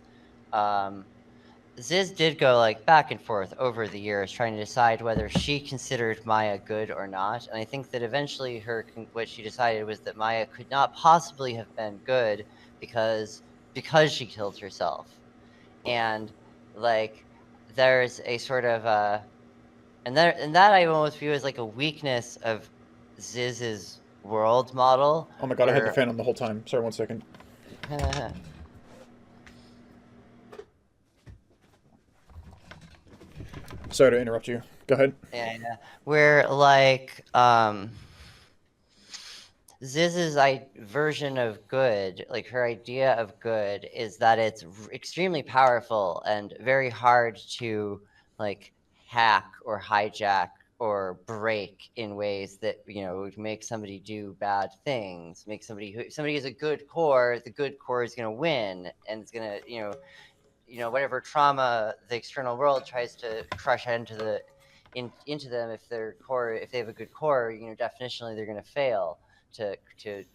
Ziz did go like back and forth over the years trying to decide whether she considered Maia good or not. And I think that eventually what she decided was that Maia could not possibly have been good because she killed herself. And like there's a sort of and that I almost view as like a weakness of Ziz's world model, Oh my god, I had the where fan on the whole time. Sorry, 1 second. Sorry to interrupt you. Go ahead. yeah, where like Ziz's version of good, like her idea of good, is that it's extremely powerful and very hard to like hack or hijack or break in ways that would make somebody do bad things, make somebody has a good core. The good core is going to win, and it's going to whatever trauma the external world tries to crush into them, if they have a good core, definitionally they're going to fail to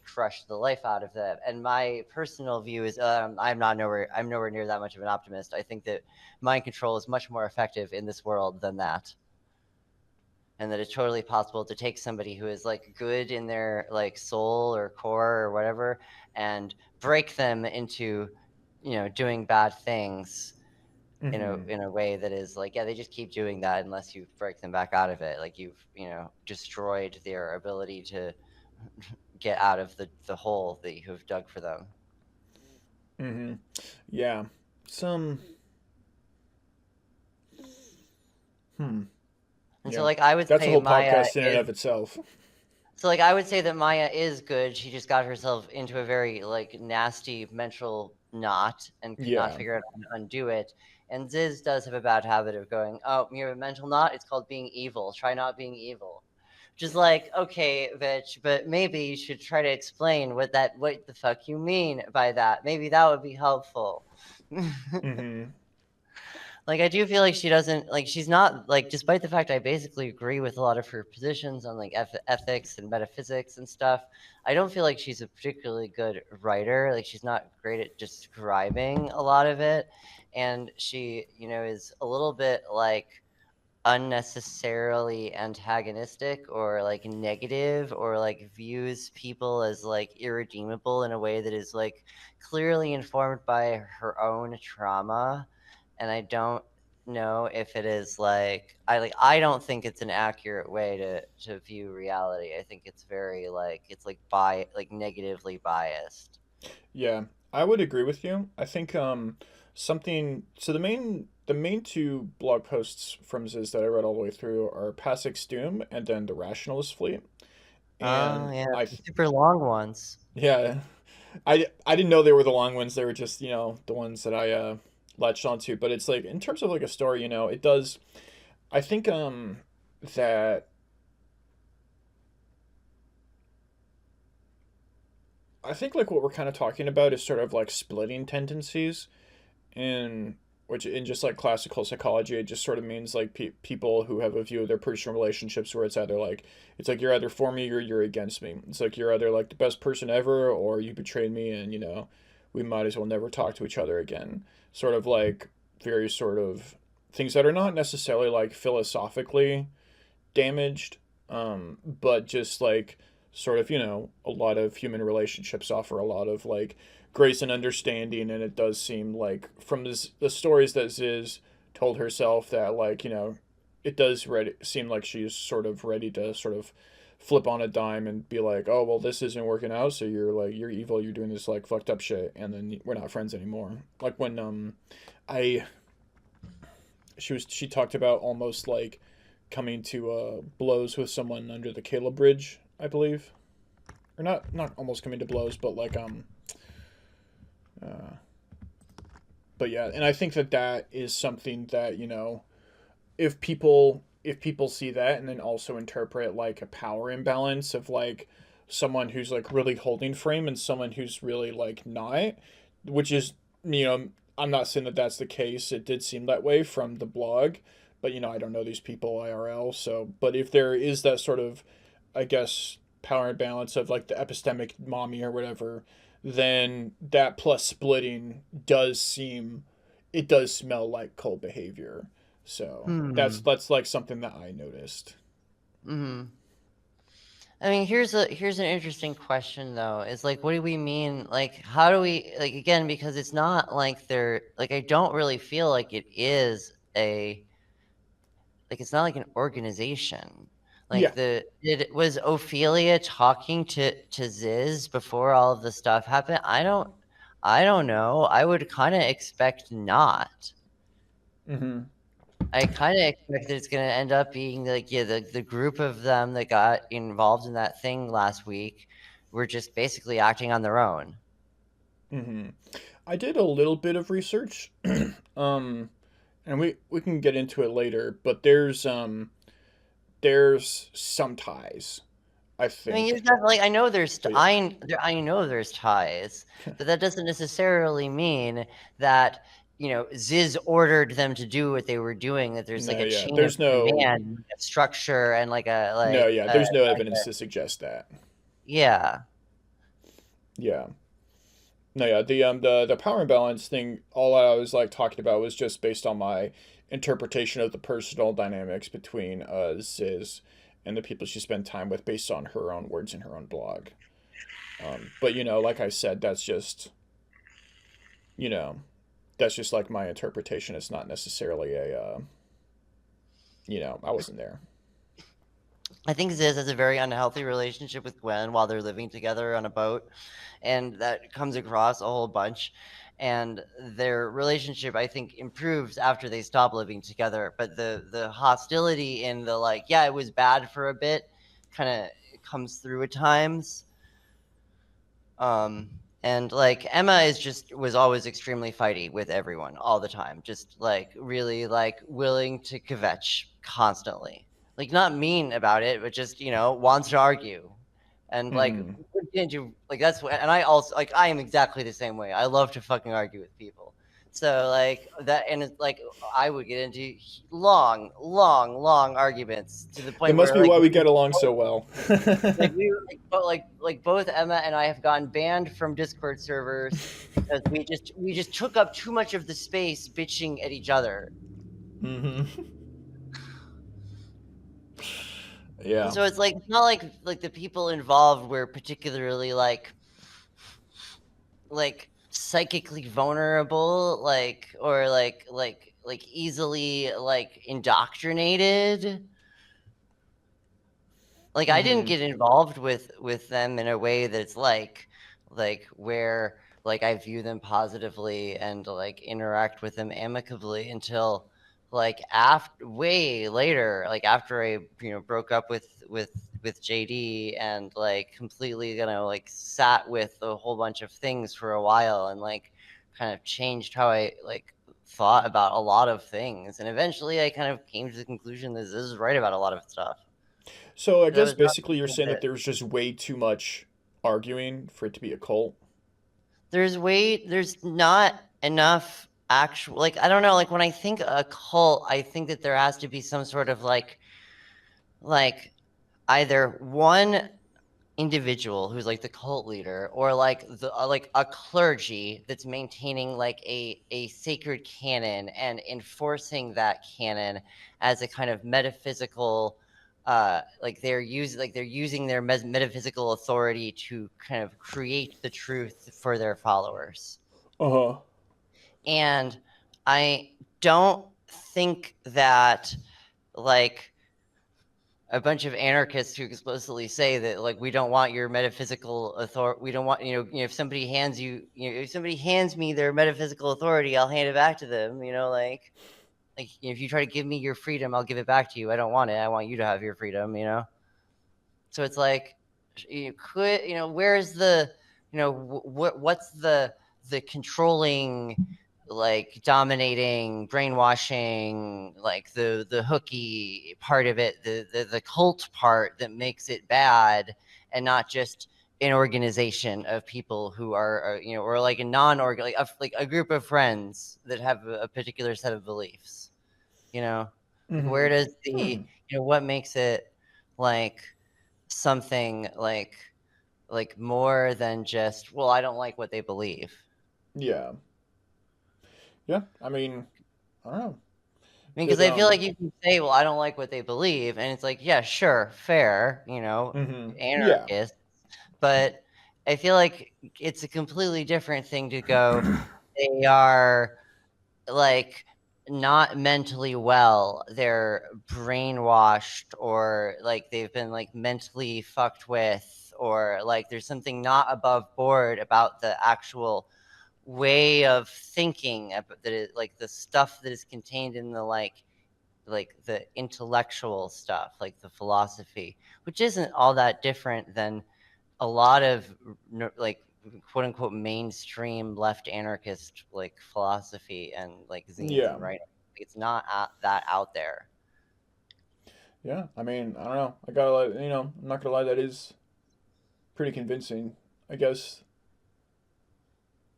crush the life out of them. And my personal view is I'm nowhere near that much of an optimist. I think that mind control is much more effective in this world than that, and that it's totally possible to take somebody who is like good in their like soul or core or whatever and break them into doing bad things Mm-hmm. in a way that is like, yeah, they just keep doing that unless you break them back out of it. Like you've destroyed their ability to get out of the hole that you have dug for them. Mm-hmm. Yeah. Some. Hmm. And so Yeah. like I would That's a say whole Maia podcast in and is of itself. so like I would say that Maia is good. She just got herself into a very like nasty mental knot and could not Yeah. figure out how to undo it. And Ziz does have a bad habit of going, oh, you have a mental knot, it's called being evil. Try not being evil. Just like, okay, bitch, but maybe you should try to explain what the fuck you mean by that. Maybe that would be helpful. Mm-hmm. Like, I do feel like she doesn't, like, she's not, like, despite the fact I basically agree with a lot of her positions on, like, ethics and metaphysics and stuff, I don't feel like she's a particularly good writer. Like, she's not great at describing a lot of it. And she, is a little bit, like, unnecessarily antagonistic or like negative, or like views people as like irredeemable in a way that is like clearly informed by her own trauma. And I don't know if it is I don't think it's an accurate way to view reality. I think it's very it's negatively biased. Yeah, I would agree with you. I think something so the main two blog posts from Ziz that I read all the way through are Pasek's Doom and then the Rationalist Fleet. Oh And yeah, I the super long ones. yeah, I didn't know they were the long ones. They were just, the ones that I latched onto, but it's like in terms of like a story, it does I think that I think like what we're kind of talking about is sort of like splitting tendencies in which in just like classical psychology it just sort of means like people who have a view of their personal relationships where it's like you're either for me or you're against me. It's like you're either like the best person ever or you betrayed me and we might as well never talk to each other again. Sort of like very sort of things that are not necessarily like philosophically damaged, but just like sort of a lot of human relationships offer a lot of like grace and understanding, and it does seem like from the stories that Ziz told herself that it does seem like she's sort of ready to sort of flip on a dime and be like, oh well, this isn't working out, so you're evil, you're doing this like fucked up shit, and then we're not friends anymore. Like when I she talked about almost like coming to blows with someone under the Caleb Bridge, I believe, or not almost coming to blows, but like uh, but yeah, and I think that is something that if people see that and then also interpret like a power imbalance of like someone who's like really holding frame and someone who's really like not, which is I'm not saying that that's the case. It did seem that way from the blog, but I don't know these people IRL. So, but if there is that sort of, I guess, power imbalance of like the epistemic mommy or whatever, then that plus splitting it does smell like cult behavior. So Hmm. that's like something that I noticed. Hmm. I mean, here's an interesting question though. Is like, what do we mean? Like, how do we again? Because it's not like they're I don't really feel like it is a it's not like an organization. Yeah. Was Ophelia talking to Ziz before all of the stuff happened? I don't know. I would kind of expect not. Mm-hmm. I kind of expect that it's going to end up being the group of them that got involved in that thing last week were just basically acting on their own. Mm-hmm. I did a little bit of research, um, and we can get into it later. But there's some ties, I I mean, think. there's definitely I know there's But yeah, I know there's ties, but that doesn't necessarily mean that Ziz ordered them to do what they were doing. That there's like no, a yeah, chain of there's no, command, a structure, and no, yeah, there's no evidence to suggest that. yeah. Yeah, no, yeah, the power imbalance thing. All I was like talking about was just based on my interpretation of the personal dynamics between Ziz and the people she spent time with, based on her own words in her own blog. But like I said, you know, that's just like my interpretation. It's not necessarily I wasn't there. I think Ziz has a very unhealthy relationship with Gwen while they're living together on a boat, and that comes across a whole bunch. And their relationship, I think, improves after they stop living together. But the hostility in the yeah, it was bad for a bit, kind of comes through at times. Um, and Emma was always extremely fighty with everyone all the time, just really willing to kvetch constantly, not mean about it, but just wants to argue. And Mm-hmm. what didn't you that's what, and I also I am exactly the same way. I love to fucking argue with people. So that, and it's I would get into long arguments to the That point must where be why we get along so well. we were both Emma and I have gotten banned from Discord servers because we just took up too much of the space bitching at each other. Mm-hmm. And Yeah. so it's it's not the people involved were particularly psychically vulnerable, or easily indoctrinated. Like I didn't Mm-hmm. get involved with them in a way that's where I view them positively and interact with them amicably until after way later, after I broke up with JD and completely sat with a whole bunch of things for a while and kind of changed how I thought about a lot of things, and eventually I kind of came to the conclusion that this is right about a lot of stuff. So I That guess was not basically you're something saying that that there's just way too much arguing for it to be a cult. there's not enough actual, I don't know, when I think a cult, I think that there has to be some sort of like either one individual who's the cult leader, or a clergy that's maintaining a sacred canon and enforcing that canon as a kind of metaphysical, they're using their metaphysical authority to kind of create the truth for their followers. Uh-huh. And I don't think that like a bunch of anarchists who explicitly say that we don't want your metaphysical authority, we don't want, if somebody hands you, if somebody hands me their metaphysical authority, I'll hand it back to them, if you try to give me your freedom, I'll give it back to you. I don't want it, I want you to have your freedom. So it's where's the, what's the controlling, dominating, brainwashing, the hooky part of it, the cult part that makes it bad, and not just an organization of people who are or a non-organ, a group of friends that have a particular set of beliefs. Where Mm-hmm. does Hmm. the, what makes it something more than just, well, I don't like what they believe. Yeah. Yeah. I mean, I don't know. I mean, Did because I feel like you can say, well, I don't like what they believe, and it's yeah, sure, fair, Mm-hmm. Yeah. anarchist, but I feel like it's a completely different thing to go, they are not mentally well, they're brainwashed, or they've been mentally fucked with, or there's something not above board about the actual way of thinking that is the stuff that is contained in the the intellectual stuff, the philosophy, which isn't all that different than a lot of quote unquote mainstream left anarchist philosophy and zines Yeah. and writing. It's not that out there. Yeah. I mean, I don't know. I gotta let I'm not gonna lie, that is pretty convincing. I guess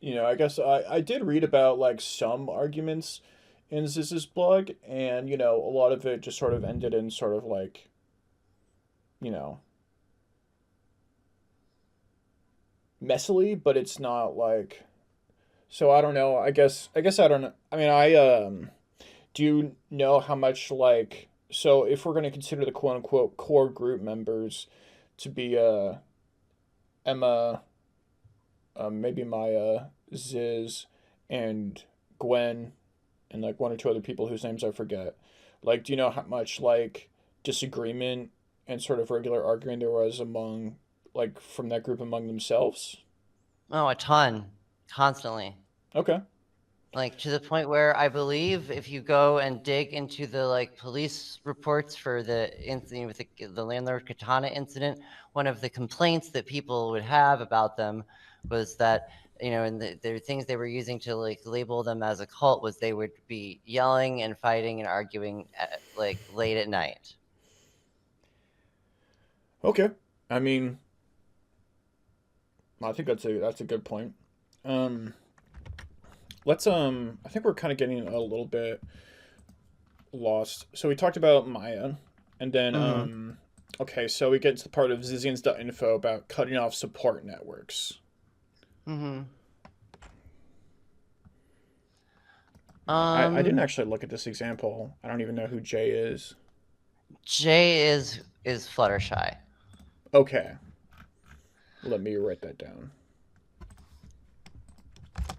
I guess I did read about some arguments in Ziz's blog, and a lot of it just sort of ended in sort of you know, messily, but it's not so I don't know. I guess I don't know. I mean, I do you know how much so if we're going to consider the quote unquote core group members to be Emma, maybe Maia, Ziz, and Gwen, and one or two other people whose names I forget. Do you know how much disagreement and sort of regular arguing there was among from that group among themselves? Oh, a ton, constantly. Okay. To the point where I believe if you go and dig into the police reports for the incident with the landlord katana incident, one of the complaints that people would have about them was that, and the things they were using to label them as a cult was they would be yelling and fighting and arguing at, late at night. Okay. I mean, I think that's a good point. Um, let's I think we're kind of getting a little bit lost. So we talked about Maia, and then Mm-hmm. okay, so we get to the part of Zizians.info about cutting off support networks. Mm-hmm. I didn't actually look at this example. I don't even know who Jay is. Jay is Fluttershy. Okay, let me write that down.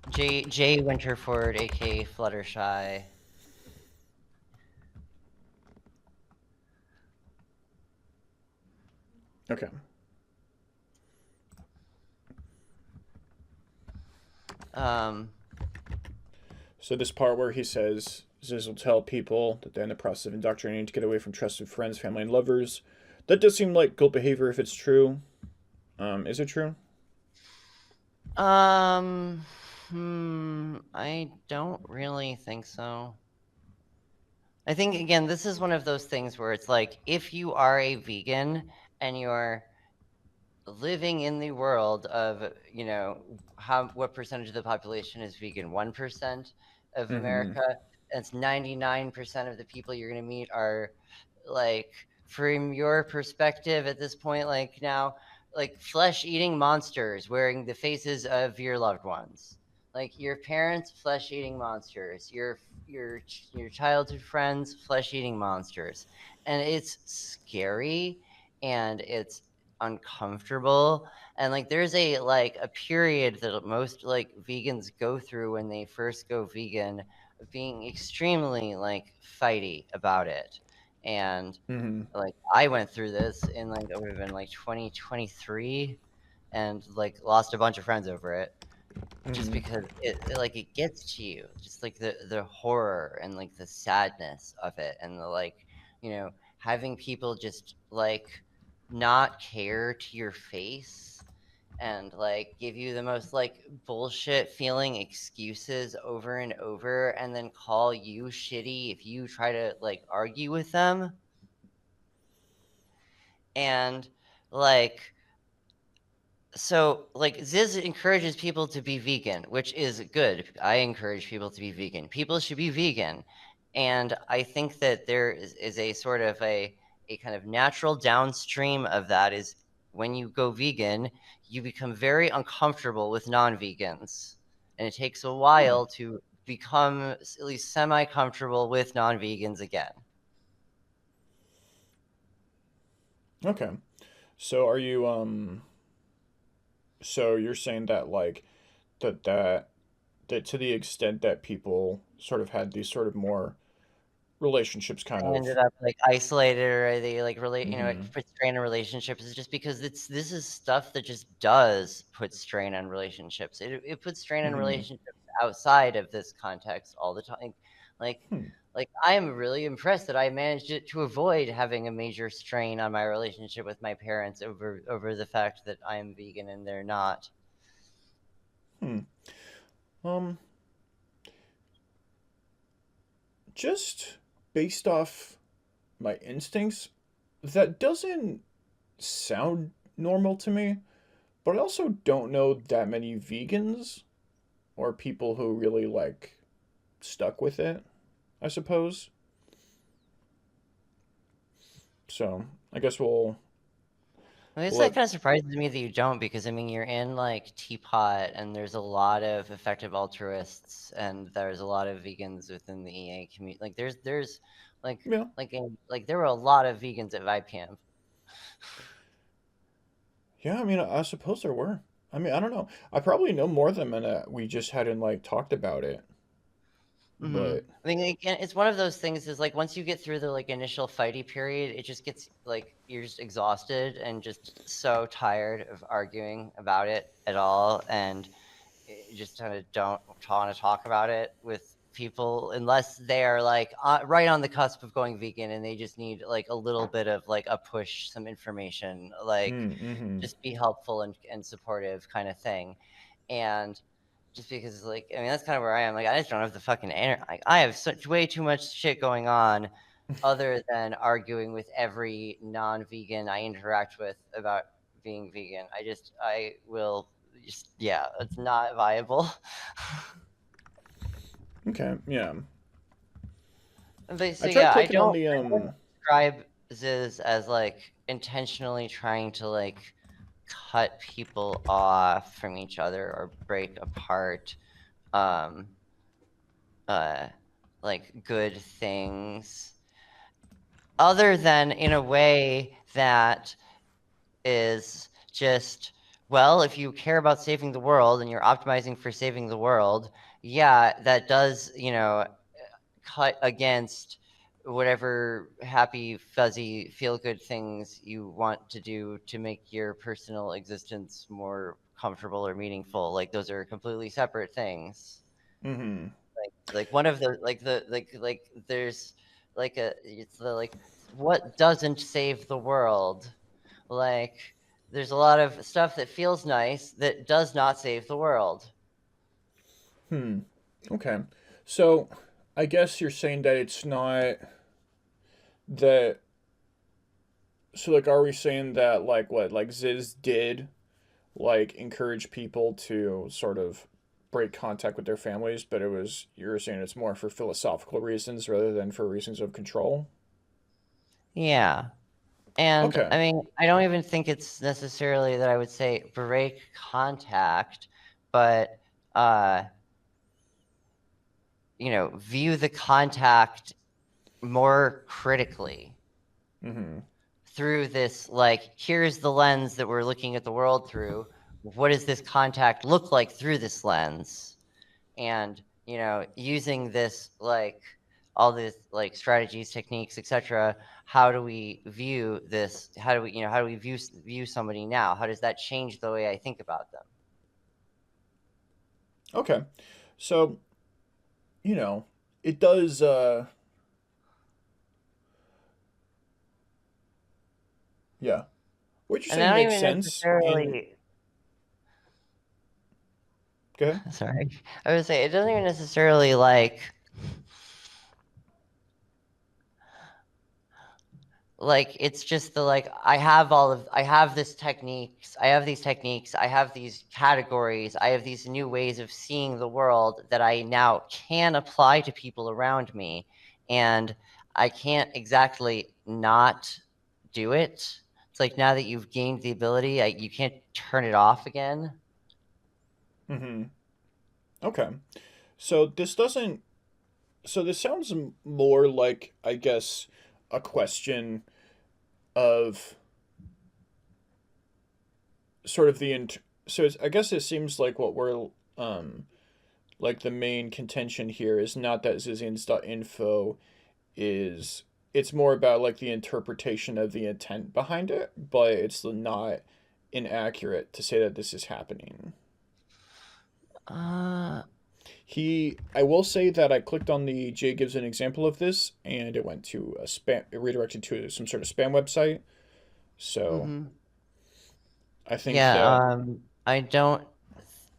Jay Winterford, aka Fluttershy. Okay. Um, So this part where he says Ziz will tell people that they're in the process of indoctrinating to get away from trusted friends, family, and lovers. That does seem like good behavior if it's true. Is it true? um, I don't really think so. I think again, this is one of those things where it's like if you are a vegan and you're living in the world of, what percentage of the population is vegan? 1% of Mm-hmm. America. It's 99% of the people you're going to meet are like, from your perspective at this point, like now, like flesh eating monsters wearing the faces of your loved ones. Like your parents, flesh eating monsters. Your childhood friends, flesh eating monsters. And it's scary and it's uncomfortable, and like there's a period that most like vegans go through when they first go vegan, of being extremely like fighty about it. And Mm-hmm. like I went through this in like it would have been like 2023, and like lost a bunch of friends over it, just Mm-hmm. because like it gets to you, just like the horror and like the sadness of it, and the like, having people just like not care to your face and like give you the most like bullshit feeling excuses over and over, and then call you shitty if you try to like argue with them. And like, so like Ziz encourages people to be vegan, which is good. I encourage people to be vegan. People should be vegan. And I think that there is a sort of a kind of natural downstream of that is when you go vegan, you become very uncomfortable with non-vegans. And it takes a Hmm. while to become at least semi-comfortable with non-vegans again. Okay. So are you so you're saying that like that that to the extent that people sort of had these sort of more relationships kind They ended of up like isolated, or they like relate, like mm-hmm. put strain on relationships, is just because this is stuff that just does put strain on relationships. It puts strain on Mm-hmm. relationships outside of this context all the time. Like Hmm. like I am really impressed that I managed to avoid having a major strain on my relationship with my parents over the fact that I am vegan and they're not. Hmm. Um just based off my instincts, that doesn't sound normal to me, but I also don't know that many vegans or people who really like stuck with it, I suppose. So, I guess I guess we'll that let kind of surprises me that you don't, because I mean you're in like Teapot, and there's a lot of effective altruists, and there's a lot of vegans within the EA community. Like there's like yeah. like there were a lot of vegans at VIPAM. Yeah, I mean, I suppose there were. I mean, I don't know. I probably know more of them and we just hadn't like talked about it. But I mean, again, it's one of those things. Is like once you get through the like initial fighty period, it just gets like you're just exhausted and just so tired of arguing about it at all, and you just kind of don't want to talk about it with people unless they're like right on the cusp of going vegan and they just need like a little bit of like a push, some information, like mm-hmm. just be helpful and supportive kind of thing. And just because like I mean that's kind of where I am. Like I just don't have the fucking energy. Like, I have such way too much shit going on other than arguing with every non-vegan I interact with about being vegan. I will just, yeah, it's not viable. Okay, yeah. But I so tried yeah, clicking on the I wouldn't describe Ziz as like intentionally trying to like cut people off from each other or break apart um uh like good things, other than in a way that is just, well, if you care about saving the world and you're optimizing for saving the world, yeah, that does, cut against whatever happy, fuzzy, feel-good things you want to do to make your personal existence more comfortable or meaningful. Like those are completely separate things. Mm-hmm. Like one of the like there's like a it's the like what doesn't save the world. Like there's a lot of stuff that feels nice that does not save the world. Hmm. Okay. So, I guess you're saying that it's not that. So, like, are we saying that, like, what, like, Ziz did, like, encourage people to sort of break contact with their families, but you're saying it's more for philosophical reasons rather than for reasons of control? Yeah. And Okay. I mean, I don't even think it's necessarily that I would say break contact, but uh, view the contact more critically Mm-hmm. through this, like, here's the lens that we're looking at the world through. What does this contact look like through this lens? And, using this, like, all this, like, strategies, techniques, etc. How do we view this? How do we view somebody now? How does that change the way I think about them? Okay. So, you know, it does, yeah. What you're And I saying don't makes even sense in. necessarily Go ahead. sorry. I would say it doesn't even necessarily like it's just the like I have these techniques, I have these categories, I have these new ways of seeing the world that I now can apply to people around me, and I can't exactly not do it. It's like now that you've gained the ability, you can't turn it off again. Mm-hmm. Okay. So this doesn't. So this sounds more like, I guess, a question of sort of the so I guess it seems like what we're like the main contention here is not that Zizians.info is it's more about like the interpretation of the intent behind it, but it's not inaccurate to say that this is happening. uh I will say that I clicked on the Jay gives an example of this, and it went to a spam. It redirected to some sort of spam website. So mhm. I think Yeah, that. I don't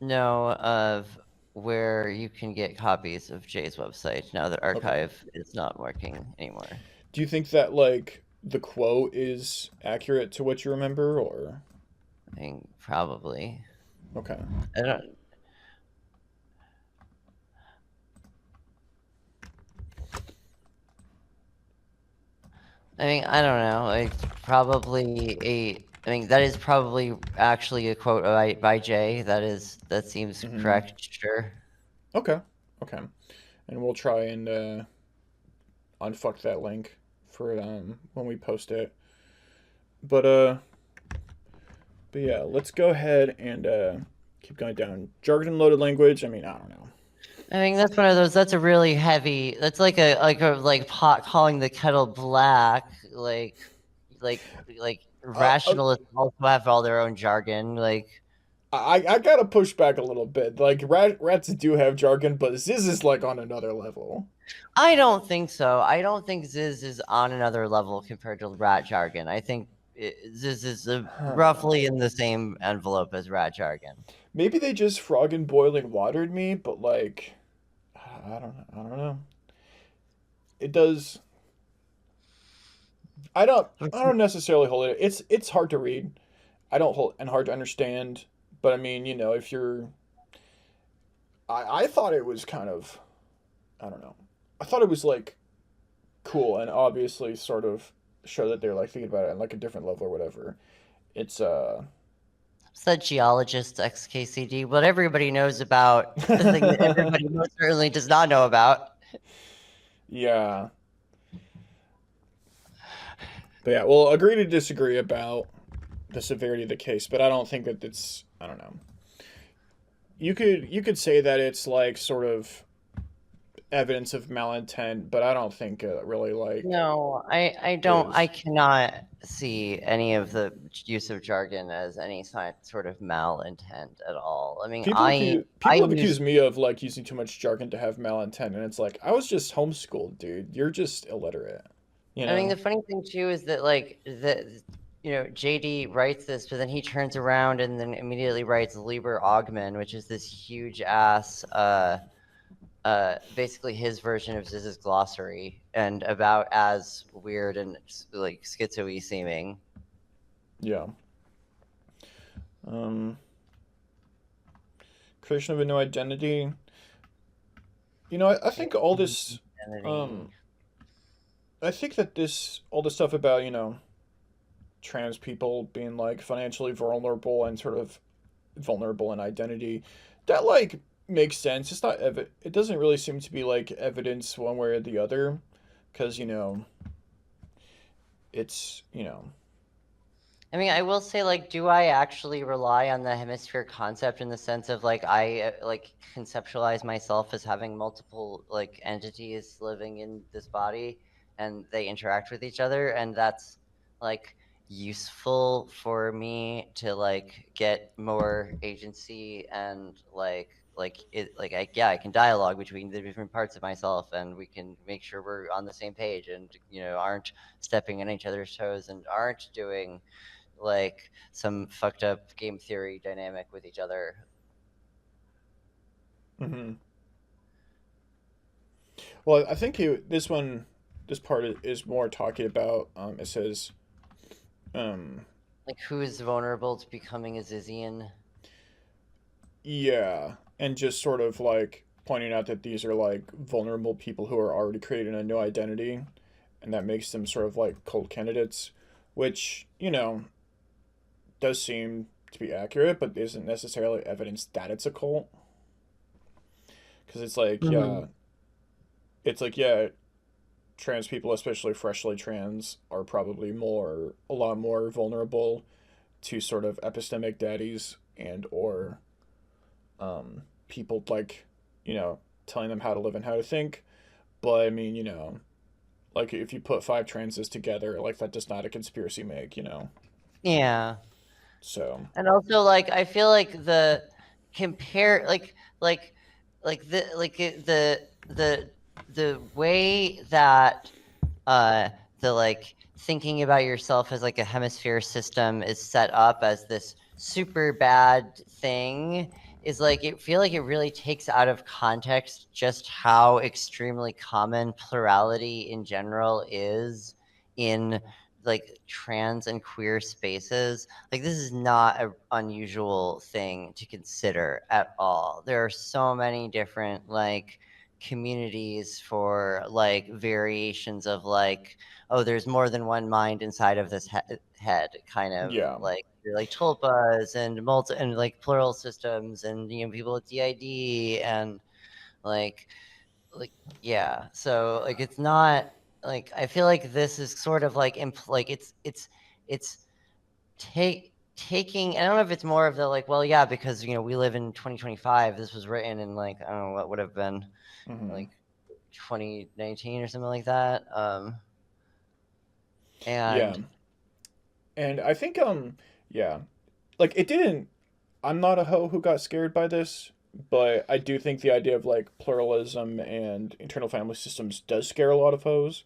know of where you can get copies of Jay's website now that Okay. archive is not working anymore. Do you think that like the quote is accurate to what you remember, or I think probably. okay? I don't. I mean, I don't know. Like probably a. I mean, that is probably actually a quote by Jay. That seems Mm-hmm. correct. Sure. Okay. Okay. And we'll try and unfuck that link for when we post it. But yeah, let's go ahead and keep going down. Jargon loaded language. I mean, I don't know. I mean, that's one of those. That's a really heavy. That's like pot calling the kettle black. Like like Uh, uh, rationalists also have all their own jargon. Like I gotta push back a little bit. Like rats do have jargon, but Ziz is like on another level. I don't think so. I don't think Ziz is on another level compared to rat jargon. I think Ziz is Huh. roughly in the same envelope as rat jargon. Maybe they just frog and boiling watered me, but like, I don't know. It does. I don't necessarily hold it. It's hard to read. I don't hold and hard to understand. But I mean, if you're, I thought it was kind of, I don't know. I thought it was like cool and obviously sort of show that they're like thinking about it on like a different level or whatever. It's Said geologist XKCD. What everybody knows about the thing that everybody most certainly does not know about. yeah. But yeah, we'll agree to disagree about the severity of the case, but I don't think that it's I don't know. You could say that it's like sort of evidence of malintent, but I don't think it really like No, I don't. I is. cannot see any of the use of jargon as any sort of malintent at all. I mean, I People have use. accused me of like using too much jargon to have malintent, and it's like I was just homeschooled, dude. You're just illiterate, you I mean, know? the funny thing too is that like JD writes this, but then he turns around and then immediately writes Liber Augmen, which is this huge ass basically his version of Ziz's glossary and about as weird and like schizo-y seeming. Yeah. Um, Creation of a new identity. I think all this, Identity. um, I think that all this stuff about, trans people being like financially vulnerable and sort of vulnerable in identity, that like makes sense. It doesn't really seem to be like evidence one way or the other, because, it's, I mean, I will say, like, do I actually rely on the hemisphere concept in the sense of like I like conceptualize myself as having multiple like entities living in this body and they interact with each other, and that's like useful for me to like get more agency and I can dialogue between the different parts of myself and we can make sure we're on the same page and aren't stepping on each other's toes and aren't doing like some fucked up game theory dynamic with each other. hmm well, I think this part is more talking about, it says, um, Like, who is vulnerable to becoming a Zizian? yeah, and just sort of like pointing out that these are like vulnerable people who are already creating a new identity, and that makes them sort of like cult candidates, which, does seem to be accurate, but isn't necessarily evidence that it's a cult. Because Mm-hmm. it's like, yeah, trans people, especially freshly trans, are probably a lot more vulnerable to sort of epistemic daddies and or people like, telling them how to live and how to think. But I mean, like if you put five transes together, like that does not a conspiracy make. Yeah. So, And also, like, I feel like the compare, like, the the way that uh the like thinking about yourself as like a hemisphere system is set up as this super bad thing is like it feel like it really takes out of context just how extremely common plurality in general is in like trans and queer spaces. Like, this is not an unusual thing to consider at all. There are so many different like communities for like variations of like, oh, there's more than one mind inside of this head, kind of yeah. like tulpas and like plural systems and people with DID and like like yeah. So like it's not like I feel like this is sort of like like it's taking. I don't know if it's more of the like, well, yeah, because we live in 2025. This was written in like I don't know what would have been hmm like 2019 or something like that. Yeah. And And I think, yeah, like it didn't, I'm not a hoe who got scared by this, but I do think the idea of like pluralism and internal family systems does scare a lot of hoes.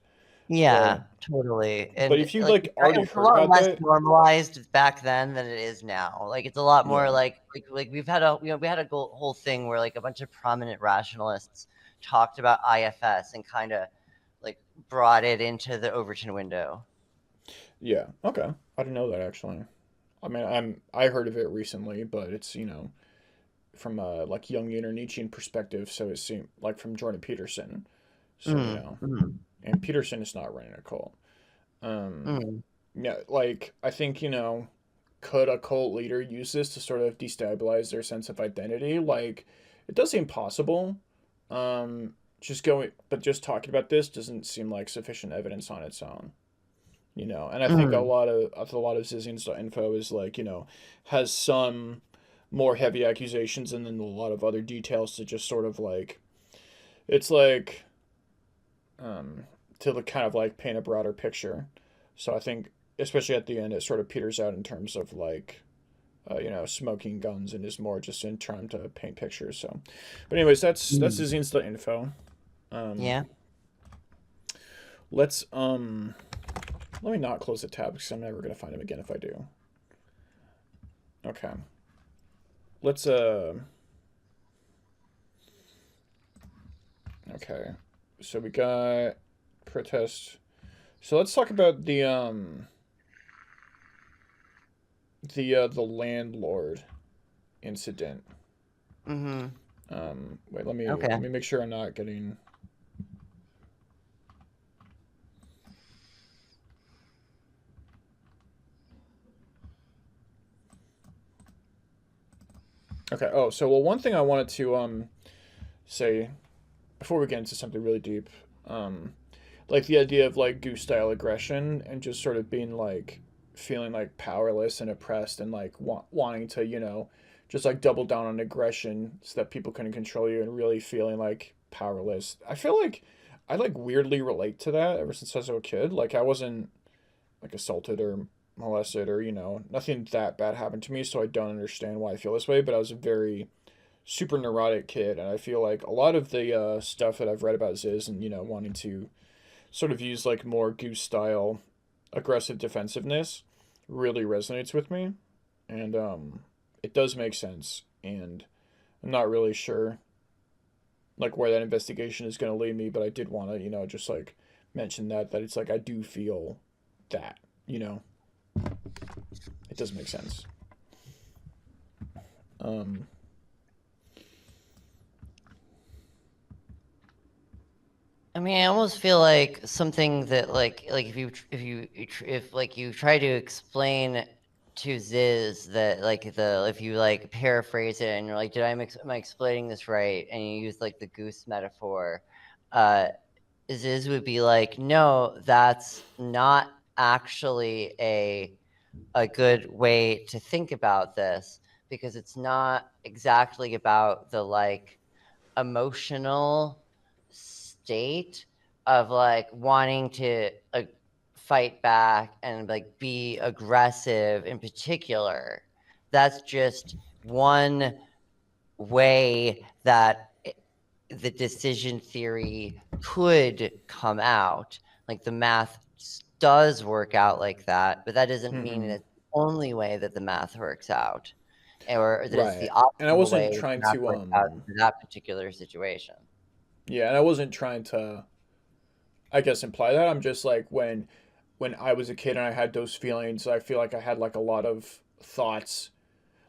But yeah, totally. but And if you like like already it's a heard lot about less that, normalized back then than it is now. Like it's a lot more yeah, like we've had a we had a whole thing where like a bunch of prominent rationalists talked about IFS and kind of like brought it into the Overton window. yeah, okay, I didn't know that actually. I mean, I heard of it recently, but it's from a like Jungian or Nietzschean perspective, so it seemed like from Jordan Peterson. So Mm, mm, and Peterson is not running a cult. Um, mm. yeah, like I think could a cult leader use this to sort of destabilize their sense of identity? Like, it does seem possible. But just talking about this doesn't seem like sufficient evidence on its own. And I think Mm. a lot of Zizians.info is like, has some more heavy accusations and then a lot of other details to just sort of like it's like to kind of like paint a broader picture. So I think, especially at the end, it sort of peters out in terms of like, smoking guns and is more just in trying to paint pictures. So, but anyways, that's Zizians.info. Um, Yeah. let's let me not close the tab because I'm never gonna find him again if I do. Okay. Let's Okay. So we got protest. So let's talk about the landlord incident. Mm-hmm. Wait, let Okay. me make sure I'm not getting. Okay. Oh, so well, one thing I wanted to say before we get into something really deep, like the idea of like Goose-style aggression and just sort of being like feeling like powerless and oppressed and like wanting to just like double down on aggression so that people couldn't control you and really feeling like powerless. I feel like I like weirdly relate to that ever since I was a kid. Like I wasn't like assaulted or molested or nothing that bad happened to me, so I don't understand why I feel this way. But I was a very super neurotic kid, and I feel like a lot of the stuff that I've read about Ziz and wanting to sort of use like more Goose style aggressive defensiveness really resonates with me, and it does make sense. And I'm not really sure like where that investigation is going to lead me, but I did want to just like mention that it's like I do feel that it does make sense. Um, I mean, I almost feel like something that like if like you try to explain to Ziz that like the if you like paraphrase it and you're like, am I explaining this right? And you use like the goose metaphor, uh, Ziz would be like, no, that's not actually a good way to think about this because it's not exactly about the like emotional state of like wanting to fight back and like be aggressive in particular. That's just one way that the decision theory could come out. Like the math does work out like that, but that doesn't mean mm-hmm. it's the only way that the math works out, or that it's the Right. And I optimal wasn't way that trying the math to works out for that particular situation. yeah, and I wasn't trying to I guess imply that. I'm just like when I was a kid and I had those feelings, I feel like I had like a lot of thoughts.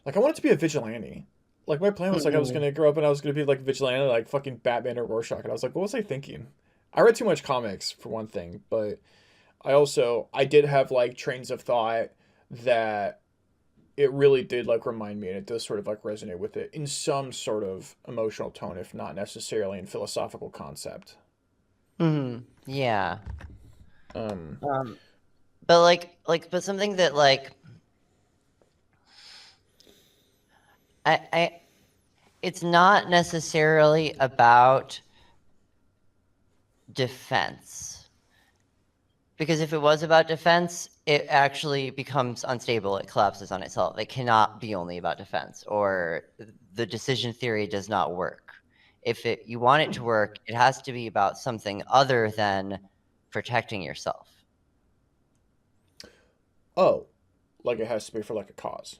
Like I wanted to be a vigilante. Like my plan was like I was Mm-mm. gonna grow up and I was gonna be like vigilante, like fucking Batman or Rorschach. And I was like, what was I thinking? I read too much comics for one thing, but I did have like trains of thought that it really did like remind me, and it does sort of like resonate with it in some sort of emotional tone, if not necessarily in philosophical concept. Mm-hmm. Yeah. Um, Um, but but something that like I it's not necessarily about defense. Because if it was about defense, it actually becomes unstable. It collapses on itself. It cannot be only about defense, or the decision theory does not work. If you want it to work, it has to be about something other than protecting yourself. oh, like it has to be for like a cause.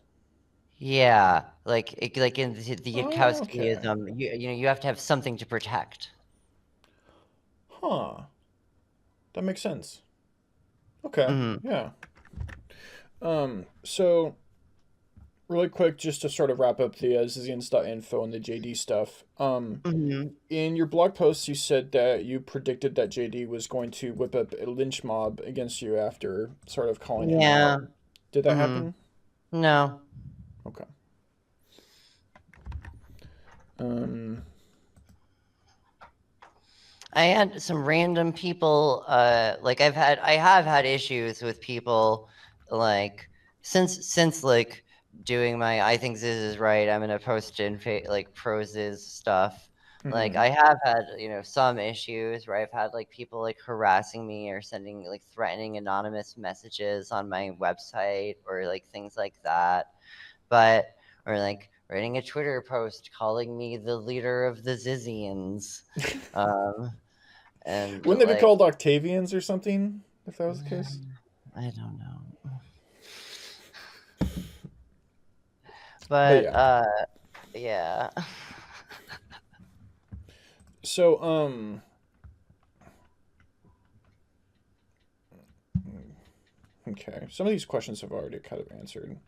Yeah, like in the Oh, okay. Yudkowskyism, you have to have something to protect. Huh. That makes sense. Okay. Hmm. Yeah. So really quick, just to sort of wrap up the Zizians.info and the JD stuff. Hmm. In your blog post, you said that you predicted that JD was going to whip up a lynch mob against you after sort of calling him Yeah. out. Did that Hmm. happen? No. Okay. Um, I had some random people, like I have had issues with people, like since doing my I think this is right. I'm gonna post in like proses stuff. Like Mm-hmm. I have had, some issues where I've had like people like harassing me or sending like threatening anonymous messages on my website or like things like that. But or like writing a Twitter post calling me the leader of the Zizians. Um and Wouldn't they be like called Octavians or something if that was the case? I don't know. But But yeah. yeah. So okay. Some of these questions have already kind of answered.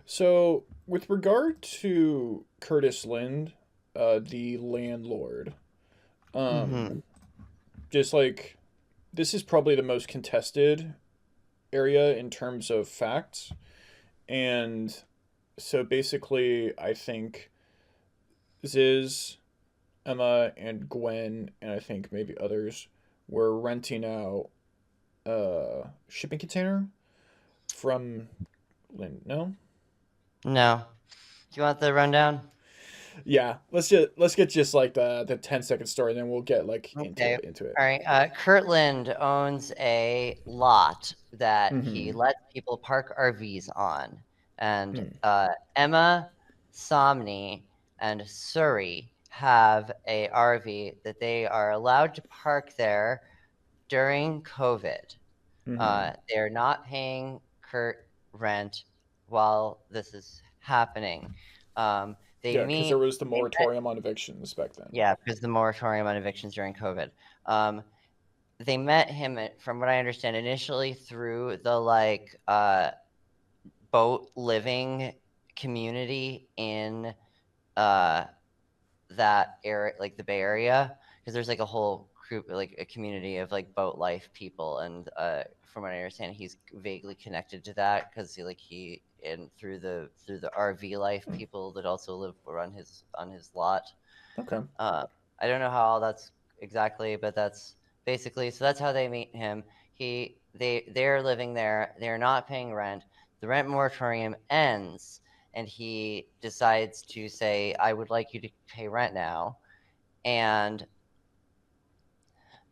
So with regard to Curtis Lind, the landlord, um, Mhm. just like this is probably the most contested area in terms of facts. And so basically, I think Ziz, Emma, and Gwen, and I think maybe others were renting out a shipping container from Lynn. No? No. Do you want the rundown? Yeah, let's get just like the 10-second story, and then we'll get like Okay. into it. All right. Kirtland owns a lot that he Mm-hmm. lets people park RVs on. And Hmm. Emma, Somni, and Surrey have a RV that they are allowed to park there during COVID. Mm-hmm. They're not paying Kurt rent while this is happening. They Yeah, because there meet. was the They met, moratorium on evictions back then. yeah, because the moratorium on evictions during COVID. Um, they met him, from what I understand, initially through the like boat living community in uh, that area, like the Bay Area, because there's like a whole group, like a community of like boat life people, and from what I understand, he's vaguely connected to that because he and through the RV life people that also live on his lot. Okay. Uh, I don't know how all that's exactly, but that's basically so. That's how they meet him. They're living there. They're not paying rent. The rent moratorium ends, and he decides to say, "I would like you to pay rent now." And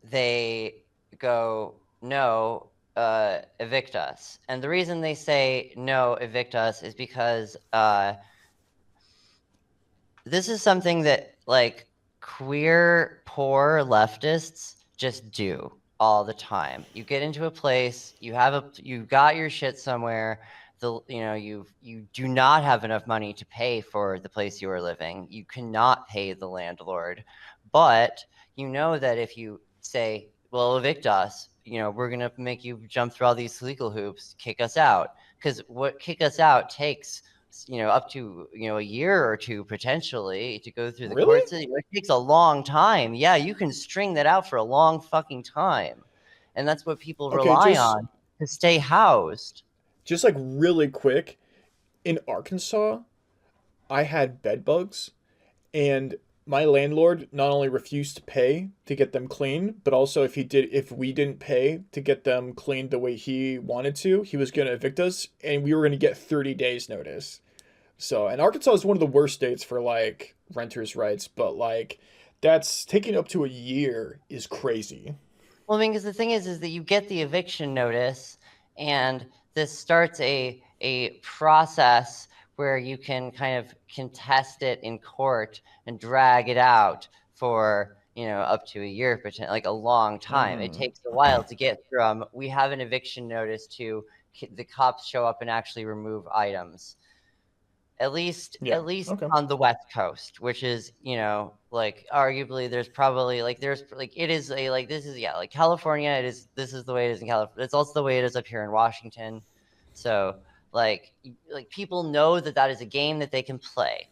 they go, "No, evict us." And the reason they say no, evict us, is because this is something that like queer poor leftists just do all the time. You get into a place, you got your shit somewhere, you do not have enough money to pay for the place you are living. You cannot pay the landlord. But you know that if you say, well, evict us, we're going to make you jump through all these legal hoops, kick us out. Because what kick us out takes up to a year or two potentially to go through the Really? courts. It takes a long time. Yeah, you can string that out for a long fucking time, and that's what people Okay, rely on to stay housed. just like really quick, in Arkansas, I had bed bugs, and my landlord not only refused to pay to get them clean, but also if we didn't pay to get them cleaned the way he wanted to, he was going to evict us, and we were going to get 30 days notice. So, and Arkansas is one of the worst states for like renters' rights, but like that's taking up to a year is crazy. Well, I mean, because the thing is that you get the eviction notice, and this starts a process where you can kind of contest it in court and drag it out for up to a year, like a long time. It Mm-hmm. takes a while to get from we have an eviction notice to the cops show up and actually remove items, Yeah. at least Okay. on the West Coast, which is like arguably there's like it is a like this is yeah like California, this is the way it is in California. It's also the way it is up here in Washington. So like people know that that is a game that they can play,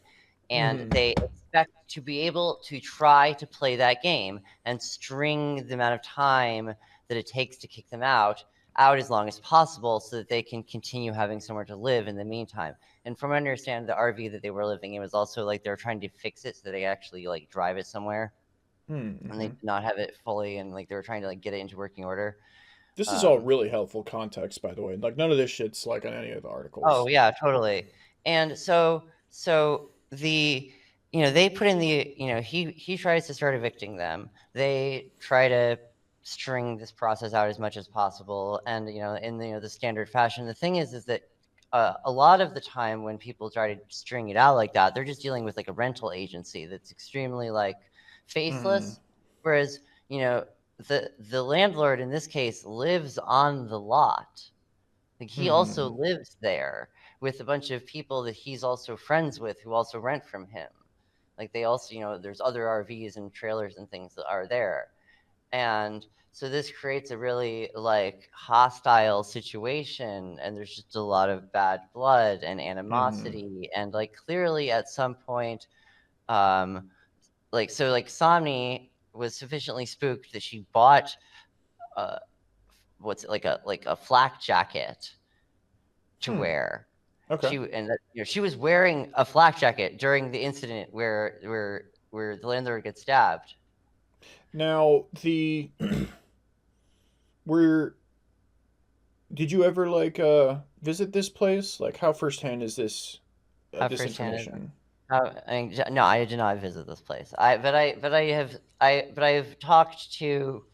and Mm-hmm. they expect to be able to try to play that game and string the amount of time that it takes to kick them out as long as possible so that they can continue having somewhere to live in the meantime. And from what I understand, the RV that they were living in was also like they were trying to fix it so they actually like drive it somewhere, and they Mm-hmm. did not have it fully, and like they were trying to like get it into working order. This is all Um, really helpful context, by the way. Like none of this shit's like on any of the oh articles. yeah, totally. And so the they put in the he tries to start evicting them. They try to string this process out as much as possible, and in the standard fashion. The thing is that a lot of the time when people try to string it out like that, they're just dealing with like a rental agency that's extremely like Mm-hmm. faceless. Whereas the landlord in this case lives on the lot. Like he also Mm-hmm. lives there with a bunch of people that he's also friends with who also rent from him. Like they also, there's other RVs and trailers and things that are there. And so this creates a really like hostile situation, and there's just a lot of bad blood and Mm-hmm. animosity, and like clearly at some point, um like Somni was sufficiently spooked that she bought uh what's it, like a flak jacket to Hmm. wear. Okay. She was wearing a flak jacket during the incident where the landlord gets stabbed. Now the were did you ever like visit this place? Like how firsthand is How this firsthand is information? no, I did not visit this place. But I have talked to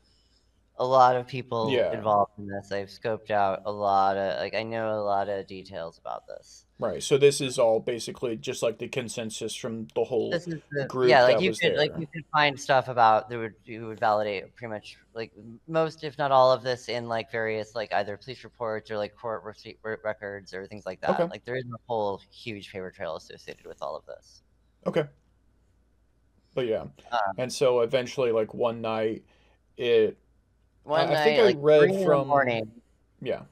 a lot of people Yeah. involved in this. I've scoped out a lot of like I know a lot of details about this. Right. So this is all basically just like the consensus from the whole This is the group like that was you there. could find stuff about that would you would validate pretty much like most, if not all of this in like various like either police reports or like court receipt records or things like that. Okay. Like there is a whole huge paper trail associated with all of this. Okay. But yeah. Uh, And so eventually like one night it One I think night, I like read 3 in the from morning, yeah.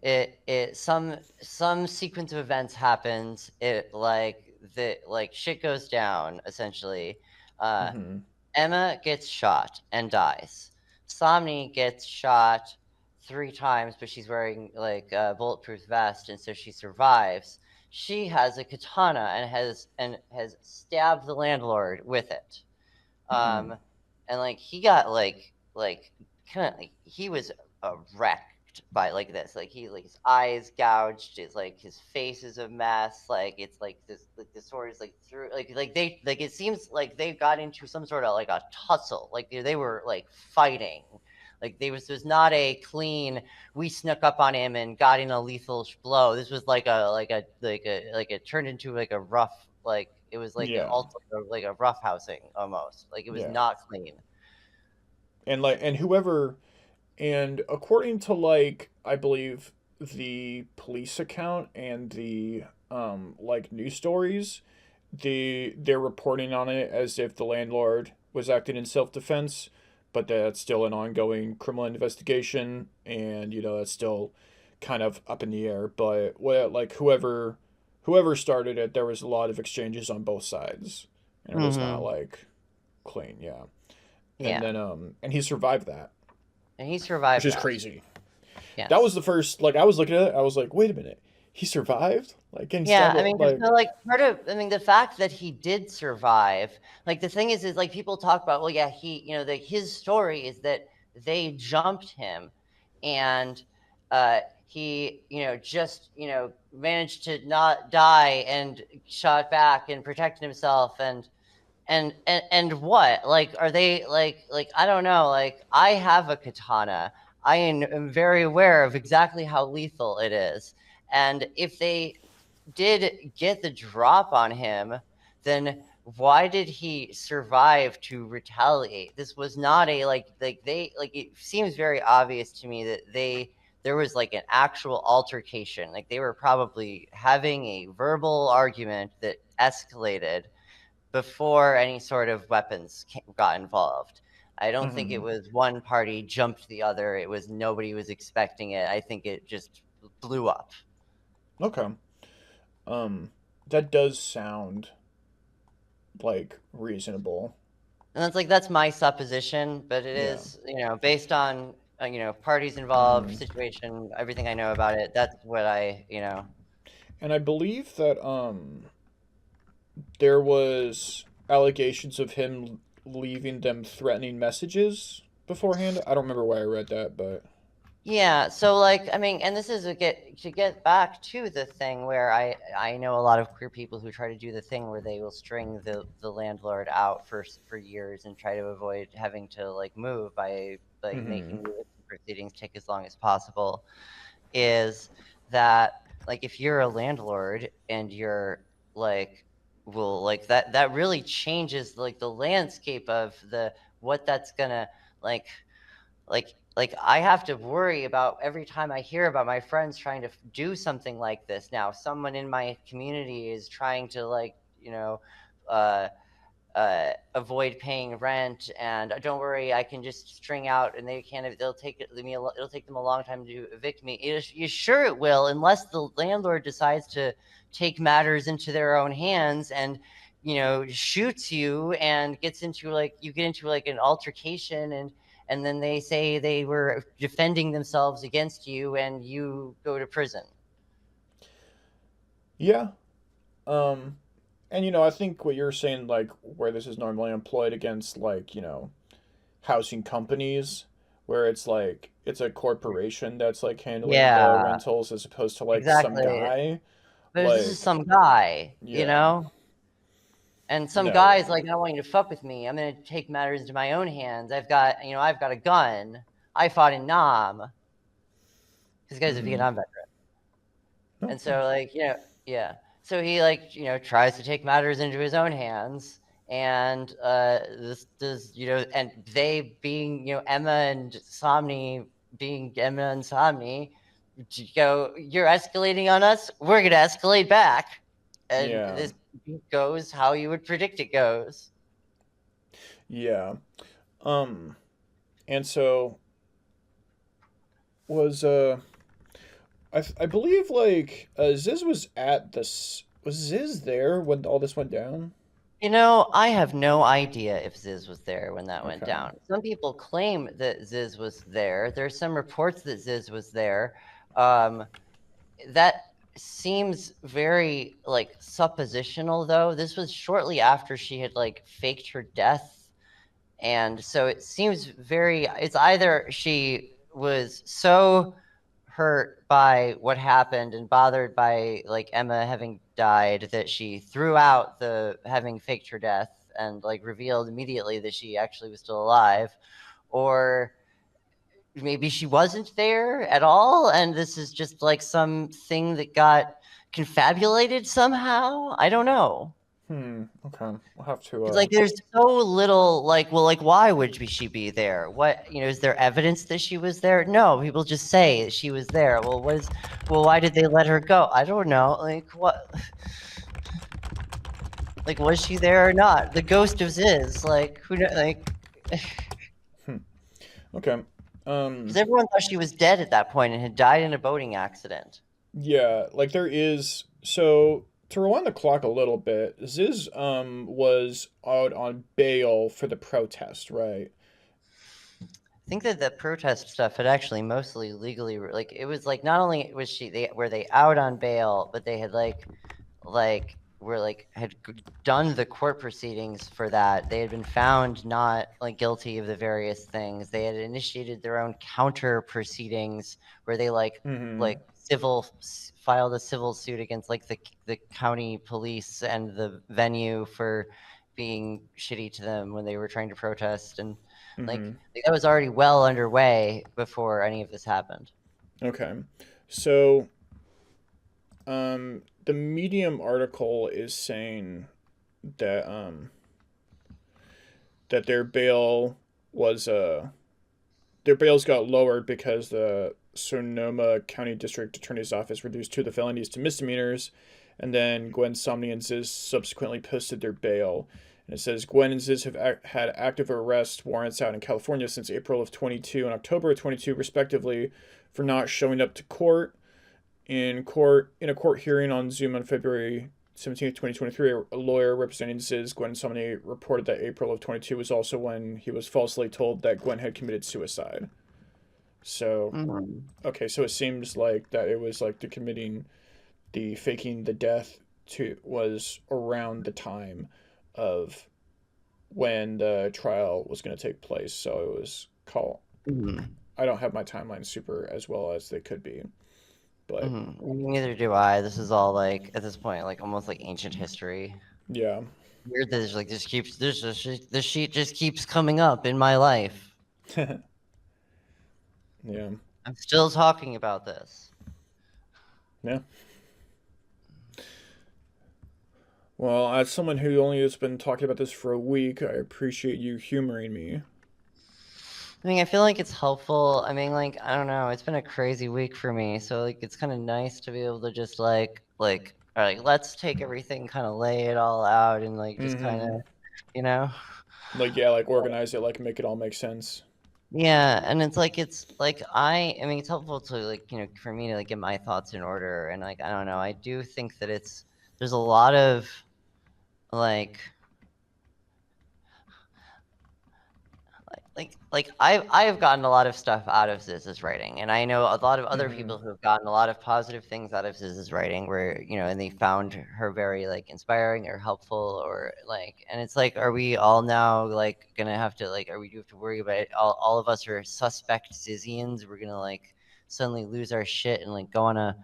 it some sequence of events happens. It like shit goes down essentially. Uh, Mhm. Emma gets shot and dies. Somni gets shot 3 times, but she's wearing like a bulletproof vest, and so she survives. She has a katana and has stabbed the landlord with it. Mhm. Um, and like he got like kind of like he was wrecked by like this. Like he like his eyes gouged. It's like his face is a mess. Like it's like the sword is like through like they like it seems like they got into some sort of like a tussle. Like they were like fighting. Like there's not a clean. We snuck up on him and got in a lethal blow. This was like it turned into like a rough like it was like Yeah. also like a rough housing almost. Like it was Yeah. not clean. And like and whoever and according to like I believe the police account and the like news stories, they're reporting on it as if the landlord was acting in self-defense, but that's still an ongoing criminal investigation, and that's still kind of up in the air. But well, like whoever started it, there was a lot of exchanges on both sides, and it was not Mm-hmm. like clean. Yeah. And Yeah, then and he survived that, and he which survived is that. crazy. That was Yes. the first, like, I was looking at it, I was like, wait a minute, he survived, like getting Yeah, stabbed, I mean, like so like part of, I mean, the fact that he did survive, like the thing is like people talk about, well, yeah, his story is that they jumped him, and he, just managed to not die and shot back and protected himself, and what like are they like I don't know, like I have a katana. I am very aware of exactly how lethal it is, and if they did get the drop on him, then why did he survive to retaliate? This was not a like they like it seems very obvious to me that there was like an actual altercation. Like they were probably having a verbal argument that escalated before any sort of weapons got involved. I don't think it mhm. was one party jumped the other. It was nobody was expecting it. I think it just blew up. Okay. Um, that does sound like reasonable. And that's my supposition, but it Yeah. is, based on, parties involved, Hmm. situation, everything I know about it. That's what And I believe that there was allegations of him leaving them threatening messages beforehand. I don't remember where I read that, but Yeah, so like I mean, and this is to get back to the thing where I know a lot of queer people who try to do the thing where they will string the landlord out for years and try to avoid having to like move by like Mm-hmm. making the eviction proceedings take as long as possible. Is that like if you're a landlord and you're like well like that really changes like the landscape of the what that's gonna like like I have to worry about every time I hear about my friends trying to do something like this. Now, someone in my community is trying to like, uh, avoid paying rent, and don't worry, I can just string out, and they can't. They'll take it. It'll take them a long time to evict me. You sure it will, unless the landlord decides to take matters into their own hands and shoots you and gets into like you get into like an altercation and then they say they were defending themselves against you and you go to prison. Yeah. Um, and I think what you're saying, like where this is normally employed against, like housing companies, where it's like it's a corporation that's like handling the Yeah, rentals as opposed to like some exactly. guy. But this is Like, some guy, yeah, and some no, guy's yeah. like, I want you to fuck with me. I'm gonna take matters into my own hands. I've got a gun. I fought in Nam. This guy's a Mm-hmm. Vietnam veteran. And Okay. so like, yeah. So he like, tries to take matters into his own hands. And this does, and they being, being Emma and Somni, you're escalating on us, we're gonna escalate back. And Yeah. this goes how you would predict it goes. Yeah. Um, and so was I believe like Ziz was at this was Ziz there when all this went down? I have no idea if Ziz was there when that went Okay. down. Some people claim that Ziz was there. There's some reports that Ziz was there. Um, that seems very like suppositional, though. This was shortly after she had like faked her death, and so it seems very. It's either she was so hurt by what happened and bothered by like Emma having died that she threw out the having faked her death and like revealed immediately that she actually was still alive, or maybe she wasn't there at all and this is just like something that got confabulated somehow. I don't know. Okay. We'll have to It's like there's so little like, well, like why would she be there? What, is there evidence that she was there? No, people just say she was there. Well, why did they let her go? I don't know. Like what? Like was she there or not? The ghost of Ziz. Like who know? Like hmm. Okay. because everyone thought she was dead at that point and had died in a boating accident. Yeah, like there is so to rewind the clock a little bit, Ziz was out on bail for the protest, right? I think that the protest stuff had actually mostly legally like it was like not only was were they out on bail, but they had were like had done the court proceedings for that. They had been found not like guilty of the various things. They had initiated their own counter proceedings where they Mm-hmm. like civil filed a civil suit against like the county police and the venue for being shitty to them when they were trying to protest and like Mm-hmm. that was already well underway before any of this happened. Okay. So the Medium article is saying that that was their bails got lowered because the Sonoma County District Attorney's Office reduced two of the felonies to misdemeanors, and then Gwen Somney and Ziz subsequently posted their bail. And it says Gwen and Ziz have had active arrest warrants out in California since April of 22 and October of 22, respectively, for not showing up to court. In a court hearing on Zoom on February 17th, 2023, a lawyer representing Ziz, Gwen Somney, reported that April of 22 was also when he was falsely told that Gwen had committed suicide. So, Mm-hmm. okay, so it seems like that it was like the faking the death to was around the time of when the trial was going to take place. So it was called. Mm-hmm. I don't have my timeline super as well as they could be. But Neither do I. This is all like at this point, like almost like ancient history. yeah. Weird that there's like just keeps this sheet just keeps coming up in my life. Yeah. I'm still talking about this. Yeah. Well, as someone who only has been talking about this for a week, I appreciate you humoring me. I mean, I feel like it's helpful. I mean, like, I don't know. It's been a crazy week for me. So, like, it's kind of nice to be able to just, all right, let's take everything, kind of lay it all out and, like, just kind of, Mm-hmm. you know? Like, yeah, like organize it, like make it all make sense. Yeah. And it's like, I mean, it's helpful to, like, for me to, like, get my thoughts in order. And, like, I don't know. I do think that there's a lot of, like, I have gotten a lot of stuff out of Ziz's writing, and I know a lot of other Mm-hmm. people who have gotten a lot of positive things out of Ziz's writing, where and they found her very like inspiring or helpful, or like, and it's like, are we all now like gonna have to like, are we do have to worry about it? All of us are suspect Zizians. We're gonna like suddenly lose our shit and like go on a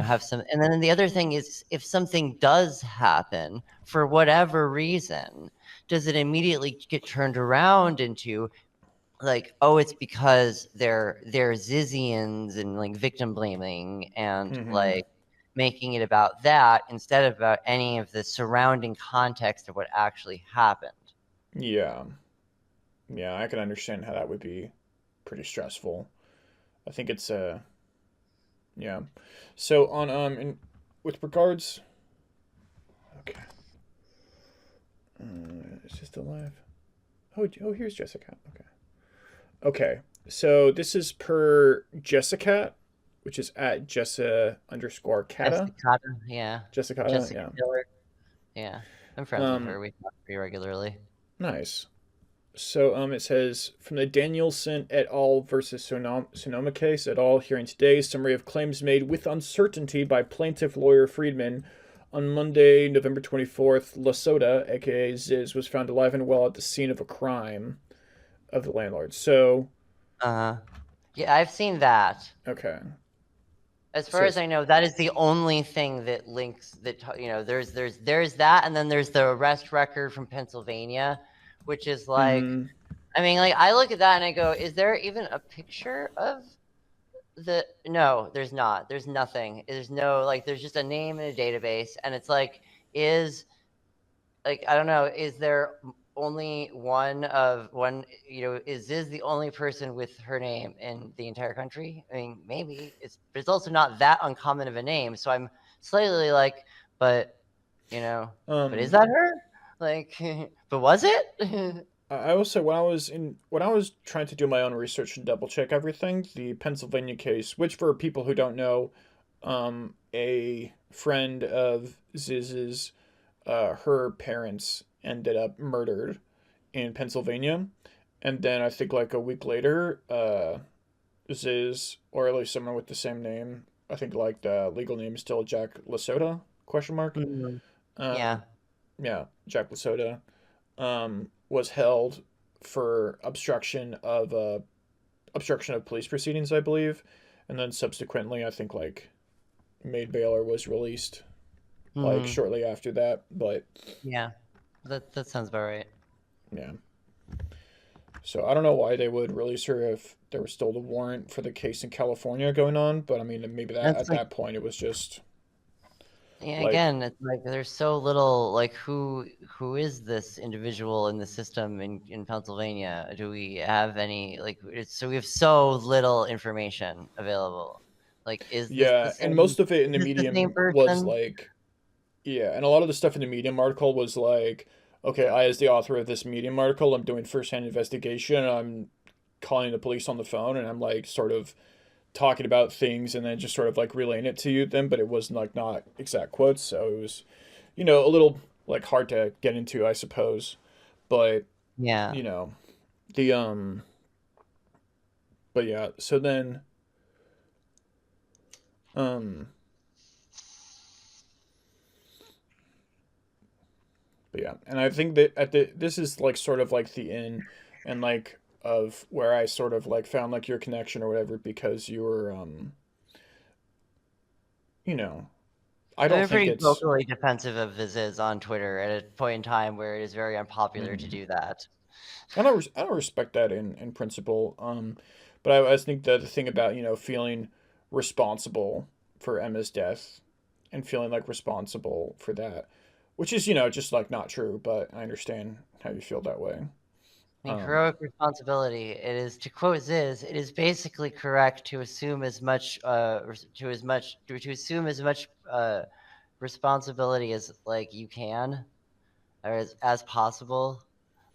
have some, and then the other thing is, if something does happen for whatever reason, does it immediately get turned around into like, oh, it's because they're Zizians and like victim blaming and Mm-hmm. like making it about that instead of about any of the surrounding context of what actually happened. Yeah. Yeah, I can understand how that would be pretty stressful. I think it's yeah. So on with regards okay. It's just alive. Oh, here's Jessica. Okay. Okay. So this is per Jessica, which is at Jessa underscore Kata. Jessica, yeah, Jessica, Jessica yeah. Miller, yeah, I'm friends with Um, her. We talk pretty regularly. nice. So it says from the Danielson et al. Versus Sonoma case et al. Hearing today, summary of claims made with uncertainty by plaintiff lawyer Friedman. On Monday, November 24th, Lasota, aka Ziz, was found alive and well at the scene of a crime of the landlord. So, Uh, yeah, I've seen that. okay. As It far as says, I know, that is the only thing that links that there's that, and then there's the arrest record from Pennsylvania, which is like, mm-hmm, I mean, like I look at that and I go, is there even a picture of the? No, there's not. There's nothing. There's no like. There's just a name in a database, and it's like, is like I don't know. Is there only one? Is Ziz the only person with her name in the entire country? I mean, maybe but it's also not that uncommon of a name. So I'm slightly like, but but is um, that her? Like, but was it? I will say when I was trying to do my own research and double check everything, the Pennsylvania case, which for people who don't know, a friend of Ziz's, her parents ended up murdered in Pennsylvania, and then I think like a week later, Ziz, or at least someone with the same name, I think like the legal name is still Jack Lasota question mark, Mhm. Yeah. um, yeah, Jack Lasota, was held for obstruction of police proceedings, I believe, and then subsequently, I think like made bail or was released like Hmm. shortly after that. But Yeah. That sounds about right. yeah, so I don't know why they would release her if there was still the warrant for the case in California going on. But I mean, maybe that That's at like, that point it was just yeah, like again, it's like there's so little like who is this individual in the system in Pennsylvania? Do we have any like so we have so little information available. Like, yeah, and most of it in the is this the same medium was person? like yeah, and a lot of the stuff in the Medium article was like, okay, I, as the author of this Medium article, I'm doing firsthand investigation. I'm calling the police on the phone, and I'm like sort of talking about things, and then just sort of like relaying it to you then. But it was like not exact quotes, so it was, a little like hard to get into, I suppose. But Yeah. you know, the but yeah. So then, um, but yeah, and I think that at the this is like sort of like the end, and like of where I sort of like found like your connection or whatever because you were you know, I I've don't been think pretty it's vocally defensive of the Ziz on Twitter at a point in time where it is very unpopular to mhm. do that. I don't respect that in principle. But I think that the thing about feeling responsible for Emma's death and feeling like responsible for that, which is just like not true, but I understand how you feel that way. I mean, Um, heroic responsibility. It is, to quote Ziz, it is basically correct to assume as much, to assume as much responsibility as like you can, or as possible.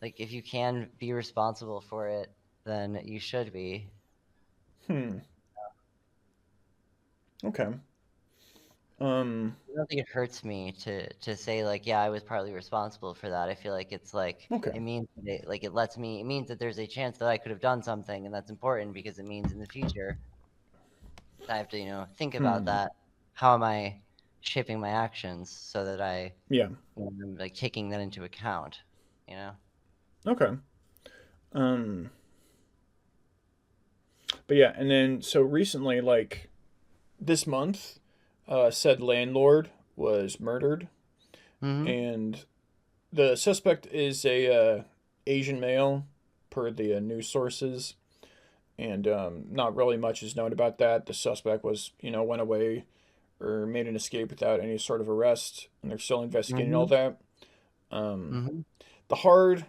Like if you can be responsible for it, then you should be. hmm. Okay. Um. I don't think it hurts me to say like, yeah, I was partly responsible for that. I feel like it's like Okay. it means that it means that there's a chance that I could have done something, and that's important because it means in the future I have to think about Hmm. that. How am I shaping my actions so that Yeah. I'm like taking that into account? You know. Okay. Um. But yeah, and then so recently, like this month, said landlord was murdered, Hmm. and the suspect is a Asian male, per the news sources, and not really much is known about that. The suspect was, went away or made an escape without any sort of arrest, and they're still investigating all Hmm. that. Um, Hmm. the hard,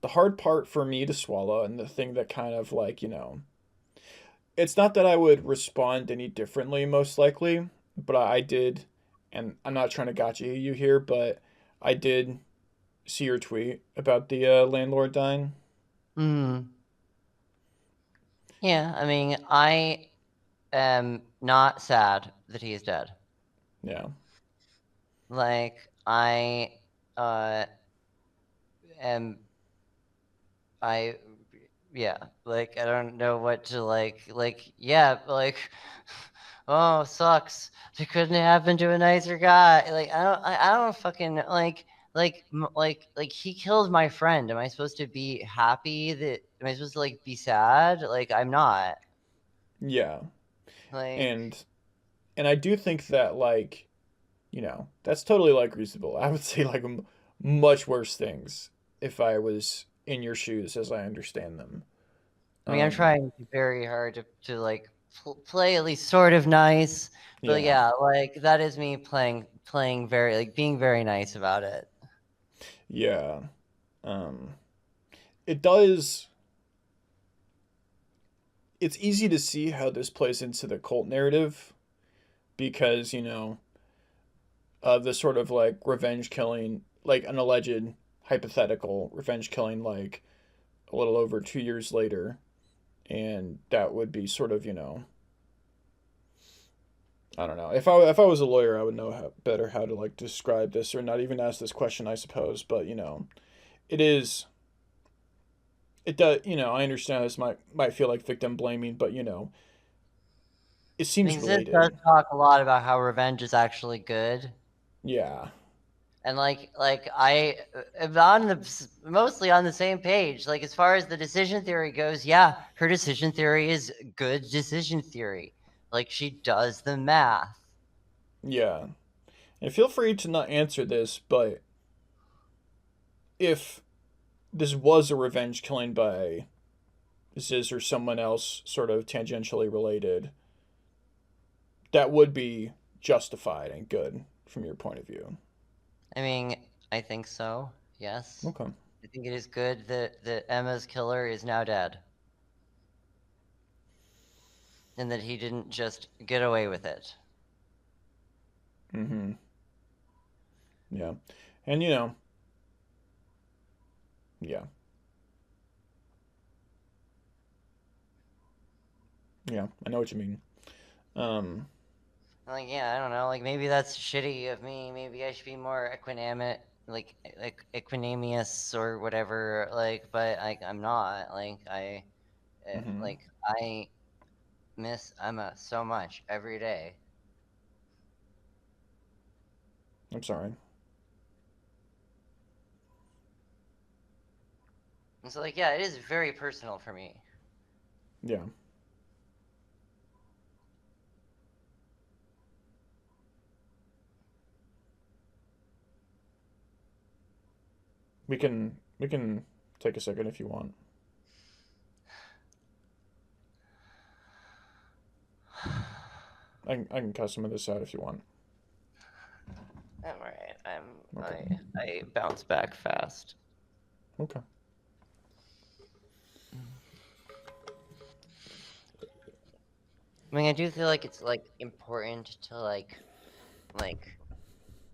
the hard part for me to swallow, and the thing that kind of like, it's not that I would respond any differently, most likely, but I did, and I'm not trying to gotcha you here, but I did see your tweet about the landlord dying. Hmm. Yeah. I mean, I am not sad that he is dead. Yeah. Like I uh am I yeah, like I don't know what to yeah, like oh, sucks. It couldn't happen to a nicer guy. Like I don't fucking like he killed my friend. Am I supposed to be happy that am I supposed to like be sad? Like I'm not. Yeah. Like And I do think that like, that's totally like reasonable. I would say like much worse things if I was in your shoes as I understand them. I mean, I'm Um trying very hard to like play at least sort of nice, but yeah. yeah, like that is me playing very like being very nice about it. Yeah. Um it does it's easy to see how this plays into the cult narrative because, the sort of like revenge killing, like an alleged hypothetical revenge killing like a little over 2 years later, and that would be sort of I don't know. If I was a lawyer, I would know better how to like describe this or not even ask this question, I suppose. But it is it does I understand this might feel like victim blaming, but it I seems mean, Ziz does related. talk a lot about how revenge is actually good, Yeah, and like I am on the mostly on the same page. Like as far as the decision theory goes, yeah, her decision theory is good decision theory. Like she does the math. yeah. And feel free to not answer this, but if this was a revenge killing by Ziz or someone else, sort of tangentially related, that would be justified and good from your point of view. I mean, I think so. Yes. Okay. I think it is good that Emma's killer is now dead and that he didn't just get away with it. Mm-hmm. Yeah. And yeah. Yeah. I know what you mean. Um, Like, yeah, I don't know. Like, maybe that's shitty of me. Maybe I should be more equanimous, like equanimous or whatever. Like, but I'm not. mm-hmm. Like, I miss Emma so much every day. I'm sorry. And so, like, yeah, it is very personal for me. Yeah. We can take a second if you want. I can cut some of this out if you want. I'm alright. Okay. I bounce back fast. Okay. I mean, I do feel like it's like important to like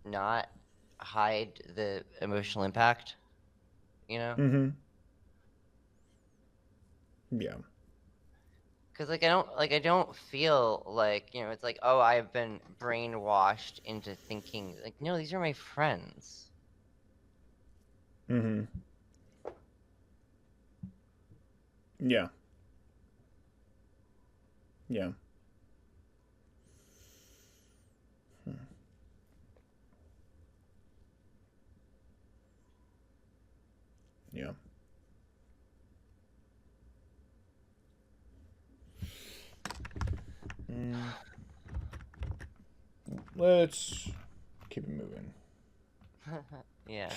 not hide the emotional impact, you know? Mm-hmm. Yeah. Because I don't feel like, you know, it's like, oh, I've been brainwashed into thinking like, no, these are my friends. Mm-hmm. Yeah. Yeah. Hmm. Yeah. Mm. Let's keep it moving. Yeah.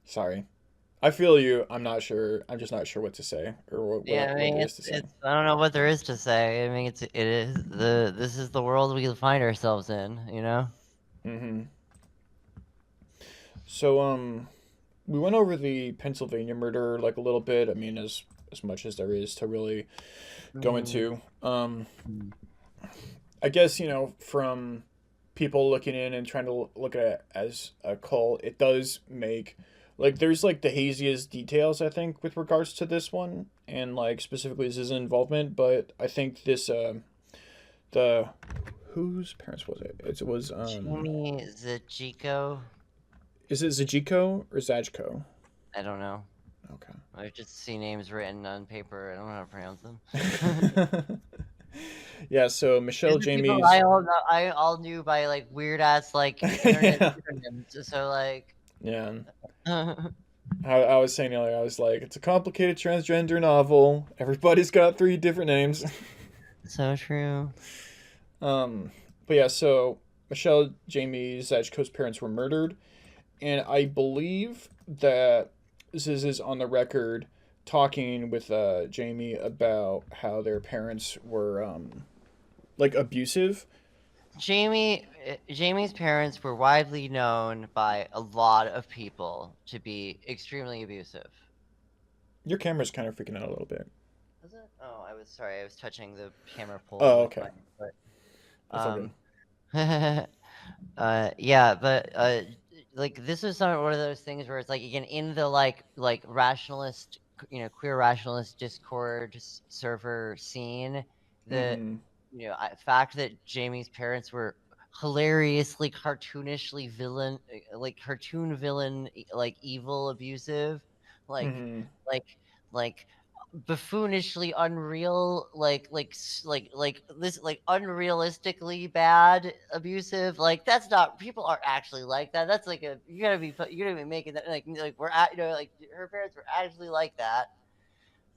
Sorry. I feel you. I'm not sure. I'm just not sure what to say or Yeah, I what mean, there is to say. it's I don't know what there is to say. I mean, it is this is the world we find ourselves in, you know? Mm-hmm. So we went over the Pennsylvania murder like a little bit. I mean, as much as there is to really go Mm-hmm. into. I guess from people looking in and trying to look at it as a cult, it does make like there's like the haziest details I think with regards to this one and like specifically his involvement, but I think this the whose parents was it? It was Jimmy Zachiko? is it Zajiko or Zajko? I don't know. Okay. I've just seen names written on paper. I don't know how to pronounce them. Yeah, so These Michelle are people Jamie's I all knew by like weird ass like internet yeah. pseudonyms. So like, Yeah. I was saying earlier, I was like, it's a complicated transgender novel. Everybody's got three different names. so true. um, but yeah, so Michelle Jamie Zajko's parents were murdered, and I believe that Ziz is on the record talking with Jamie about how their parents were like abusive. Jamie's parents were widely known by a lot of people to be extremely abusive. Your camera's kind of freaking out a little bit. Was it? Oh, I was sorry. I was touching the camera pole Oh, with okay. my foot. That's all good. Um, yeah, but like this is one of those things where it's like again in the like rationalist, you know, queer rationalist Discord server scene, the Mm-hmm. fact that Jamie's parents were hilariously cartoonishly villain, like cartoon villain, like evil, abusive, like Mm-hmm. like like buffoonishly unreal, like this, like unrealistically bad abusive, like that's not, people aren't actually like that. That's like a, you gotta be making that like we're at, like her parents were actually like that.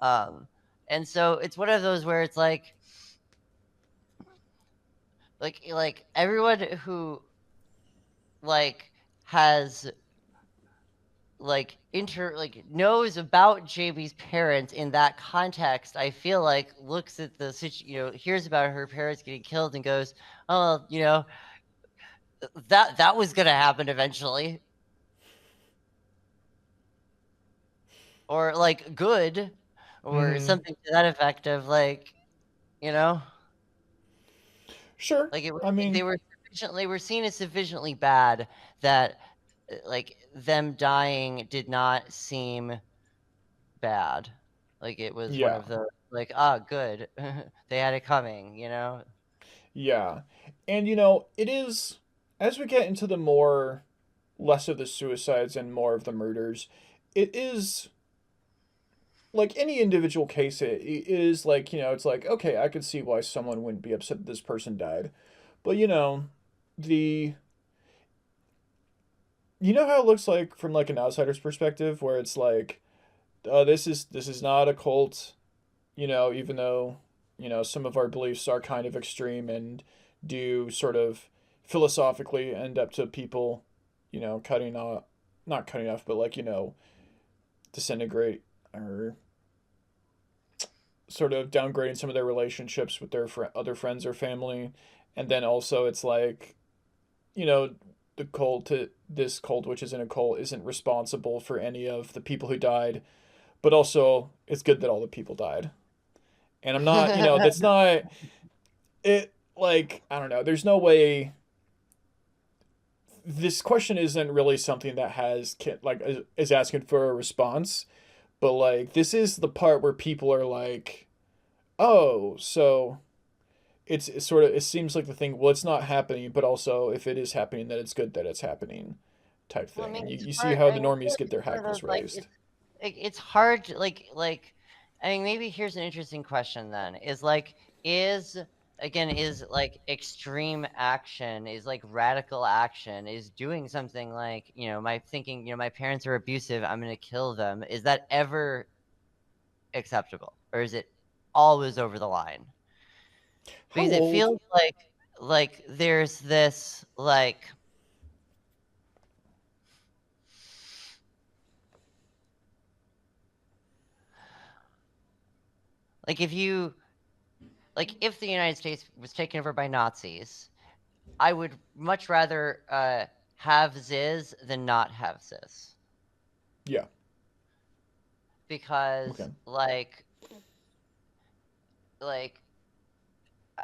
um and so it's one of those where it's like everyone who like has knows about Jamie's parents in that context, I feel like looks at the hears about her parents getting killed and goes, "Oh, that was gonna happen eventually," or like good, or Mm-hmm. something to that effect of like, you know, Sure. like it was, I mean, they were seen as sufficiently bad that like them dying did not seem bad. Like it was one yeah. of the like, ah, good. They had it coming, you know? Yeah. And it is as we get into the more less of the suicides and more of the murders, it is like any individual case it is like, it's like, okay, I could see why someone wouldn't be upset that this person died. But the you know how it looks like from like an outsider's perspective, where it's like, this is not a cult, even though, some of our beliefs are kind of extreme and do sort of philosophically end up to people, cutting off, not cutting off, but like, disintegrate or sort of downgrading some of their relationships with their other friends or family. And then also it's like, you know, the cult to this cult, which is in a cult, isn't responsible for any of the people who died, but also it's good that all the people died. And I'm not, that's not it. Like, I don't know. There's no way. This question isn't really something that is asking for a response, but like this is the part where people are like, oh, so it's sort of, it seems like the thing. Well, it's not happening, but also if it is happening, that it's good that it's happening, type Well, I thing. mean, And you, it's you see hard. how I the mean, I feel normies like get it's their one of hackles those like raised. it's hard like I mean, maybe here's an interesting question then. Is again is like extreme action, is like radical action, is doing something like, my thinking, my parents are abusive, I'm going to kill them. Is that ever acceptable, or is it always over the line? How Because it old? feels like there's this like if the United States was taken over by Nazis, I would much rather have Ziz than not have Ziz, Yeah. because Okay. like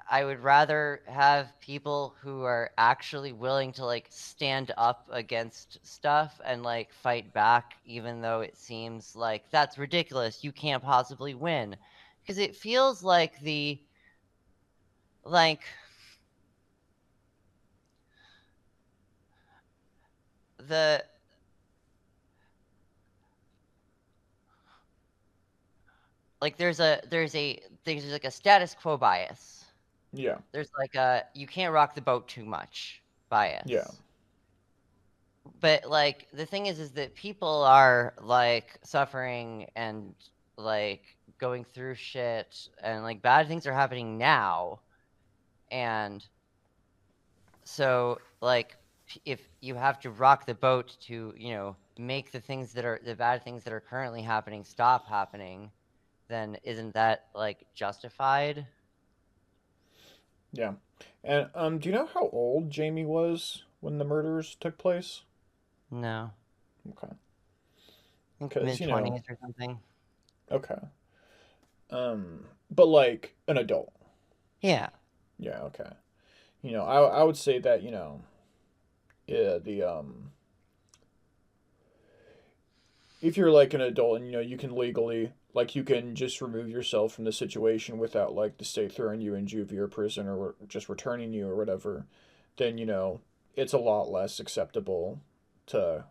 I would rather have people who are actually willing to like stand up against stuff and like fight back, even though it seems like that's ridiculous, you can't possibly win. Because it feels like like the like there's like a status quo bias. Yeah. There's like a you can't rock the boat too much Yeah. bias. But like the thing is that people are like suffering and like going through shit, and like bad things are happening now. And so like if you have to rock the boat to, make the bad things that are currently happening stop happening, then isn't that like justified? Yeah. And do you know how old Jamie was when the murders took place? No. Okay. I think Because, mid-20s or something. okay. But like an adult. Yeah. Yeah, okay. I would say that, yeah, if you're like an adult and you can legally, like, you can just remove yourself from the situation without like the state throwing you in juvie or prison or just returning you or whatever, then it's a lot less acceptable to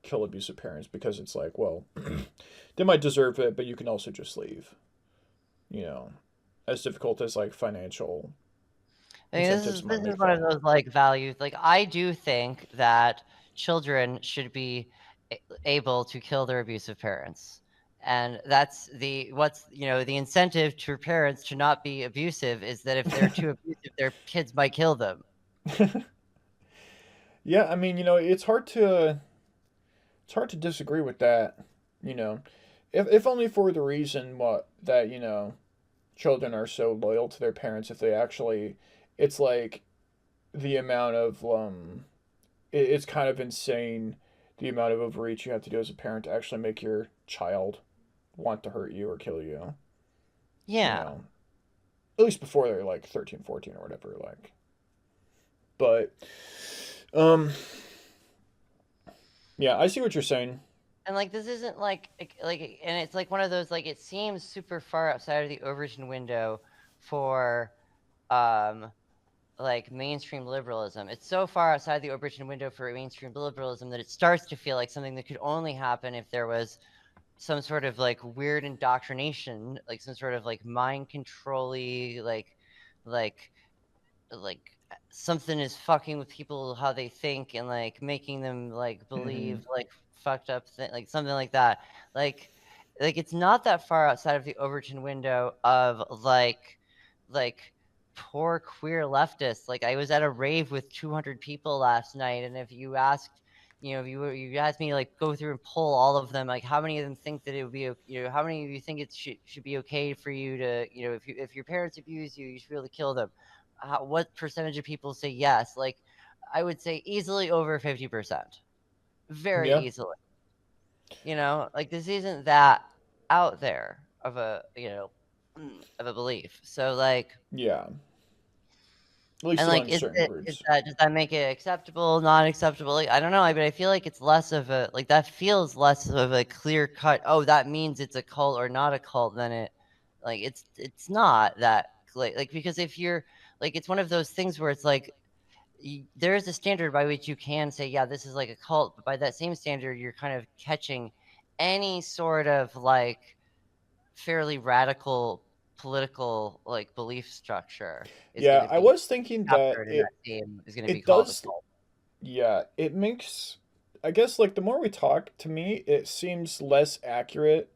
kill abusive parents, because it's like, well, they might deserve it, but you can also just leave. You know, as difficult as like financial I mean, incentives this might is make one of that. those like values. Like, I do think that children should be able to kill their abusive parents, and that's the incentive to parents to not be abusive is that if they're too abusive, their kids might kill them. Yeah, I mean, it's hard to disagree with that. You know, if only for the reason what that children are so loyal to their parents. If they actually, it's like the amount of it's kind of insane the amount of overreach you have to do as a parent to actually make your child want to hurt you or kill you. You Yeah, know, at least before they're like 13, 14 or whatever. Like, but um, yeah, I see what you're saying. and like this isn't and it's like one of those like it seems super far outside of the Overton window for um like mainstream liberalism. It's so far outside the Overton window for mainstream liberalism that it starts to feel like something that could only happen if there was some sort of like weird indoctrination, like some sort of like mind controlly like like something is fucking with people how they think and like making them like Mm-hmm. believe like fucked up like something like that. Like it's not that far outside of the Overton window of like poor queer leftists. Like I was at a rave with 200 people last night, and if you asked, if you asked me like go through and pull all of them, like how many of them think that it would be, how many of you think it should be okay for you to, if your parents abuse you, you should be able to kill them. What percentage of people say yes? Like I would say easily over 50%, very Yeah. easily. Like this isn't that out there of a of a belief. So like, Yeah. At least and like, among certain groups. does that make it acceptable, not acceptable? Like, I don't know, but I feel like it's less of a like that feels less of a clear cut. Oh, that means it's a cult or not a cult than it. Like it's not that like because if you're like it's one of those things where it's like there is a standard by which you can say, yeah, this is like a cult, but by that same standard, you're kind of catching any sort of like fairly radical political like belief structure is going Yeah, to I be was thinking that captured in that same is going to be it called a does. cult. Yeah, it makes. I guess like the more we talk, to me, it seems less accurate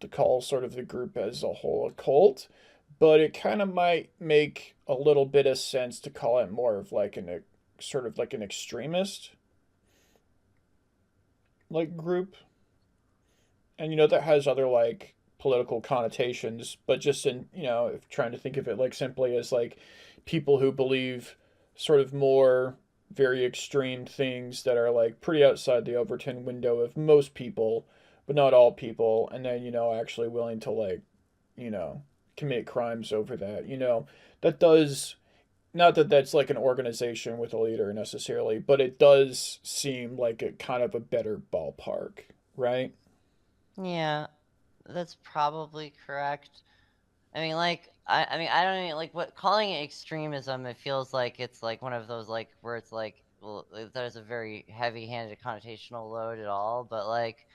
to call sort of the group as a whole a cult, but it kind of might make a little bit of sense to call it more of like an sort of like an extremist like group, and that has other like political connotations, but just in if trying to think of it like simply as like people who believe sort of more very extreme things that are like pretty outside the Overton window of most people, but not all people, and then actually willing to like you know commit crimes over that. That does, not that that's like an organization with a leader necessarily, but it does seem like a kind of a better ballpark, right? Yeah, that's probably correct. I mean, like, I mean, I don't even like what calling it extremism. It feels like it's like one of those like where it's like, well, there's a very heavy-handed connotational load at all. But like,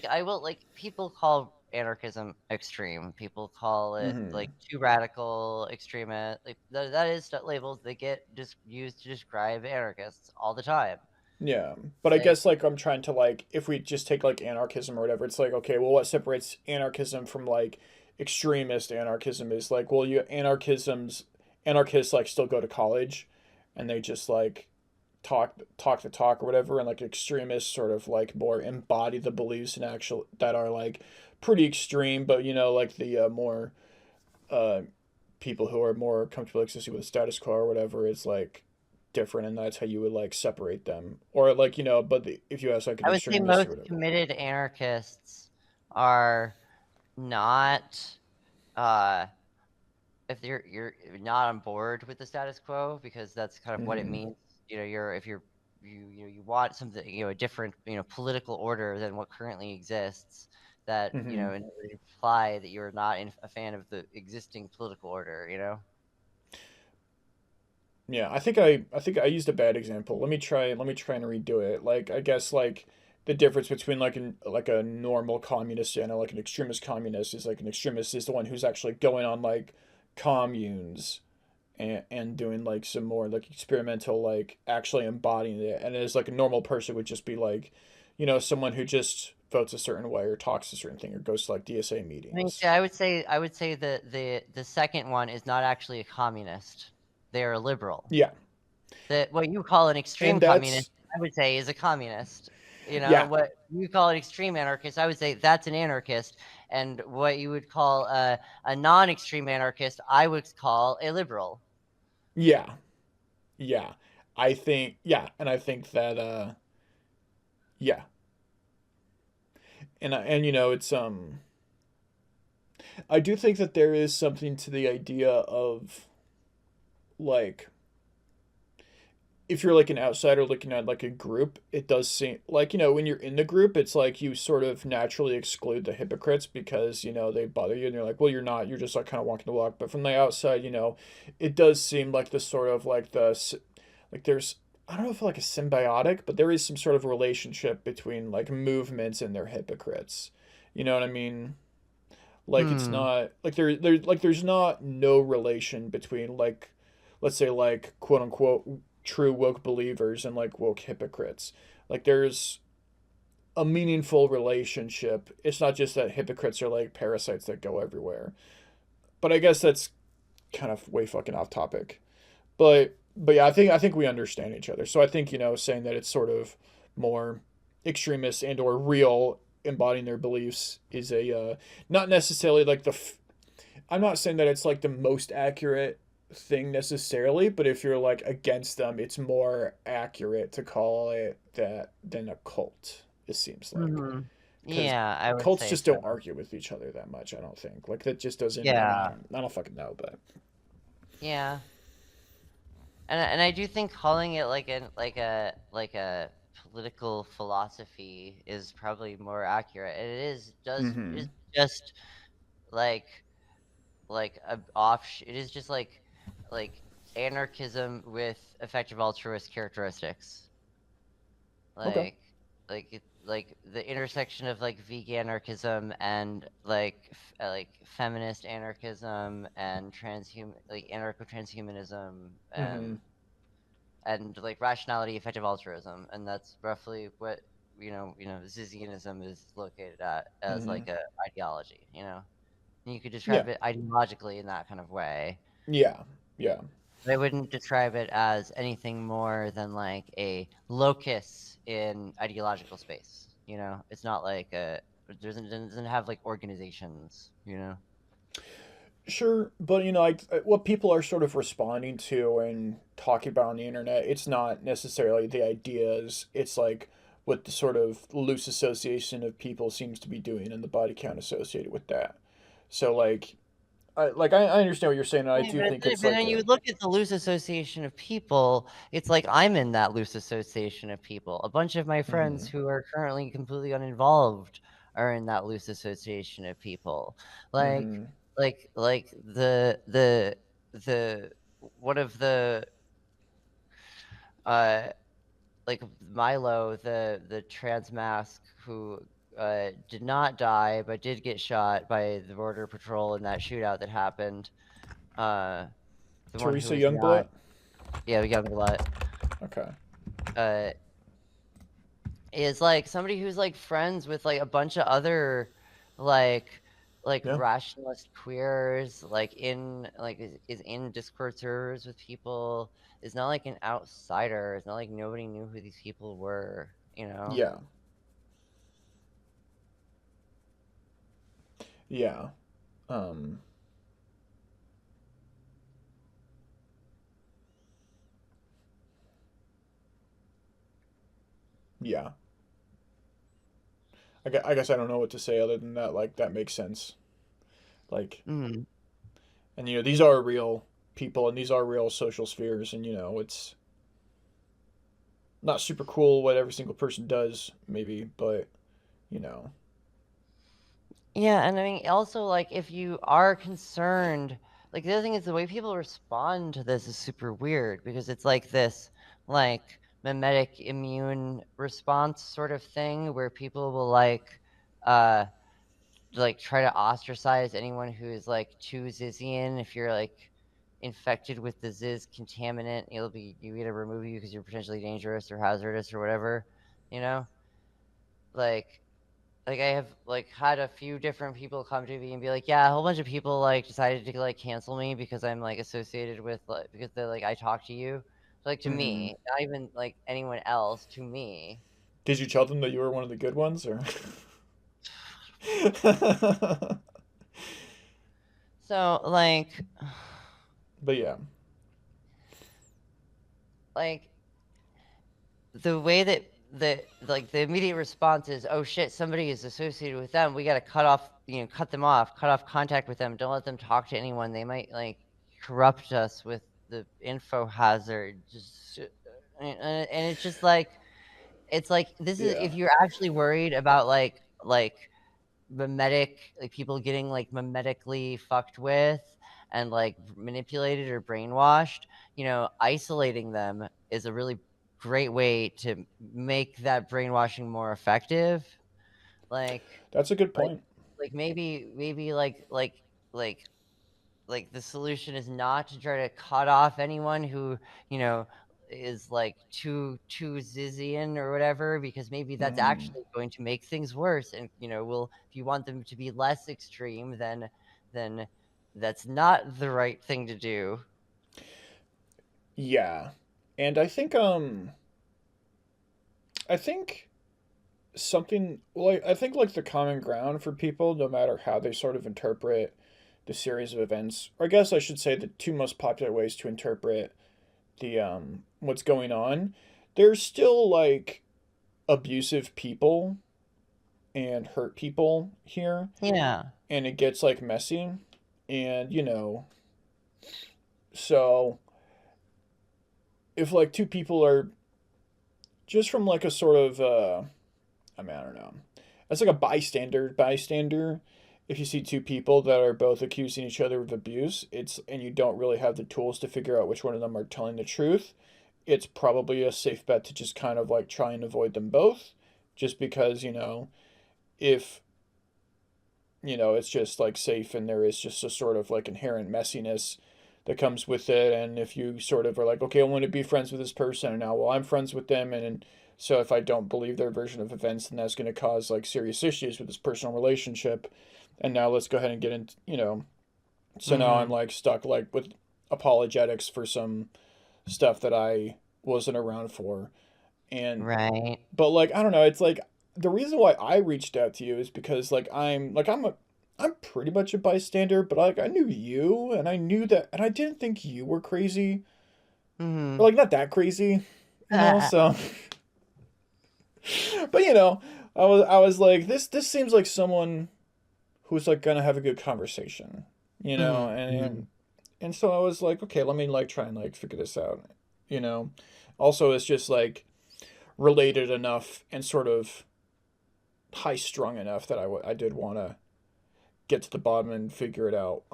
I will like people call anarchism extreme. People call it Mm-hmm. like too radical, extremist. Like that is labels that get just used to describe anarchists all the time. Yeah, but I Like, guess like I'm trying to like if we just take like anarchism or whatever, it's like okay, well, what separates anarchism from like extremist anarchism is like, well, you anarchists like still go to college, and they just like talk the talk or whatever, and like extremists sort of like more embody the beliefs and actual that are like pretty extreme, but like the more uh people who are more comfortable existing with the status quo or whatever is like different, and that's how you would like separate them, or like but if you ask like an I would say extremist most or whatever. committed anarchists are not uh if you're not on board with the status quo because that's kind of what it Mm-hmm. means. You're if you're you want something, a different, political order than what currently exists, that, Mm-hmm. and it would imply that you're not a fan of the existing political order. Yeah, I think I used a bad example. Let me try and redo it. Like I guess like the difference between like a normal communist and like an extremist communist is like an extremist is the one who's actually going on like communes and doing like some more like experimental like actually embodying it, and as like a normal person would just be like someone who just votes a certain way or talks a certain thing or goes to like DSA I mean, meetings. see, I would say that the second one is not actually a communist. They are a liberal. Yeah, That what you call an extreme and communist, that's I would say, is a communist. yeah, What you call an extreme anarchist, I would say that's an anarchist. And what you would call a non-extreme anarchist, I would call a liberal. yeah, yeah. And I think that yeah, and it's I do think that there is something to the idea of like if you're like an outsider looking at like a group, it does seem like when you're in the group, it's like you sort of naturally exclude the hypocrites because they bother you, and you're like, well, you're not, you're just like kind of walking the walk. But from the outside, it does seem like the sort of like like there's, I don't know if like a symbiotic, but there is some sort of relationship between like movements and their hypocrites. You know what I mean? Like it's Hmm. not like there's not no relation between like let's say like quote unquote true woke believers and like woke hypocrites. Like there's a meaningful relationship. It's not just that hypocrites are like parasites that go everywhere. But I guess that's kind of way fucking off topic. But yeah, I think we understand each other. So I think, saying that it's sort of more extremist and or real embodying their beliefs is a not necessarily like I'm not saying that it's like the most accurate thing necessarily, but if you're like against them, it's more accurate to call it that than a cult, it seems like. Hmm. Because Yeah, I would cults say just so. don't argue with each other that much, I don't think. Like that just doesn't, Yeah, I don't fucking know, but yeah. And I do think calling it like a political philosophy is probably more accurate. It is does mm-hmm. is just like a off. It is just like anarchism with effective altruist characteristics. Okay. Like like the intersection of like vegan anarchism and like feminist anarchism and transhuman like anarcho transhumanism Mm-hmm. and like rationality effective altruism, and that's roughly what Zizianism is located at as Mm-hmm. like a ideology, and you could Yeah. describe it ideologically in that kind of way. Yeah. Yeah. But I wouldn't describe it as anything more than like a locus in ideological space. It's not like it doesn't have like organizations. Sure, but like what people are sort of responding to and talking about on the internet, it's not necessarily the ideas. It's like what the sort of loose association of people seems to be doing and the body count associated with that. So I understand what you're saying, and I Yeah, do think but it's like then a you look at the loose association of people, it's like I'm in that loose association of people. A bunch of my friends mm-hmm, who are currently completely uninvolved are in that loose association of people. Like mm-hmm, like the one of the uh like Milo, the trans mask who did not die but did get shot by the border patrol in that shootout that happened. Uh the one who Teresa was not Youngblood. Yeah, Youngblood, Okay. uh, is like somebody who's like friends with like a bunch of other like Yeah. rationalist queers, is in Discord servers with people, is not like an outsider. It's not like nobody knew who these people were. Yeah. Yeah. Um. Yeah. I guess I don't know what to say other than that. Like that makes sense. Like, Mm. and these are real people and these are real social spheres, and it's not super cool what every single person does, maybe, but you know. Yeah, and I mean, also, like, if you are concerned, like, the other thing is the way people respond to this is super weird because it's like this, like, mimetic immune response sort of thing where people will, uh, try to ostracize anyone who is, like, too Zizian. If you're, like, infected with the Ziz contaminant, you either remove you because you're potentially dangerous or hazardous or whatever, you know? Like, I have had a few different people come to me and be like, yeah, a whole bunch of people decided to cancel me because I'm associated with because they I talk to you. So, to Mm-hmm. me, not even anyone else, to me. Did you tell them that you were one of the good ones, or? So But yeah. like the way that the immediate response is, oh shit, somebody is associated with them, we got to cut them off, cut off contact with them, don't let them talk to anyone, they might corrupt us with the info hazard, just and it's just it's like, this is Yeah. if you're actually worried about mimetic people getting mimetically fucked with and manipulated or brainwashed, isolating them is a really great way to make that brainwashing more effective. like That's a good like point. maybe like the solution is not to try to cut off anyone who, you know, is like too Zizian or whatever, because maybe that's Mm-hmm. actually going to make things worse. And will, if you want them to be less extreme, then that's not the right thing to do. Yeah. And I think something like I think like the common ground for people, no matter how they sort of interpret the series of events, or I guess I should say the two most popular ways to interpret the what's going on, there's still like abusive people and hurt people here, Yeah. and it gets like messy, and so if like two people are just from like a sort of I mean, I don't know. As like a bystander, if you see two people that are both accusing each other of abuse, it's and you don't really have the tools to figure out which one of them are telling the truth, it's probably a safe bet to just kind of like try and avoid them both, just because, if it's just like safe and there is just a sort of like inherent messiness that comes with it. And if you sort of are like, okay, I want to be friends with this person, and now, well, I'm friends with them, and so if I don't believe their version of events, then that's going to cause like serious issues with this personal relationship. And now let's go ahead and get into, so now I'm Mm-hmm. like stuck like with apologetics for some stuff that I wasn't around for. And Right. but like I don't know, it's like the reason why I reached out to you is because I'm pretty much a bystander, but like I knew you and I knew that and I didn't think you were crazy. Or Mm-hmm. like not that crazy, so but I was like this seems like someone who's like gonna have a good conversation, Mm-hmm. and so I was like, okay, let me like try and like figure this out. You know. Also it's just like related enough and sort of high strung enough that I did want to get to the bottom and figure it out.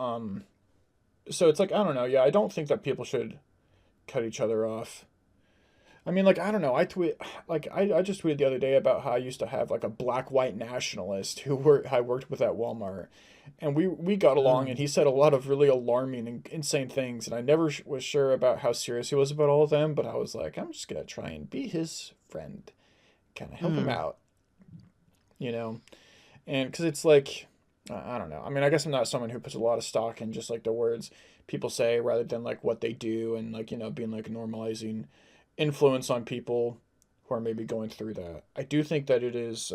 So it's like I don't know. Yeah, I don't think that people should cut each other off. I mean, like I don't know. I just tweeted the other day about how I used to have like a black white nationalist I worked with at Walmart, and we got along, and he said a lot of really alarming and insane things, and I never was sure about how serious he was about all of them, but I was like, I'm just gonna try and be his friend, kind of help him Mm-hmm. out, you know. And because it's like I don't know. I mean, I guess I'm not someone who puts a lot of stock in just like the words people say rather than like what they do, and like being like normalizing influence on people who are maybe going through that. I do think that it is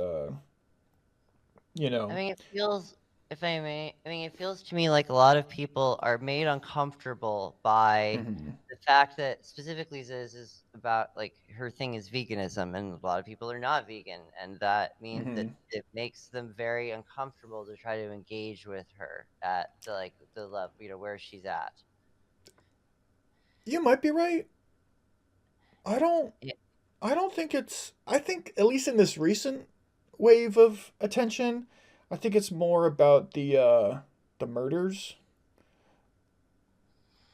you I know mean, it feels, if I may, I mean, it feels to me like a lot of people are made uncomfortable by mhm, the fact that specifically Ziz is about, like, her thing is veganism, and a lot of people are not vegan, and that means that mhm. it makes them very uncomfortable to try to engage with her at the level, where she's at. You might be right. I don't Yeah. I don't think it's I think at least in this recent wave of attention, I think it's more about the murders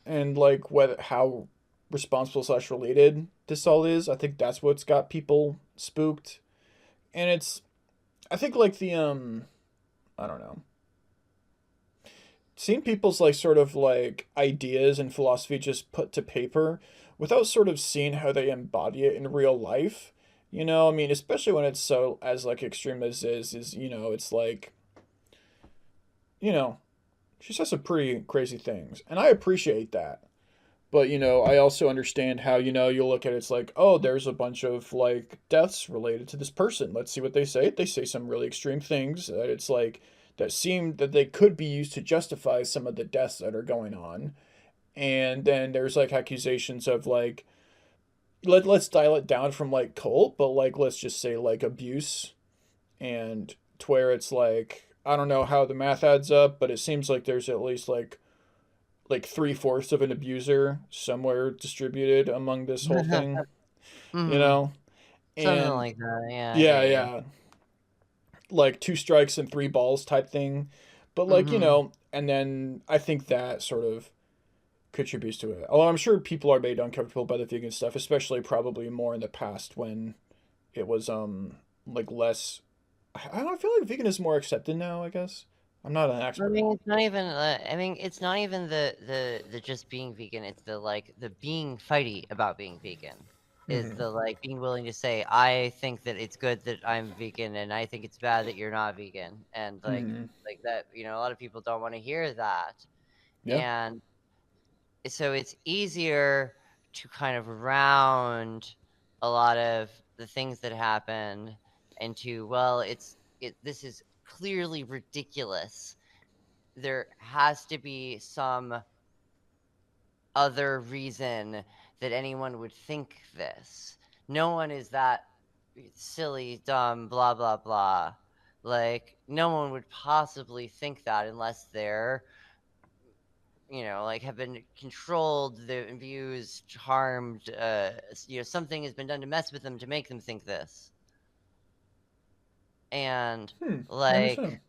and like what how responsible slash related this all is. I think that's what's got people spooked. And it's I think like the I don't know. Seeing people's like sort of like ideas and philosophy just put to paper without sort of seeing how they embody it in real life. I mean, especially when it's so as like extreme as is, it's like, you know, she says some pretty crazy things. And I appreciate that. But, I also understand how, you'll look at it, it's like, oh, there's a bunch of like deaths related to this person. Let's see what they say. They say some really extreme things that it's like that seem that they could be used to justify some of the deaths that are going on. And then there's like accusations of like let's dial it down from like cult, but like let's just say like abuse and to where it's like I don't know how the math adds up, but it seems like there's at least like three-fourths of an abuser somewhere distributed among this whole thing, you Mm-hmm. know? Something And like that. Yeah, I yeah, hear you. yeah. Like two strikes and three balls type thing. But like, Mm-hmm. and then I think that sort of contributes to it. Although I'm sure people are made uncomfortable by the vegan stuff, especially probably more in the past when it was like less I don't know, I feel like vegan is more accepted now, I guess. I'm not an I expert. mean, it's not even. I mean, it's not even the just being vegan. It's the like the being fighty about being vegan. Is Mm-hmm. the like being willing to say, I think that it's good that I'm vegan, and I think it's bad that you're not vegan, and Mm-hmm. like that. You know, a lot of people don't want to hear that, Yeah. and so it's easier to kind of round a lot of the things that happen into, well, this is clearly ridiculous. There has to be some other reason that anyone would think this. No one is that silly, dumb, blah, blah, blah. Like, no one would possibly think that unless they're, like have been controlled, the abused, harmed, something has been done to mess with them to make them think this. And, I understand.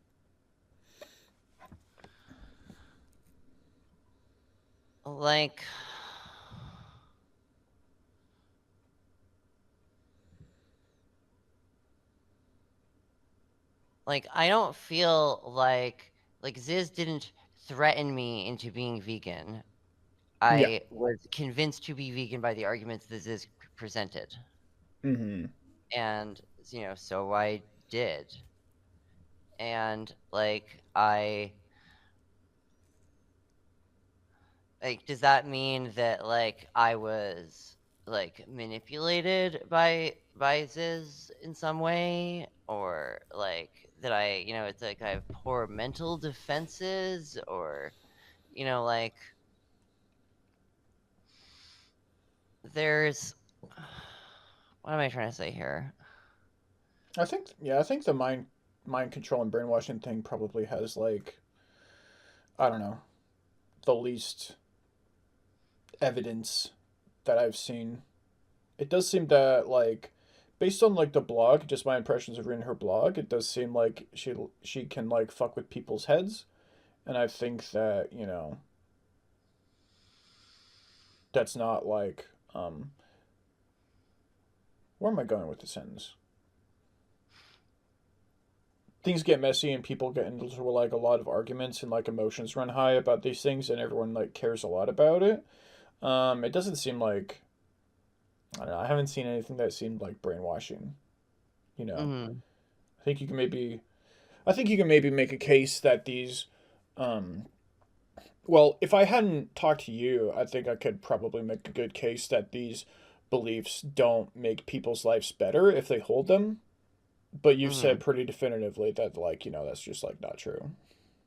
like, I don't feel like Ziz didn't threaten me into being vegan. Yeah. I was convinced to be vegan by the arguments that Ziz presented. Mm-hmm. And, so I did. And, does that mean that, I was, manipulated by Ziz in some way? Or, that it's like I have poor mental defenses? Or, there's what am I trying to say here? I think the mind control and brainwashing thing probably has like, I don't know, the least evidence that I've seen. It does seem that like, based on like the blog, just my impressions of reading her blog, it does seem like she can like fuck with people's heads, and I think that, that's not like, where am I going with the sentence? Things get messy and people get into like a lot of arguments and like emotions run high about these things and everyone like cares a lot about it. It doesn't seem like, I don't know. I haven't seen anything that seemed like brainwashing. You know, Mm-hmm. I think you can maybe, I think you can maybe make a case that these, um, well, if I hadn't talked to you, I think I could probably make a good case that these beliefs don't make people's lives better if they hold them. But you've Mm-hmm. said pretty definitively that like, that's just like not true.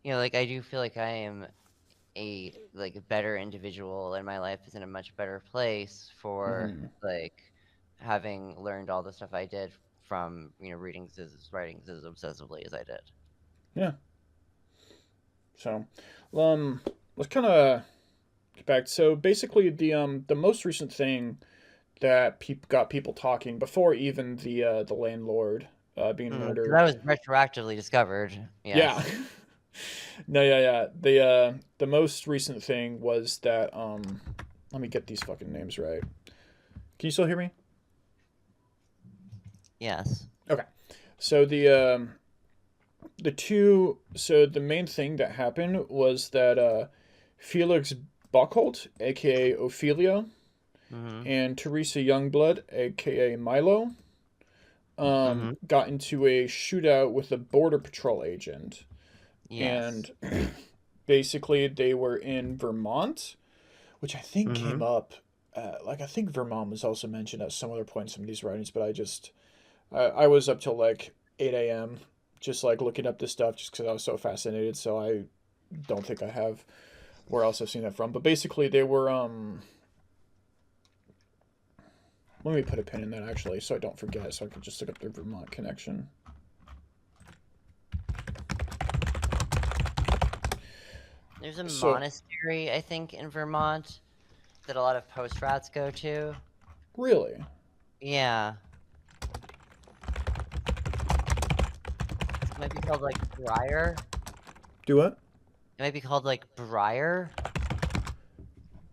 I do feel like I am a better individual, and my life is in a much better place for Mm-hmm. like having learned all the stuff I did from reading Ziz's writings as obsessively as I did. Yeah. So, um, let's kind of get back. So basically, the most recent thing that got people talking before even the landlord being Because murdered. that was retroactively discovered. Yeah. Yes. No, yeah, yeah. The most recent thing was that let me get these fucking names right. Can you still hear me? Yes. Okay. So the main thing that happened was that Felix Bockholt, aka Ophelia, Mm-hmm. and Teresa Youngblood, aka Milo, Mm-hmm. got into a shootout with a border patrol agent, Yes. and basically they were in Vermont, which I think Mm-hmm. came up. I think Vermont was also mentioned at some other point in some of these writings, but I was up till like 8 a.m. just like looking up this stuff just because I was so fascinated. So I don't think I have where else I've seen that from. But basically they were let me put a pin in that actually so I don't forget so I can just look up the Vermont connection. There's a So monastery, I think, in Vermont that a lot of post rats go to. really, Yeah. It might be called Briar. do what? It might be called Briar.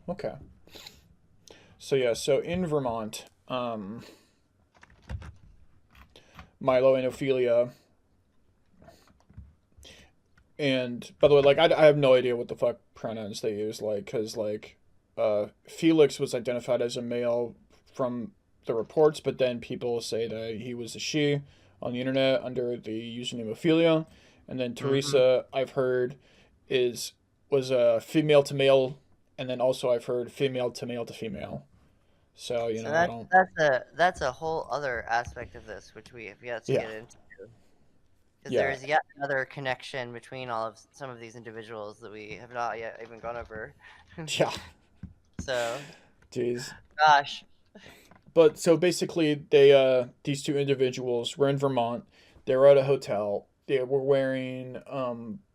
Okay. So yeah, so in Vermont, Milo and Ophelia And by the way, like I have no idea what the fuck pronouns they use, like, because like Felix was identified as a male from the reports, but then people say that he was a she on the internet under the username Ophelia, and then Mm-hmm. Teresa I've heard is was a female to male, and then also I've heard female to male to female. So So I that's don't. that's a whole other aspect of this, which we have yet to Yeah, get into, because there yeah, is yet another connection between all of some of these individuals that we have not yet even gone over. yeah. So, Jeez. gosh, But so basically, they these two individuals were in Vermont. They were at a hotel. They were wearing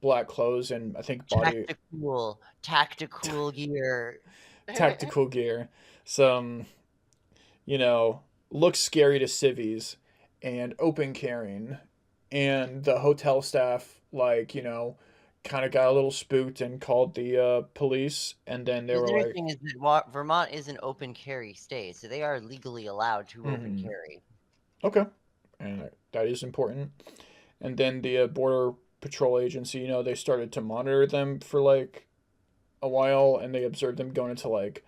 black clothes and I think body tactical gear. tactical gear. Some looks scary to civvies and open carrying. And the hotel staff kind of got a little spooked and called the police. And then they What's were like, interesting is that Vermont is an open carry state, so they are legally allowed to open mm-hmm, carry. okay, and that is important. And then the border patrol agency, they started to monitor them for like a while, and they observed them going into like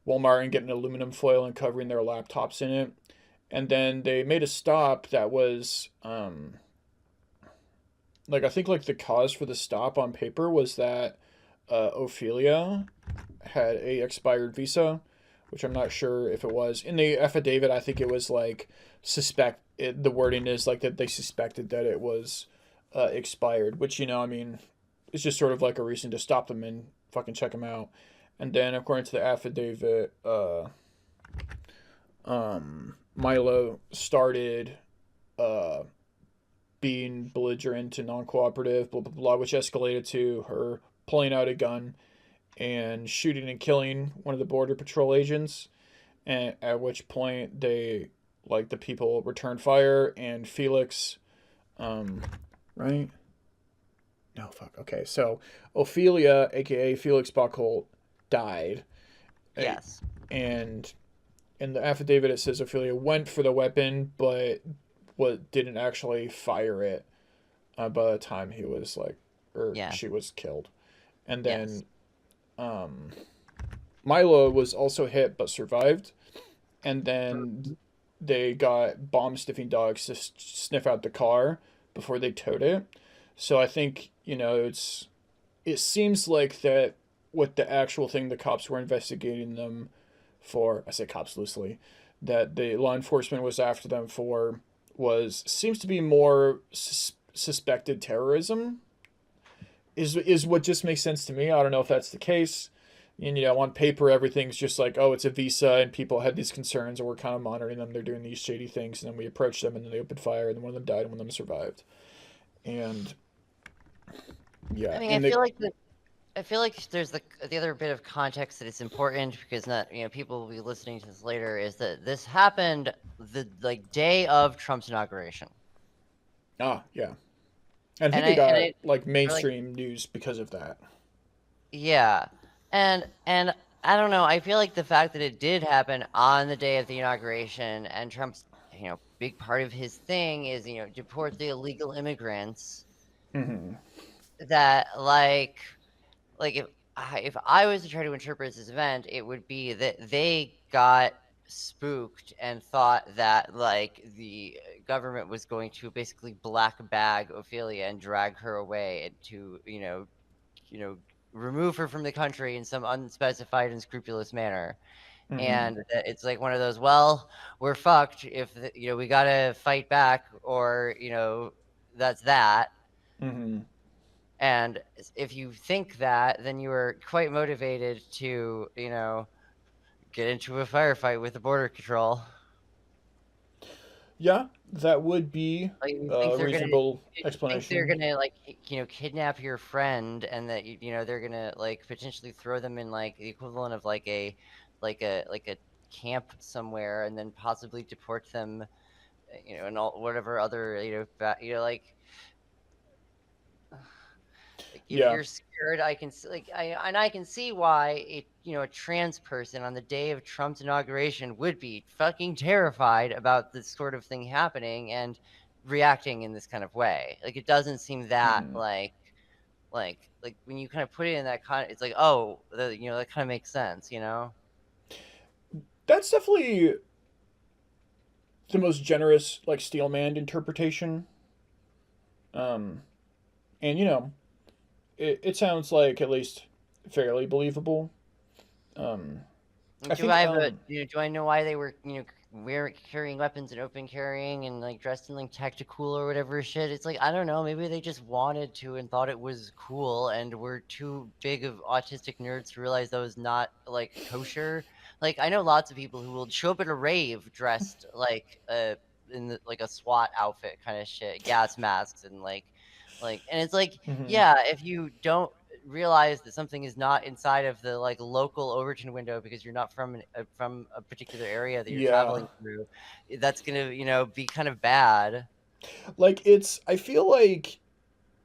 Walmart and getting aluminum foil and covering their laptops in it. And then they made a stop that was like I think like the cause for the stop on paper was that Ophelia had a expired visa, which I'm not sure if it was. In the affidavit, I think it was like the wording is like that they suspected that it was expired, which I mean, it's just sort of like a reason to stop them and fucking check them out. And then according to the affidavit, Milo started uh, being belligerent and non-cooperative, blah blah blah, which escalated to her pulling out a gun and shooting and killing one of the border patrol agents. And at which point the people returned fire and Felix, um, right? No, fuck. Okay, so Ophelia, aka Felix Buckholt, died, Yes. and in the affidavit it says Ophelia went for the weapon, but what didn't actually fire it by the time he was like, or Yeah. she was killed, and Yes. then um, Milo was also hit but survived, and then Mhm. they got bomb sniffing dogs to sniff out the car before they towed it. So I think it seems like that what the actual thing the cops were investigating them for, I say cops loosely, that the law enforcement was after them for was seems to be more suspected terrorism is what just makes sense to me. I don't know if that's the case. And on paper everything's just like, oh, it's a visa and people had these concerns and we're kind of monitoring them. They're doing these shady things and then we approached them and then they opened fire and then one of them died and one of them survived. And I yeah, mean, and they I feel like there's the other bit of context that is important, because not people will be listening to this later, is that this happened the day of Trump's inauguration. yeah. And I And think it got I like or like mainstream news because of that. yeah. And I don't know, I feel like the fact that it did happen on the day of the inauguration, and Trump's, big part of his thing is, deport the illegal immigrants, Mm-hmm. that like if I was to try to interpret this event, it would be that they got spooked and thought that like the government was going to basically black bag Ophelia and drag her away, and to you know remove her from the country in some unspecified and scrupulous manner. Mm-hmm. And that it's like one of those, well, we're fucked if we gotta fight back, or that's that. Mm-hmm. And if you think that, then you are quite motivated to, get into a firefight with the border control. Yeah, that would be Like, you think a they're gonna, reasonable you think they're explanation. gonna like, kidnap your friend, and that they're gonna like potentially throw them in like the equivalent of like a camp somewhere, and then possibly deport them, and all whatever other like if Yeah. you're scared, I can like I can see why a trans person on the day of Trump's inauguration would be fucking terrified about this sort of thing happening and reacting in this kind of way. Like, it doesn't seem that Mm-hmm. like when you kind of put it in that kind, it's like, oh, that kind of makes sense. That's definitely the most generous, like, Steelman interpretation. Um, and, it sounds like at least fairly believable. I Do think, I have do I know why they were carrying weapons and open carrying and like dressed in like tactical or whatever shit? It's like, I don't know, maybe they just wanted to and thought it was cool and were too big of autistic nerds to realize that was not like kosher. Like, I know lots of people who will show up at a rave dressed like like a SWAT outfit kind of shit, gas masks and and it's like, mhm. yeah, if you don't realize that something is not inside of the like local Overton window because you're not from a particular area that you're Yeah. traveling through, that's gonna be kind of bad. Like, I feel like,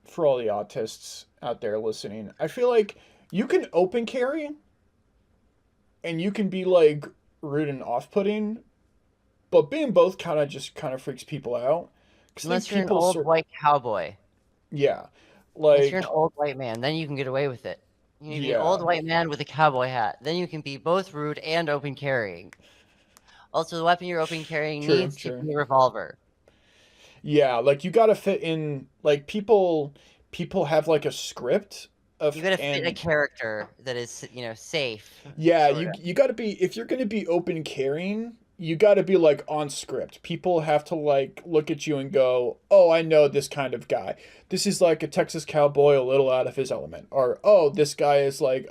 for all the autists out there listening, I feel like you can open carry and you can be, like, rude and off putting, but being both kind of freaks people out. Because I think Unless you're an people, old white cowboy. yeah. Unless you're an Like, old white man, then you can get away with it. You need to be an yeah. old white man with a cowboy hat. Then you can be both rude and open carrying. Also, the weapon you're open carrying True, needs to true. be a revolver. Yeah, like, you gotta fit in, like, people have, like, a script You of, gotta fit a and character that is, safe, yeah, sort of. you gotta be, if you're gonna be open carrying, you gotta be, like, on script. People have to, like, look at you and go, oh, I know this kind of guy. This is like a Texas cowboy a little out of his element. Or, oh, this guy is like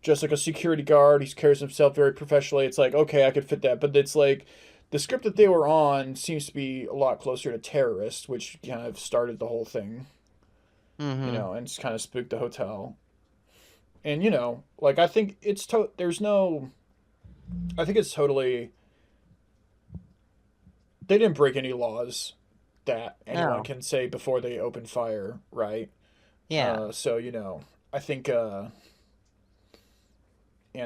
just like a security guard. He carries himself very professionally. It's like, okay, I could fit that. But it's like the script that they were on seems to be a lot closer to terrorist, which kind of started the whole thing, Mm-hmm. and it's kind of spooked the hotel. And, like, I think there's no, I think it's totally, they didn't break any laws that anyone No. can say before they open fire, right? Yeah. So, I think, and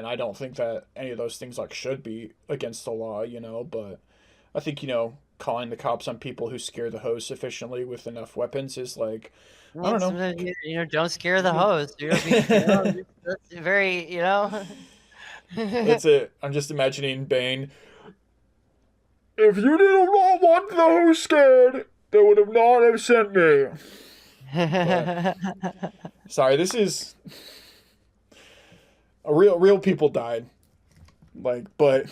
I don't think that any of those things, like, should be against the law, but I think, calling the cops on people who scare the host sufficiently with enough weapons is, like, I I mean, don't know. sometimes don't scare the host. That's very, That's it. I'm just imagining Bane. If you did not want the host scared, they would have not have sent me. But sorry, this is a real people died. Like, but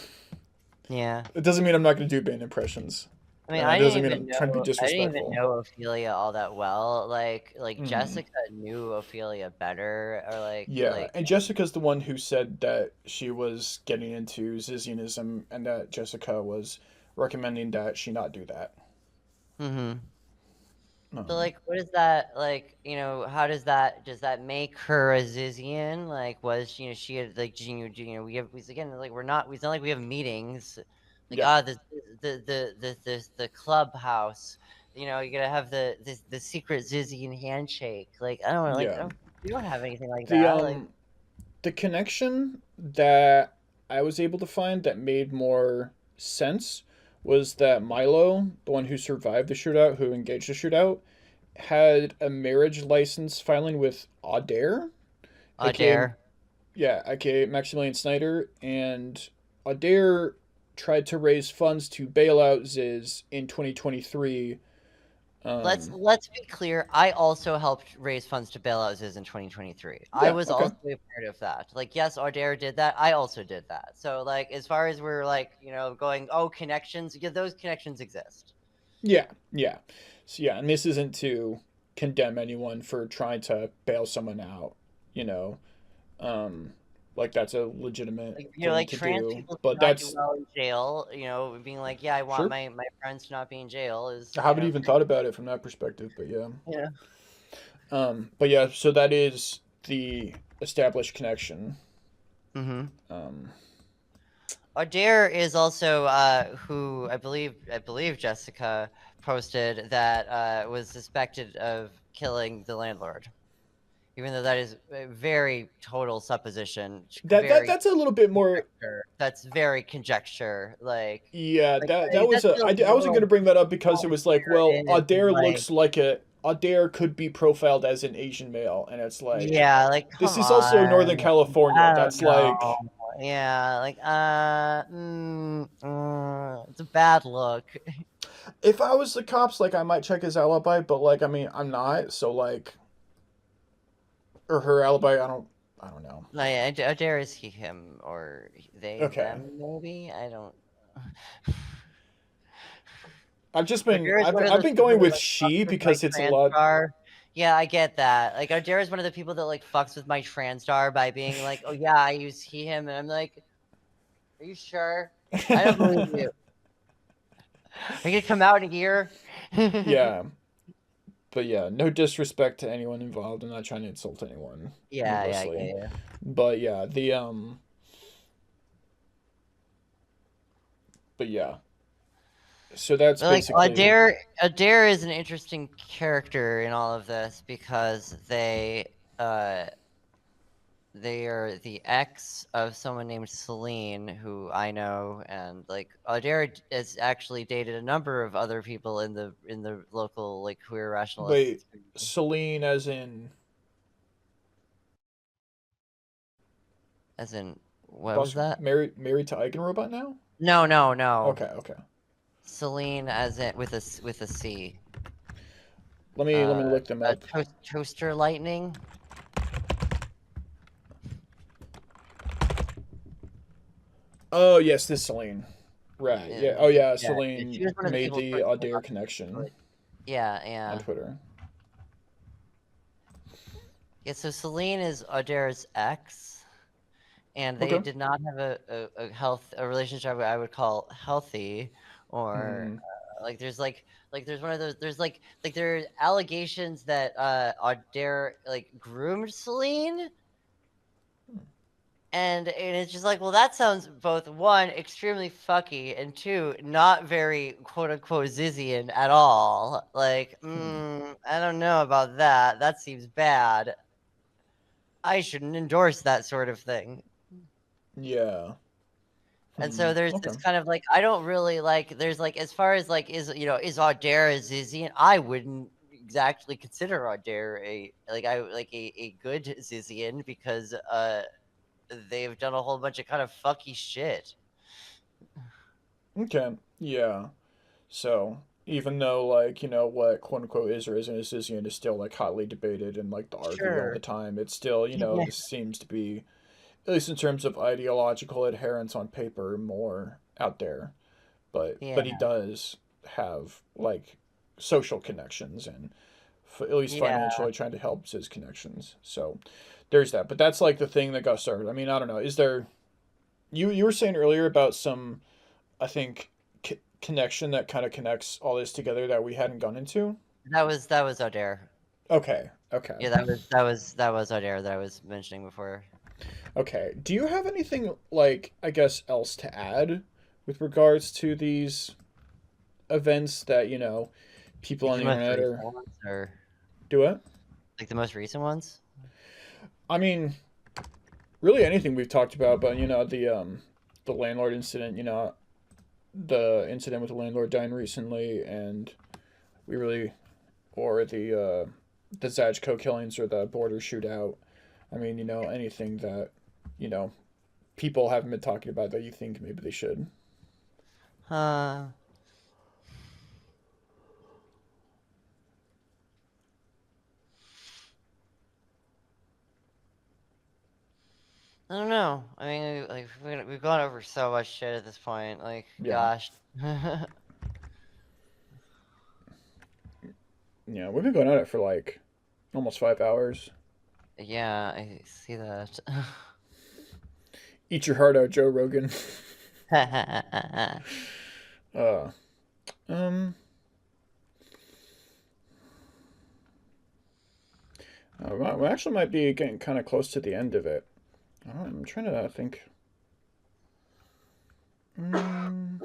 Yeah. it doesn't mean I'm not gonna do Bane impressions. I mean, And it doesn't mean I'm trying to be I didn't even disrespectful. know Ophelia all that well. Like Mm. Jessica knew Ophelia better, or Yeah, and Jessica's the one who said that she was getting into Zizianism and that Jessica was recommending that she not do that. mm-hmm. So Um, what is that like? How does that make her a Zizian? Like, was she had like we again like it's not like we have meetings. Like, yeah, the clubhouse. You gotta have the secret Zizian handshake. Like, I don't know. Like, yeah. we don't have anything like The that. Like, the connection that I was able to find that made more sense was that Milo, the one who survived the shootout, who engaged the shootout, had a marriage license filing with Audere, aka, audere. yeah, aka Maximilian Snyder, and Audere tried to raise funds to bail out Ziz in 2023. Um, Let's be clear. I also helped raise funds to bail out Ziz in 2023. I yeah, was okay, also a part of that. Like, yes, Audere did that. I also did that. So, like, as far as we're like, going, oh, connections, yeah, those connections exist. yeah, yeah. So yeah, and this isn't to condemn anyone for trying to bail someone out, you know. Um, like, that's a legitimate Like, thing like to trans do, people do but not do that's well in jail. Being like, yeah, I want sure. my friends to not be in jail is, I haven't even thought about it from that perspective, but yeah. yeah. But yeah, so that is the established connection. Mm-hmm. Um, Audere is also who I believe Jessica posted that was suspected of killing the landlord. Even though that is a very total supposition, very that's a little bit more. conjecture. That's very conjecture. Yeah, that That's was a I wasn't little gonna bring that up because it was like, well, in Adair like looks like audere could be profiled as an Asian male, and it's like, Yeah, like this come is also Northern on. California. I don't That's know. like, Yeah, like it's a bad look. if I was the cops, like I might check his alibi, but like I mean I'm not, so like, or her alibi, I don't know. Like, Adair is he, him, or they, Okay. them, maybe? I don't. Adair is one of I've those been people going that with like fucks she with my because it's a lot. Transtar. Yeah, I get that. Like, Adair is one of the people that like fucks with my Transtar by being like, "Oh yeah, I use he, him," and I'm like, "Are you sure? I don't believe you. Are you gonna come out in a year?" Yeah, but yeah, no disrespect to anyone involved. I'm not trying to insult anyone Yeah, I get needlessly. you. But yeah, but yeah. So that's But like basically Adair is an interesting character in all of this because uh they are the ex of someone named Celine, who I know, and like Adair has actually dated a number of other people in the local like queer wait, rationalists. Celine as in As in, what was Bus that? married to Eigenrobot now? No, no, no. Okay, okay. Celine, as in with a C. Let me look them up. Toaster lightning. Oh yes, this Celine. Right. Yeah, Yeah. Oh yeah, yeah. She Celine was one of the made people the first. audere connection Yeah, on yeah. Twitter. Yeah, so Celine is Adair's ex, and they Okay. did not have a relationship I would call healthy, or Hmm. there's one of those there are allegations that Adair like groomed Celine, and it's just like, well, that sounds both one extremely fucky and two not very quote unquote Zizian at all. Like, Hmm. I don't know about that. That seems bad. I shouldn't endorse that sort of thing. Yeah. And Hmm. so there's Okay. this kind of like I don't really like there's like as far as like is Audere a Zizian? I wouldn't exactly consider Audere a good Zizian because they've done a whole bunch of kind of fucky shit. Okay. Yeah. So even though like what quote unquote is or isn't a Zizian is still like hotly debated and like argued all the Sure. time, it's still Yeah. this seems to be, at least in terms of ideological adherence on paper, more out there. But Yeah. he does have like social connections and at least Yeah. financially trying to help his connections. So there's that. But that's like the thing that got started. I mean, I don't know. Is there you were saying earlier about some, I think, connection that kind of connects all this together that we hadn't gone into? That was Audere. Okay. Okay. Yeah, that was Audere that I was mentioning before. Okay. Do you have anything like I guess else to add with regards to these events that, people Like on the the most internet recent are ones, or do it? like the most recent ones? I mean, really anything we've talked about, but the landlord incident, the incident with the landlord dying recently, and we really or the Zajko killings or the border shootout. I mean, anything that you know people haven't been talking about that you think maybe they should. Uh, I don't know. I mean, like we've gone over so much shit at this point. Like, Yeah, gosh. yeah, we've been going at it for like almost 5 hours. Yeah, I see that. Eat your heart out, Joe Rogan. uh, um, we actually might be getting kind of close to the end of it. I'm trying to think. Mm,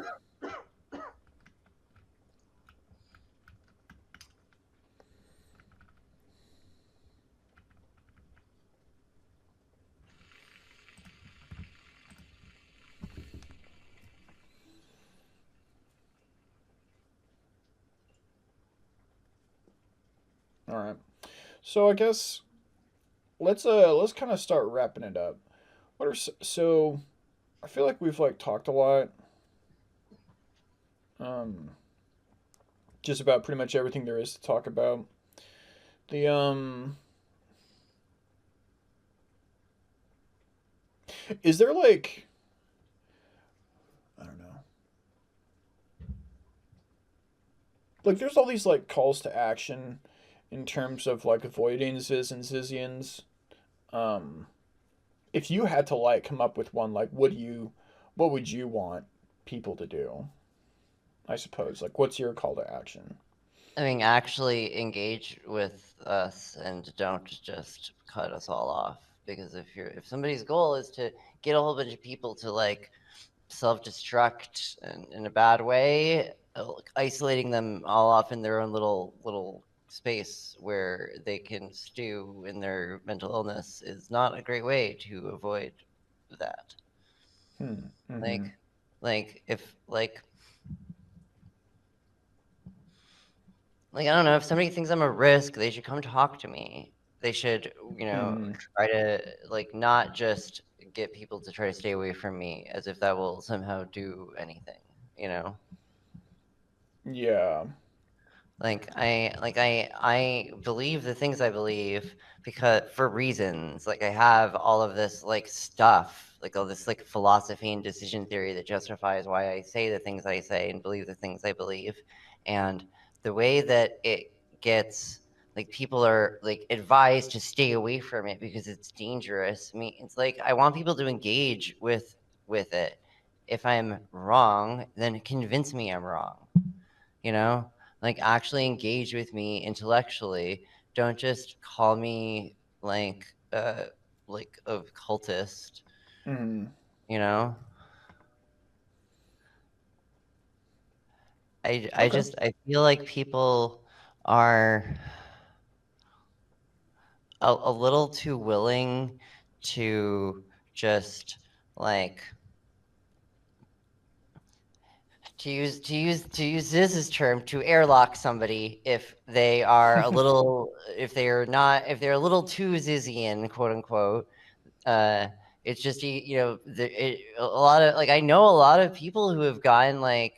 All right. So I guess let's kind of start wrapping it up. So I feel like we've like talked a lot, um, just about pretty much everything there is to talk about. The is there like I don't know, like there's all these like calls to action in terms of like avoiding Ziz and Zizians. Um, if you had to like come up with one, like what would you want people to do? I suppose like what's your call to action? I mean, actually engage with us and don't just cut us all off. Because if somebody's goal is to get a whole bunch of people to like self-destruct in a bad way, isolating them all off in their own little space where they can stew in their mental illness is not a great way to avoid that. Hmm. Like, Mm-hmm. if I don't know, if somebody thinks I'm a risk, they should come talk to me. They should, Mm-hmm. try to like not just get people to try to stay away from me as if that will somehow do anything, you know? Yeah. I believe the things I believe because for reasons. Like I have all of this like stuff, like all this like philosophy and decision theory that justifies why I say the things I say and believe the things I believe. And the way that it gets like people are like advised to stay away from it because it's dangerous. I mean, it's like I want people to engage with it. If I'm wrong, then convince me I'm wrong, you know? Like actually engage with me intellectually. Don't just call me like a cultist, Mm-hmm. you know? Okay. I feel like people are a little too willing to just like to use this term to airlock somebody if they are a little if they are not if they're a little too Zizian, quote unquote. uh it's just a lot of like I know a lot of people who have gotten like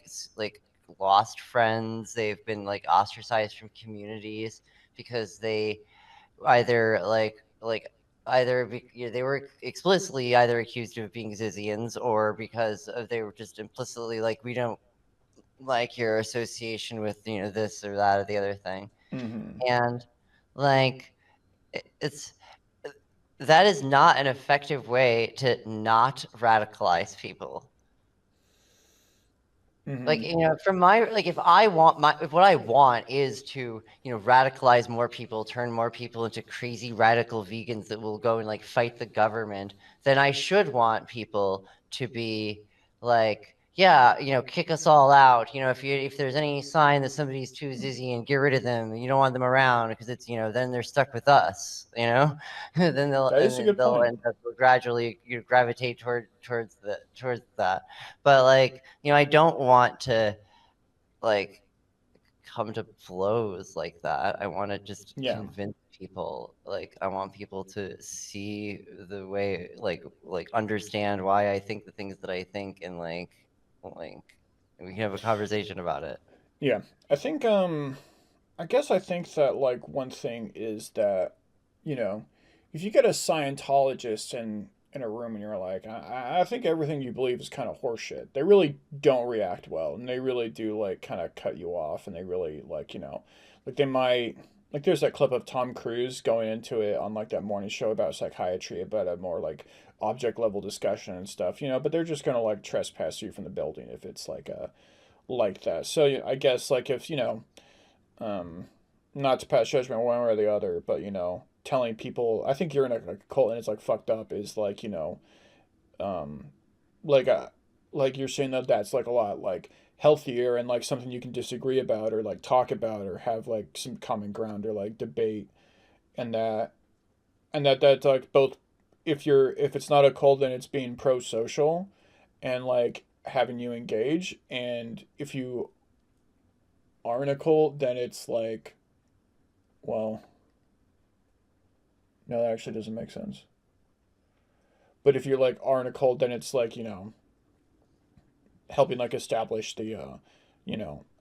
lost friends. They've been like ostracized from communities because they either they were explicitly either accused of being Zizians or because they were just implicitly like, we don't like your association with this or that or the other thing. Mm-hmm. And like it's that is not an effective way to not radicalize people. Like, Mm-hmm. from my like if what I want is to radicalize more people, turn more people into crazy radical vegans that will go and like fight the government, then I should want people to be like, yeah, kick us all out. If there's any sign that somebody's too Zizian, get rid of them. You don't want them around because it's then they're stuck with us. Then That is a good they'll point. end up gradually gravitate towards that. But like, I don't want to like come to blows like that. I want to just Yeah. convince people. Like I want people to see the way, like understand why I think the things that I think, and like we can have a conversation about it. Yeah. I think I guess I think that like one thing is that, you know, if you get a Scientologist in a room and you're like, I think everything you believe is kind of horseshit. They really don't react well, and they really do like kind of cut you off, and they really like like they might like there's that clip of Tom Cruise going into it on like that morning show about psychiatry about a more like object level discussion and stuff, but they're just gonna like trespass you from the building if it's like a like that. So yeah, I guess like if um, not to pass judgment one way or the other, but telling people I think you're in a cult and it's like fucked up is like um, like like you're saying that that's like a lot like healthier and like something you can disagree about or like talk about or have like some common ground or like debate and that's like both if it's not a cult then it's being pro social and like having you engage and if you are in a cult then it's like Well, no, that actually doesn't make sense. But if you like are in a cult, then it's like, helping like establish the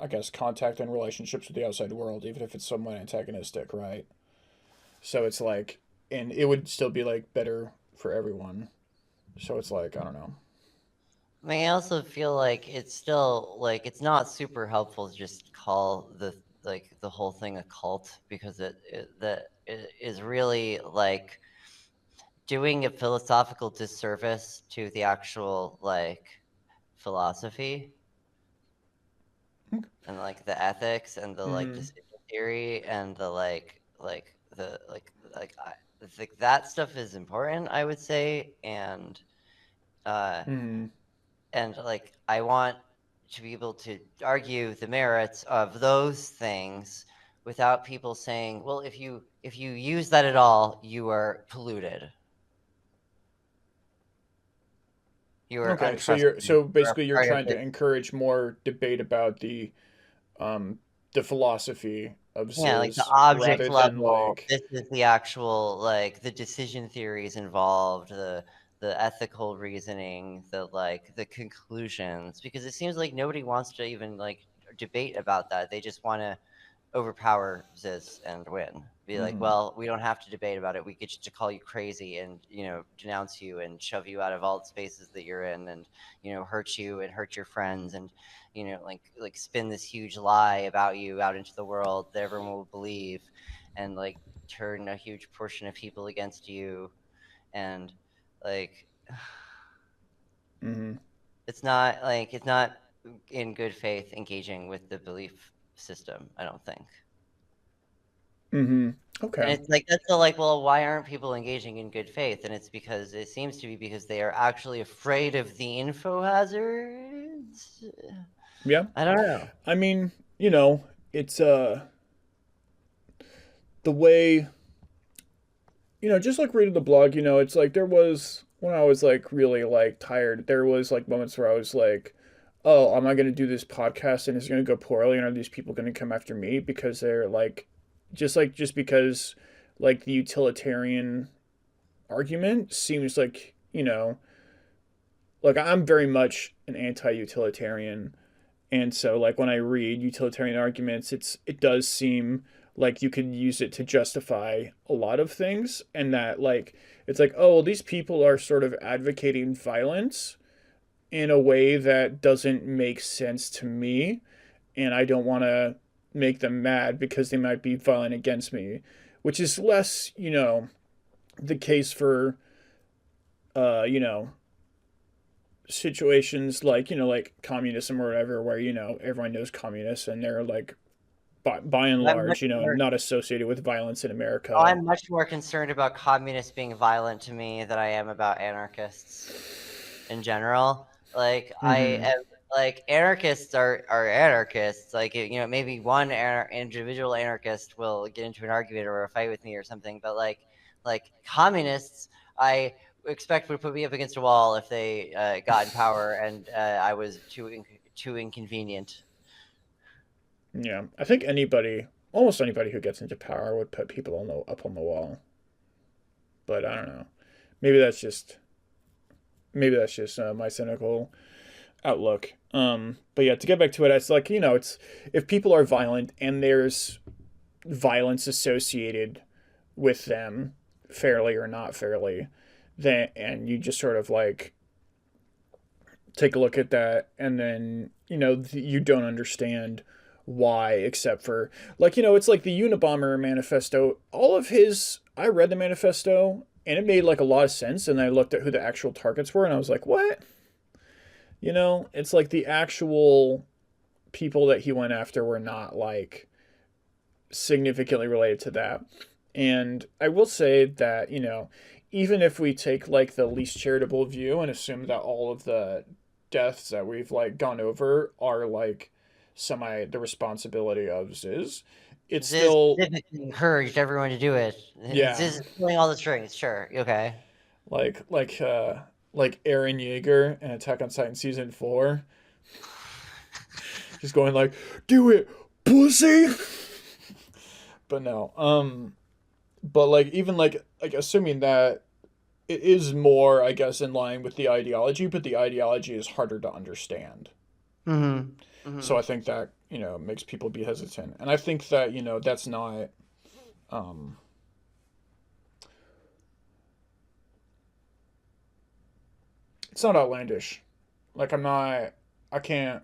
I guess contact and relationships with the outside world, even if it's somewhat antagonistic, right? So it's like, and it would still be like better for everyone. So it's like, I don't know. I mean, I also feel like it's still like it's not super helpful to just call the whole thing a cult, because it is really like doing a philosophical disservice to the actual like philosophy and like the ethics and the like Mm-hmm. decision theory and the like that stuff is important, I would say. Uh Mm-hmm. and like I want to be able to argue the merits of those things without people saying, well, if you use that at all, you are polluted, you are Okay, so untrusted, you're so you're a basically you're part of trying to this. encourage more debate about um the philosophy of Yeah, like the Ziz object rather than level, like. this is the actual, like, the decision theories involved, the ethical reasoning, the conclusions, because it seems like nobody wants to even, like, debate about that. They just wanna overpower Ziz and win. Be like, Mm-hmm. well, we don't have to debate about it. We get to call you crazy and, denounce you and shove you out of all the spaces that you're in and, hurt you and hurt your friends and, like spin this huge lie about you out into the world that everyone will believe and like turn a huge portion of people against you. And like, Mm-hmm. it's not in good faith engaging with the belief system, I don't think. Mm-hmm. And Okay. it's like that's the like, well, why aren't people engaging in good faith? And it's because it seems to be because they are actually afraid of the info hazards. Yeah. I don't know. I mean, it's the way, just like reading the blog, it's like there was when I was like really like tired, there was like moments where I was like, oh, am I going to do this podcast and it's going to go poorly and are these people going to come after me because they're just because like the utilitarian argument seems like, like I'm very much an anti-utilitarian. And so like when I read utilitarian arguments, it does seem like you could use it to justify a lot of things, and that like it's like, oh, well, these people are sort of advocating violence in a way that doesn't make sense to me, and I don't want to make them mad because they might be violent against me, which is less, the case for uh, you know, situations like, like communism or whatever, where, everyone knows communists and they're like by and I'm much large, more not associated with violence in Oh, America. I'm much more concerned about communists being violent to me than I am about anarchists in general. Like I Mm-hmm. am like anarchists are anarchists. Like maybe one individual anarchist will get into an argument or a fight with me or something, but like communists, I expect would put me up against a wall if they got in power and I was too inconvenient. Yeah, I think almost anybody who gets into power would put people up on the wall. But I don't know. Maybe that's just my cynical outlook. But yeah, to get back to it, it's like, it's if people are violent and there's violence associated with them, fairly or not fairly, then and you just sort of like take a look at that, and then you don't understand why, except for like, it's like the Unabomber manifesto. All of his, I read the manifesto and it made like a lot of sense, and I looked at who the actual targets were and I was like, what? It's like the actual people that he went after were not like significantly related to that. And I will say that, even if we take like the least charitable view and assume that all of the deaths that we've like gone over are like semi the responsibility of Ziz, it's Ziz still, specifically encouraged everyone to do it. yeah, Ziz is pulling all the strings. Sure, okay. like like Aaron Yeager in Attack on Titan season 4, just going like, do it, pussy. But no. But like even like assuming that it is more, I guess, in line with the ideology, but the ideology is harder to understand. Mm-hmm. So Mm-hmm. I think that, makes people be hesitant. And I think that, that's not um it's not outlandish. Like I can't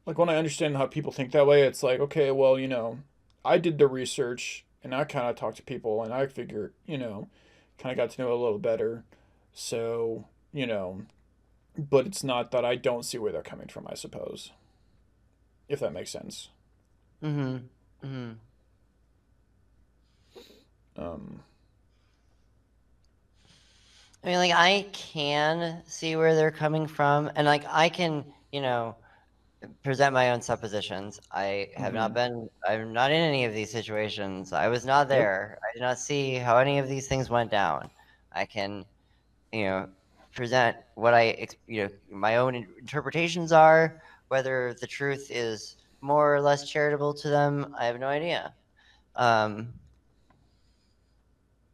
like when I understand how people think that way, it's like, okay, well, I did the research and I kind of talked to people and I figured, kind of got to know a little better. So, but it's not that I don't see where they're coming from, I suppose, if that makes sense. Mm-hmm. Mm-hmm. Um, I mean, like, I can see where they're coming from, and like, I can, present my own suppositions. mm-hmm. I'm not in any of these situations. I was not Yep. there. I did not see how any of these things went down. I can, you know, present what my own interpretations are. Whether the truth is more or less charitable to them, I have no idea. Um,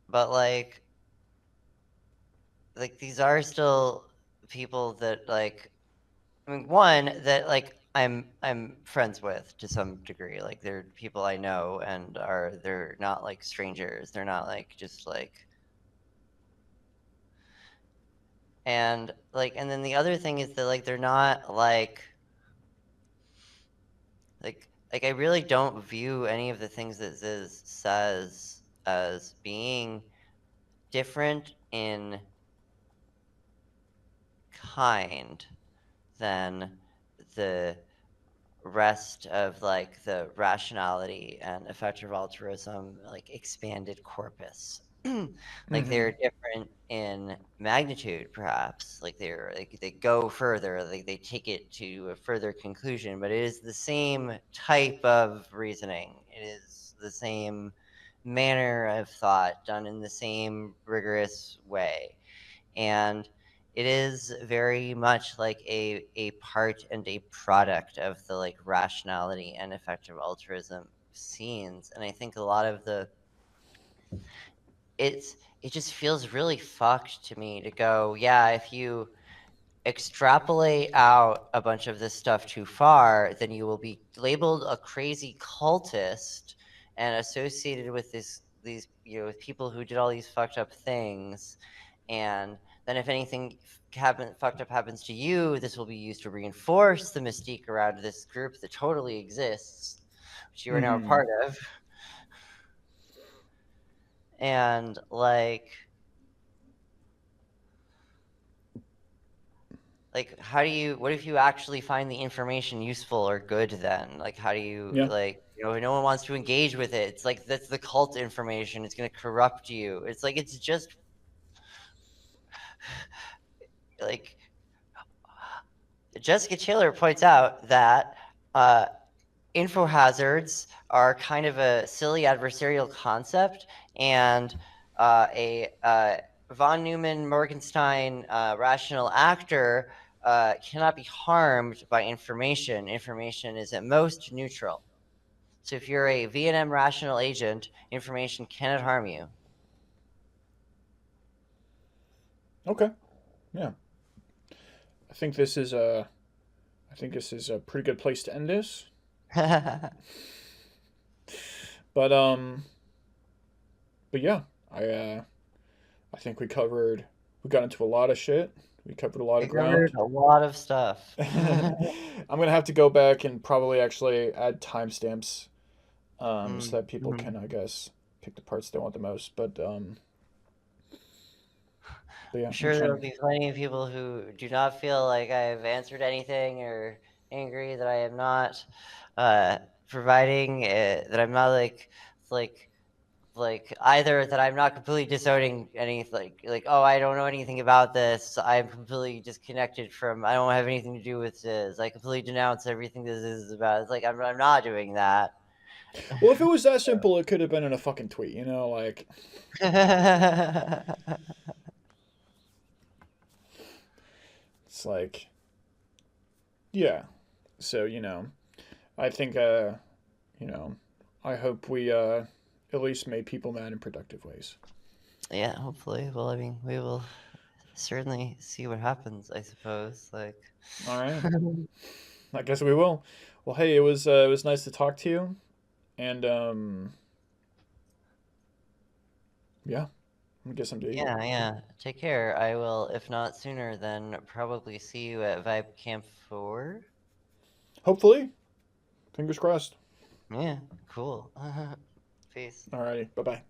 but like these are still people that I mean, one that I'm friends with to some degree. Like they're people I know and they're not like strangers. They're not like just like and then the other thing is that like they're not like I really don't view any of the things that Ziz says as being different in kind than the rest of like the rationality and effective altruism like expanded corpus. Like Mm-hmm. they're different in magnitude perhaps, like they go further, like they take it to a further conclusion, but it is the same type of reasoning, it is the same manner of thought done in the same rigorous way, and it is very much like a part and a product of the like rationality and effective altruism scenes, and I think a lot of the it just feels really fucked to me to go, yeah, if you extrapolate out a bunch of this stuff too far, then you will be labeled a crazy cultist and associated with these with people who did all these fucked up things. And then if anything fucked up happens to you, this will be used to reinforce the mystique around this group that totally exists, which you are now a Mm-hmm. part of. And like how do you what if you actually find the information useful or good then? Like how do you Yeah. no one wants to engage with it. It's like that's the cult information. It's going to corrupt you. It's like it's just like Jessica Taylor points out that info hazards are kind of a silly adversarial concept, and a von Neumann Morgenstein rational actor cannot be harmed by information. Information is at most neutral. So if you're a V&M rational agent, information cannot harm you. Okay. Yeah. I think this is a I think this is a pretty good place to end this. But yeah, I uh I think we got into a lot of shit. We covered a lot We of covered ground. a lot of stuff. I'm gonna have to go back and probably actually add timestamps, so that people Mhm. can, I guess, pick the parts they want the most. But yeah, I'm I'm sure there will trying. be plenty of people who do not feel like I've answered anything or angry that I am not providing, that I'm not like either that I'm not completely disowning any oh, I don't know anything about this. I'm completely disconnected from. I don't have anything to do with this. I completely denounce everything this is about. It's like I'm not doing that. Well, if it was that simple, it could have been in a fucking tweet. Like it's like, yeah. So I think you know, I hope we at least made people mad in productive ways. Yeah, hopefully. Well, I mean, we will certainly see what happens, I suppose. Like, All right. I guess we will. Well, hey, it was nice to talk to you, and yeah, I guess I'm to eat. yeah, yeah. Take care. I will, if not sooner, then probably see you at Vibe Camp 4. Hopefully, fingers crossed. Yeah, cool. Peace. Alrighty, bye bye.